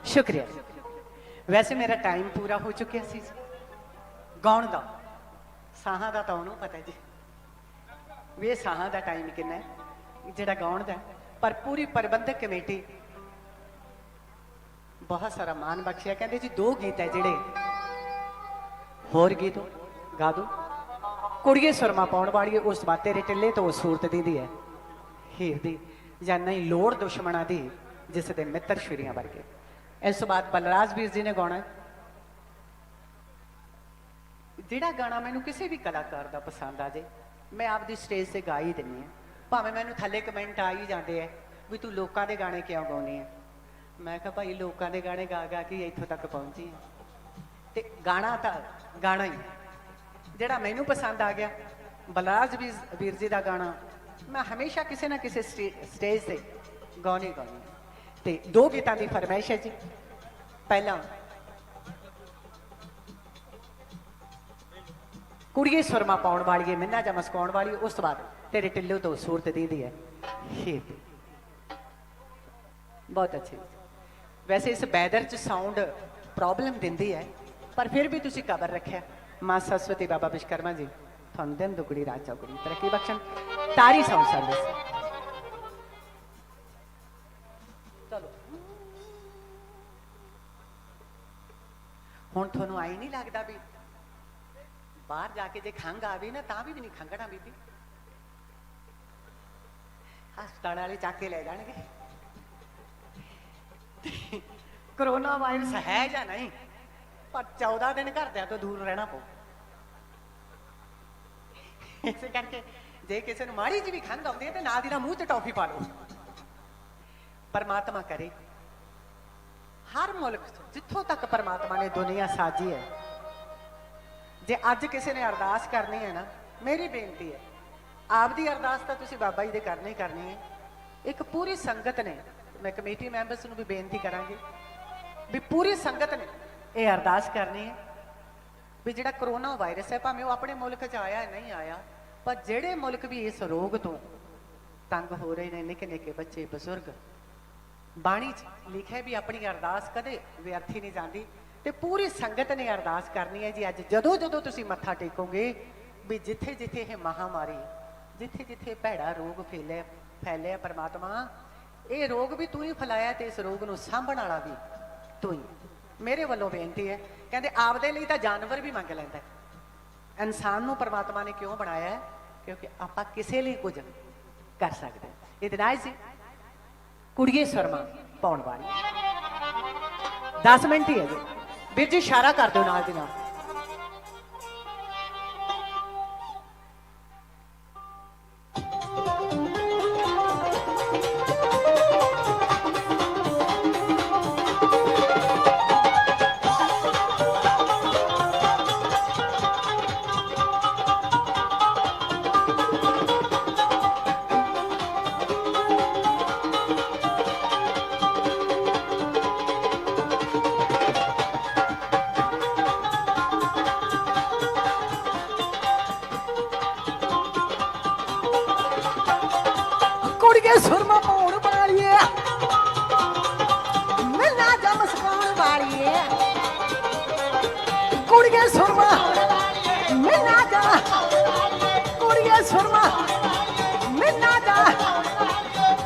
शुक्रिया वैसे मेरा टाइम पूरा हो चुका सी गाउण दा साहां दा तां उन्होंने पता जी वे साहां दा टाइम कितना है जिहड़ा गाउण दा पर पूरी प्रबंधक कमेटी बहुत सारा मान बख्शिया कहते जी 2 गीत है जिहड़े होर गीत गा दो कुड़िए सुरमा पाउण वाली उस बाद तेरे टिल्ले तो सूरत दी है हीर दी या नहीं लोड़ दुश्मना दी जिस दे मित्र छुरियां वर्गे इस बाद बलराज वीर जी ने गाना जिहड़ा गाना मैनू किसी भी कलाकार का पसंद आ जाए मैं आपकी स्टेज से गा ही दिनी है भावें मैनू थले कमेंट आ ही जाते हैं भी तू लोगों के गाने क्यों गाने है मैं कहा भाई लोगों के गाने गा गा के इत्थों तक पहुंची है तो गाना तो गाना ही जिहड़ा मैनू पसंद आ गया बलराज वीर जी का गाना मैं हमेशा किसी ना किसी स्टेज से गाने गाने ते 2 गीतों की फरमाइश है जी पहला कुड़िए सुरमा पाउण वाली मिन्ना जा मस्काउण वाली उस तो बाद तेरे टिल्लू तो सूरत दी है हीर बहुत अच्छी वैसे इस बैदर च साउंड प्रॉब्लम दिंदी है पर फिर भी तुसी कबर रखा मां सरस्वती बाबा विश्वकर्मा जी थानू दिन दुगड़ी रात चौगड़ी तरक्की बख्शन तारी साउंड सर्विस चलो हुण थानू आई नहीं लगता भी बाहर जाके जे खंघ आवे ना तां भी नहीं खंघना बीबी हस्पताल वाले चक के ले जाएंगे कोरोना वायरस है या नहीं पर 14 दिन घरदिਆਂ ਤੋਂ दूर रहना पो इस करके जे किसी ने माड़ी जी भी खंघ आती है तो नाल दी नाल मूँह च टॉफी पा लो परमात्मा करे हर मुल्क जिथों तक परमात्मा ने दुनिया साजी है जे अज किसी ने अरदास करनी है ना मेरी बेनती है आपकी अरदास तो तुसीं बाबा जी दे करनी ही करनी है एक पूरी संगत ने मैं कमेटी मैंबर्स नूं भी बेनती करांगी भी पूरी संगत ने ये अरदास करनी है भी जिहड़ा करोना वायरस है भावें वो अपने मुल्क च आया नहीं आया पर जिहड़े मुल्क भी इस रोग तो तंग हो रहे हैं निके निके बच्चे बजुर्ग बाणी च लिखा भी अपनी अरदास कदे व्यर्थी नहीं जाती तो पूरी संगत ने अरदास करनी है जी अज जदों जदों तुसीं मत्था टेकोगे भी जिथे जिथे ये महामारी जिथे जिथे भैड़ा रोग फैलिया परमात्मा ये रोग भी तू ही फैलाया तो इस रोग नूं सांभण वाला भी तू ही मेरे वालों बेनती है कहते आपदे लिए तो जानवर भी मंग लैंदा है इंसान नूं परमात्मा ने क्यों बनाया है क्योंकि आपां किसी लिए कुछ कर सकते इतना जी कुड़िए सुरमा पाउण वाली 10 मिनट ही है जी वीर जी इशारा कर दो नाल दी नाल ਕੁੜੀਏ ਸੁਰਮਾ ਮਿੰਨਾ ਜਾ ਕੁੜੀਏ ਸੁਰਮਾ ਮਿੰਨਾ ਜਾ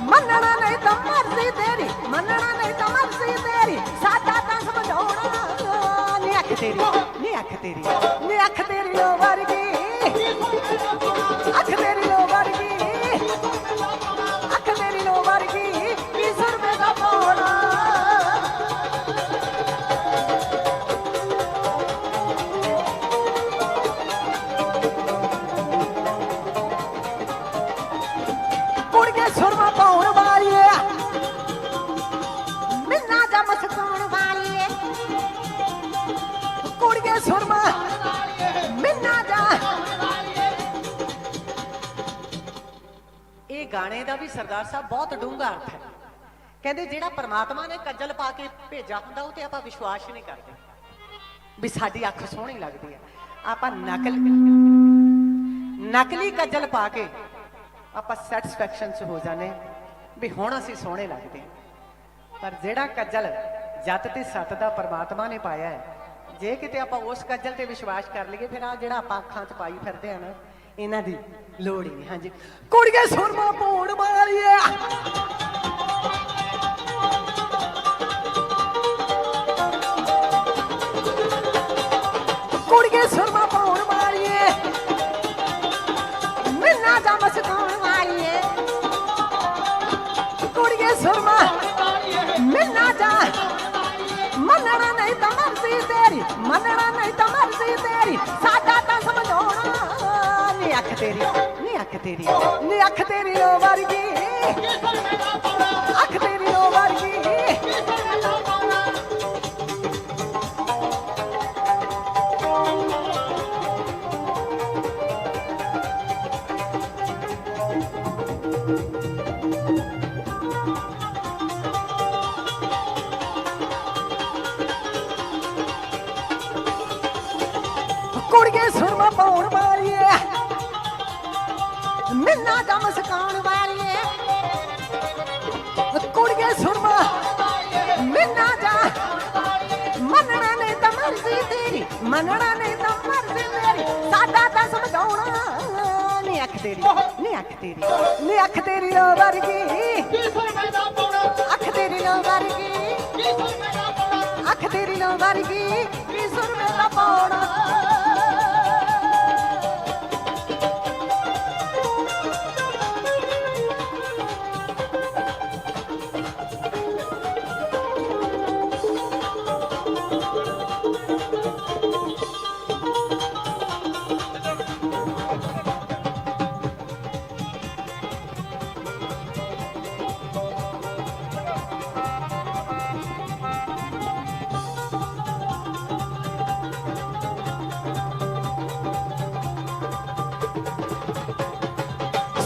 ਮੰਨਣਾ ਨਹੀਂ ਤਾਂ ਮਰਜ਼ੀ ਤੇਰੀ ਮੰਨਣਾ ਨਹੀਂ ਤਾਂ ਮਰਜ਼ੀ ਤੇਰੀ ਸਾਡਾ ਤਾਂ ਸਮਝਾਉਣਾ ਨੀ ਅੱਖ ਤੇਰੀ ਨੀ ਅੱਖ ਤੇਰੀ ਨੀ ਅੱਖ ਤੇਰੀ ਲੋ ਵਰਗੀ ਅੱਖ ਤੇਰੀ ਲੋ ਵਰਗੀ ਅੱਖ ਤੇਰੀ ਲੋ ਵਰਗੀ 20 ਰੁਪਏ ਦਾ ਪੌਣਾ ਕੁੜੀਏ ਸੁਰਮਾ ਪਾਉਣ ਵਾਲੀਏ ਮਿੰਨਾ ਜਾ ਮਸਕਾਉਣ ਵਾਲੀਏ ਕੁੜੀਏ ਸੁਰਮਾ ਮਿੰਨਾ ਜਾ ਇਹ ਗਾਣੇ ਦਾ ਵੀ ਸਰਦਾਰ ਸਾਹਿਬ ਬਹੁਤ ਡੂੰਘਾ ਅਰਥ ਹੈ ਕਹਿੰਦੇ ਜਿਹੜਾ ਪਰਮਾਤਮਾ ਨੇ ਕੱਜਲ ਪਾ ਕੇ ਭੇਜਿਆ ਹੁੰਦਾ ਉਹ ਤੇ ਆਪਾਂ ਵਿਸ਼ਵਾਸ ਨਹੀਂ ਕਰਦੇ ਵੀ ਸਾਡੀ ਅੱਖ ਸੋਹਣੀ ਲੱਗਦੀ ਹੈ ਆਪਾਂ ਨਕਲੀ ਕੱਜਲ ਪਾ ਕੇ ਆਪਾਂ ਸੈਟੀਸਫੈਕਸ਼ਨ 'ਚ ਹੋ ਜਾਣੇ ਵੀ ਹੁਣ ਅਸੀਂ ਸੋਹਣੇ ਲੱਗਦੇ ਹਾਂ ਪਰ ਜਿਹੜਾ ਕੱਜਲ ਜੱਤ ਤੇ ਸੱਤ ਦਾ ਪਰਮਾਤਮਾ ਨੇ ਪਾਇਆ ਹੈ ਜੇ ਕਿਤੇ ਆਪਾਂ ਉਸ ਕੱਜਲ ਤੇ ਵਿਸ਼ਵਾਸ ਕਰ ਲਈਏ ਫਿਰ ਆ ਜਿਹੜਾ ਆਪਾਂ ਅੱਖਾਂ 'ਚ ਪਾਈ ਫਿਰਦੇ ਆ ਨਾ ਇਹਨਾਂ ਦੀ ਲੋੜ ਹੀ ਨਹੀਂ ਹਾਂਜੀ ਕੁੜੀਏ ਸੁਰਮਾ ਪਾਉਣ ਵਾਲੀਏ ਕੁੜੀਏ ਸੁਰਮਾ ਪਾਉਣ ਵਾਲੀਏ ਮਿੰਨਾ ਜਾ ਮਸਕਾਉਣ ਵਾਲੀਏ ਕੁੜੀਏ ਸੁਰਮਾ ਮਿੰਨਾ ਜਾ ਮੰਨਣਾ ਨਹੀਂ ਤਾਂ ਮਰਜ਼ੀ ਤੇਰੀ ਮੰਨਣਾ ਨਹੀਂ ਤਾਂ ਮਰਜ਼ੀ ਤੇਰੀ ਸਾਡਾ ਤਾਂ ਸਮਝਾਉਣਾ ਨੀ ਅੱਖ ਤੇਰੀ ਨੀ ਅੱਖ ਤੇਰੀ ਨੀ ਅੱਖ ਤੇਰੀ ਲੋ ਵਰਗੀ ਅੱਖ ਤੇਰੀ ਲੋ ਵਰਗੀ ਕੁੜੀਏ ਸੁਰਮਾ ਪਾਉਣ ਵਾਲੀਏ ਮਿੰਨਾ ਜਾ ਮਸਕਾਉਣ ਵਾਲੀਏ ਕੁੜੀਏ ਸੁਰਮਾ ਮਿੰਨਾ ਜਾ ਮੰਨਣਾ ਨਹੀਂ ਤਾਂ ਮਰਜ਼ੀ ਤੇਰੀ ਮੰਨਣਾ ਨਹੀਂ ਤਾਂ ਮਰਜ਼ੀ ਮੇਰੀ ਸਾਡਾ ਤਾਂ ਸਮਝਾਉਣਾ ਨੀ ਅੱਖ ਤੇਰੀ ਨੀ ਅੱਖ ਤੇਰੀ ਨੀ ਅੱਖ ਤੇਰੀ ਲੋ ਵਰਗੀ ਅੱਖ ਤੇਰੀ ਲੋ ਵਰਗੀ ਅੱਖ ਤੇਰੀ ਲੋ ਵਰਗੀ 20 ਰੁਪਏ ਦਾ ਪਾਉਣਾ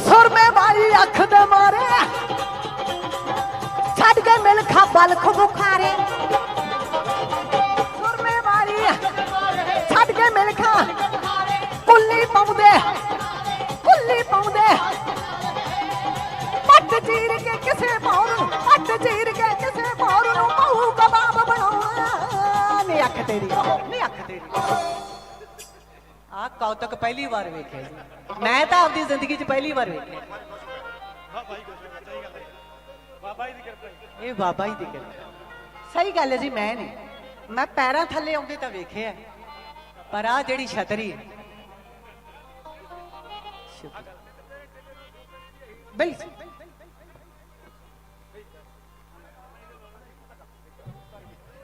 ਸੁਰਮੇ ਵਾਲੀ ਅੱਖ ਦੇ ਮਾਰੇ ਛੱਡ ਕੇ ਮਿਲਖਾ ਬਲਖ ਬੁਖਾਰੇ ਸੁਰਮੇ ਵਾਲੀ ਛੱਡ ਕੇ ਮਿਲਖਾ ਕੁੱਲੀ ਪਾਉਂਦੇ ਪੱਟ ਚੀਰ ਕੇ ਕਿਸੇ ਪੌਰ ਨੂੰ ਪੱਟ ਚੀਰ ਕੇ ਕਿਸੇ ਪੌਰ ਨੂੰ ਪਹੂ ਕਬਾਬ ਬਣਾਉਣਾ ਨੀ ਅੱਖ ਤੇਰੀ ਨੀ ਅੱਖ ਤੇਰੀ ਆ ਕੌਤਕ ਪਹਿਲੀ ਵਾਰ ਵੇਖਿਆ ਜੀ ਮੈਂ ਤਾਂ ਆਪਣੀ ਜ਼ਿੰਦਗੀ 'ਚ ਪਹਿਲੀ ਵਾਰ ਵੇਖਿਆ ਇਹ ਬਾਬਾ ਜੀ ਦੀ ਕਿਰਪਾ ਸਹੀ ਗੱਲ ਹੈ ਜੀ ਮੈਂ ਨਹੀਂ ਮੈਂ ਪੈਰਾਂ ਥੱਲੇ ਆਉਂਦੇ ਤਾਂ ਵੇਖਿਆ ਪਰ ਆ ਜਿਹੜੀ ਛਤਰੀ ਹੈ ਬਈ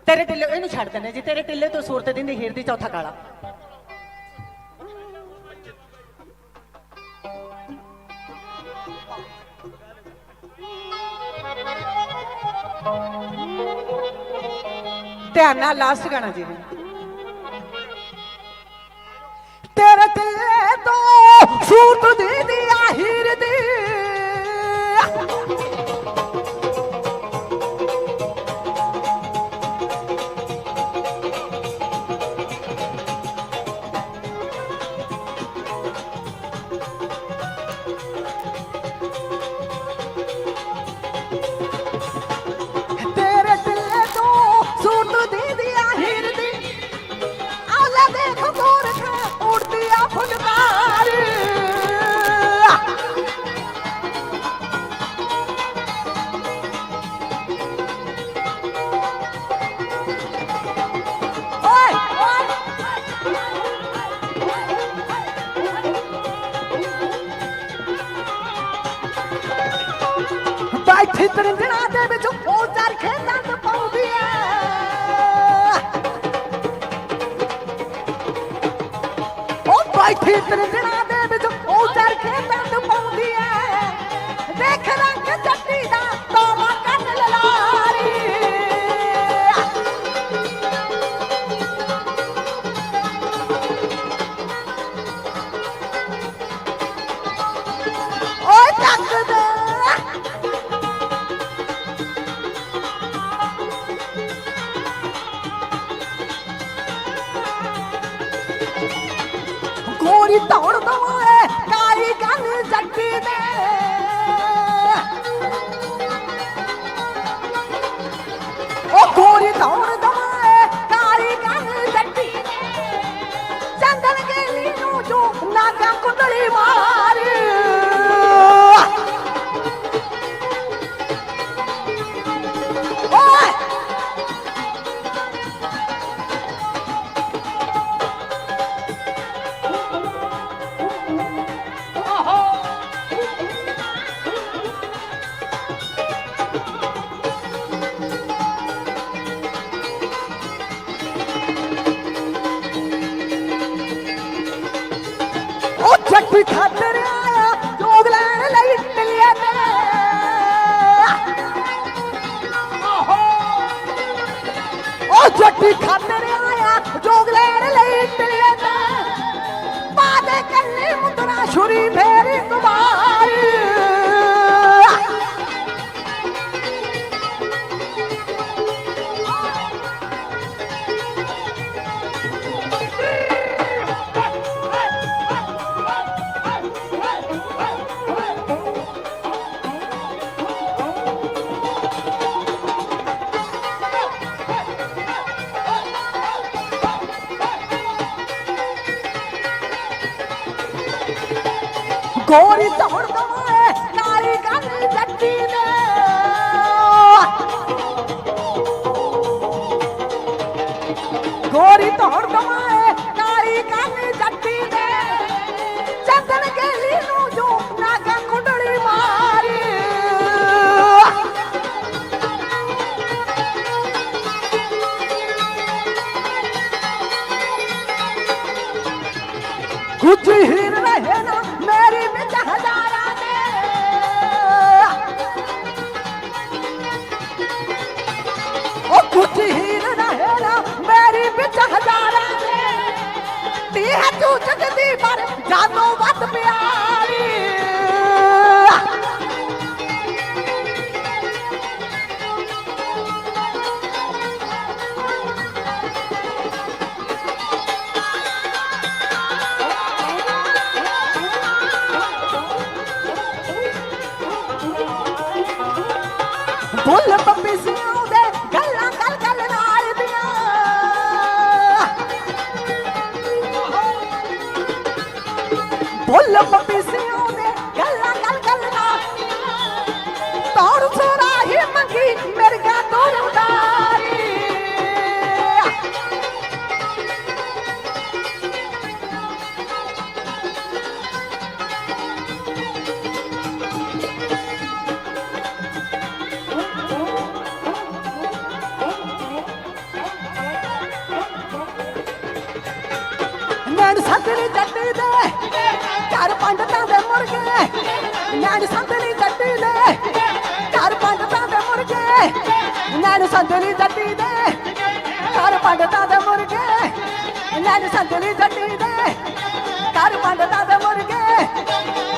ਤੇਰੇ ਟਿੱਲੇ ਇਹਨੂੰ ਛੱਡ ਦਿੰਦੇ ਜੀ ਤੇਰੇ ਟਿੱਲੇ ਤੋਂ ਸੂਰਤ ਦਿੰਦੀ ਹੀਰ ਦੀ ਚੌਥਾ ਕਾਲਾ ਧਿਆਨ ਨਾਲ ਲਾਸਟ ਗਾਣਾ ਜੀ ਤੇਰੇ ਟਿੱਲੇ ਤੋਂ ਸੂਰਤ ਦਿੰਦੀ ਹੀਰ ਦੀ ਤੇਰੇ ਟਿੱਲੇ ਤੋਂ ਸੂਰਤ ਦਿੰਦੀ ਹੀਰ ਦੀ ਔਲਾ ਦੇ ਬੈਠੀ ਤਰਿੰਜਣਾ ਦੇ ਵਿੱਚ ਉਹ ਚਰਖੇ ਦੰਦ ਪਾਉਂਦੀ ਐ ਉਹ ਬੈਠੀ ਤਰਿੰਜਣਾ ਦੇ ਵਿੱਚ ਉਹ ਚਰਖੇ ਦੰਦ ਪਾਉਂਦੀ ਐ ਦੇਖ ਰੰਗ ਜੱਟੀ ਦਾ ਤੋਮਾ ਕੰਨ ਲਲਾਰੀ ਓਏ ਤੱਕ ਦੇ ਗੋਰੀ ਦੌੜ ਦਵਾਏ ਕਾਲੀ ਕੰਨ ਜੱਟੀ ਦੇ ਉਹ ਗੋਰੀ ਦੌੜ ਦਵਾਏ ਕਾਲੀ ਕੰਨ ਜੱਟੀ ਦੇ ਚੰਦਨ ਗੇਲੀ ਨੂੰ ਜੋ ਨਾਗਾ ਕੁੰਡਲੀ ਮਾਰ ਓਏ ਉਹ ਜੱਟੀ ਖਾਤਰ ਆਇਆ ਜੋਗ ਲੈਣ ਲਈ ਟਲਿਆ ਤੇ ਉਹ ਜੱਟੀ ਖਾਤਰ ਆਇਆ ਜੋਗ ਲੈਣ ਲਈ ਟਲਿਆ ਤੇ ਬਾਦੇ ਕੰਨੀ ਮੁੰਦਰਾ ਛੁਰੀ ਫੇਰੀ ਦੁਬਾਰ ਗੋਰੀ ਦੌੜ ਦਵਾਏ ਕਾਲੀ ਕੰਨ ਜੱਟੀ ਦੇ ਗੋਰੀ ਦੌੜ ਦਵਾਏ ਕਾਲੀ ਕੰਨ ਜੱਟੀ ਦੇ ਚੰਦਨ ਗੇਲੀ ਨੂੰ ਜੋ ਨਾਗਾ ਕੁੰਡਲੀ ਮਾਰੀ ਕੁਝ ਹੀਰ ਰਹੇ ਨਾ ਮੇਰੀ ਵਿੱਚ ਹਜ਼ਾਰਾਂ ਦੇ ਉਹ ਕੁਝ ਹੀਰ ਰਹੇ ਨਾ ਮੇਰੀ ਵਿੱਚ ਹਜ਼ਾਰਾਂ ਦੇ ਤੀ ਹੈ ਤੂੰ ਜਗਦੀ ਪਰ ਜਾਨੋਂ ਵੱਧ ਪਿਆਰੀ ਬੁੱਲ ਪੱਪੀ ਸਿਆਉਂਦੇ ਗੱਲਾਂ ਗੱਲ ਗੱਲ ਨਾਲ ਦੀਆਂ ਬੁੱਲ ਪੱਪੀ ਸਿਆਉਂਦੇ ਗੱਲਾਂ ਗੱਲ ਗੱਲ ਨਾਲ ਤੌੜ ਸੁਰਾਹੀ ਮੰਗੀ ਮਿਰਗਾ ਤੋਂ ਉਡਾਰੀ ਨੈਣ ਸੰਤਰੀ ਜੱਟੀ ਦੇ ਘਰ ਪੰਡਤਾਂ ਦੇ ਮੁਰਗੇ ਨੈਣ ਸੰਤਰੀ ਜੱਟੀ ਦੇ ਘਰ ਪੰਡਤਾਂ ਦੇ ਮੁਰਗੇ ਨੈਣ ਸੰਤਰੀ ਜੱਟੀ ਦੇ ਘਰ ਪੰਡਤਾਂ ਦੇ ਮੁਰਗੇ ਨੈਣ ਸੰਤਰੀ ਜੱਟੀ ਦੇ ਘਰ ਪੰਡਤਾਂ ਦੇ ਮੁਰਗੇ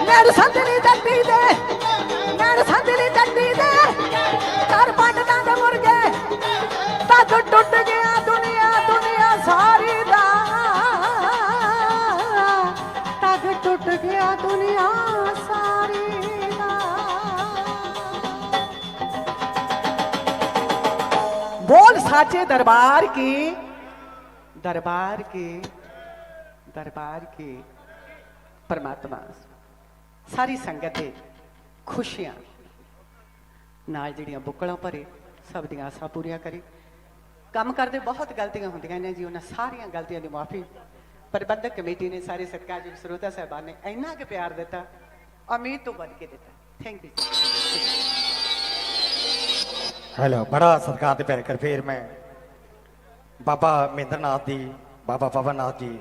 ਨੈਣ ਸੰਤਰੀ ਜੱਟੀ ਦੇ ਨੈਣ ਸੰਤਰੀ ਜੱਟੀ ਦੇ ਘਰ ਪੰਡਤਾਂ ਦੇ ਮੁਰਗੇ ਤਦ ਟੁੱਟ ਗਿਆ ਦੁਨੀਆ ਦੁਨੀਆ ਸਾਰੀ ਦਾ ਤਦ ਟੁੱਟ ਗਿਆ ਦੁਨੀਆ ਸਾਰੀ ਦਾ बोल साचे दरबार की परमात्मा सारी संगत है खुशियां नाल जिहड़ियां बुकलों भरे सब दी आसां पूरियां करे। काम करते बहुत गलतियां होंदियां ने जी, उन्हां सारियां गलतियां दी माफ़ी प्रबंधक कमेटी ने सारे सत्कारयोग श्रोता साहबान ने इन्ना के प्यार दिता, उम्मीद तो बढ़ के दिता। Thank you. ਹੈਲੋ, ਬੜਾ ਸਤਿਕਾਰ ਤੇ ਪਿਆਰ ਕਰ ਫੇਰ ਮੈਂ ਬਾਬਾ ਮਹਿੰਦਰਨਾਥ ਜੀ, ਬਾਬਾ ਪਵਨਨਾਥ ਜੀ,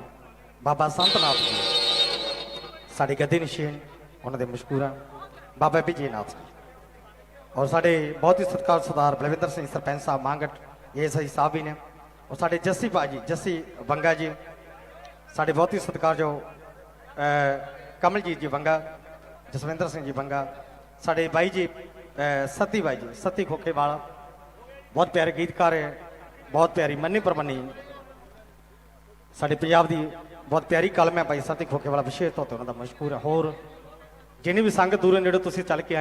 ਬਾਬਾ ਸੰਤਨਾਥ ਜੀ, ਸਾਡੇ ਗੱਦੀ ਨਿਸ਼ੀਨ ਉਹਨਾਂ ਦੇ ਮਸ਼ਕੂਰਾਂ ਬਾਬਾ ਵਿਜੇ ਨਾਥ ਜੀ, ਔਰ ਸਾਡੇ ਬਹੁਤ ਹੀ ਸਤਿਕਾਰ ਸਰਦਾਰ ਬਲਵਿੰਦਰ ਸਿੰਘ ਸਰਪੰਚ ਸਾਹਿਬ ਮੰਗਟ, ਇਹ ਸਹੀ ਸਾਹਿਬ ਵੀ ਨੇ, ਔਰ ਸਾਡੇ ਜੱਸੀ ਭਾਜੀ ਜੱਸੀ ਬੰਗਾ ਜੀ, ਸਾਡੇ ਬਹੁਤ ਹੀ ਸਤਿਕਾਰਯੋਗ ਕਮਲਜੀਤ ਜੀ ਬੰਗਾ, ਜਸਵਿੰਦਰ ਸਿੰਘ ਜੀ ਬੰਗਾ, ਸਾਡੇ ਬਾਈ ਜੀ ਸਤੀ ਬਾਈ ਜੀ ਸਤੀ ਖੋਖੇਵਾਲਾ, ਬਹੁਤ ਪਿਆਰੇ ਗੀਤਕਾਰ ਹੈ, ਬਹੁਤ ਪਿਆਰੀ ਮੰਨੀ ਪ੍ਰਮੰਨੀ ਸਾਡੇ ਪੰਜਾਬ ਦੀ ਬਹੁਤ ਪਿਆਰੀ ਕਲਮ ਹੈ ਭਾਈ ਸਤੀ ਖੋਖੇਵਾਲਾ, ਵਿਸ਼ੇਸ਼ ਤੌਰ ਤੇ ਉਹਨਾਂ ਦਾ ਮਸ਼ਹੂਰ ਹੈ। ਹੋਰ ਜਿੰਨੀ ਵੀ ਸੰਗਤ ਦੂਰੋਂ ਨੇੜੇ ਤੁਸੀਂ ਚੱਲ ਕੇ ਆਏ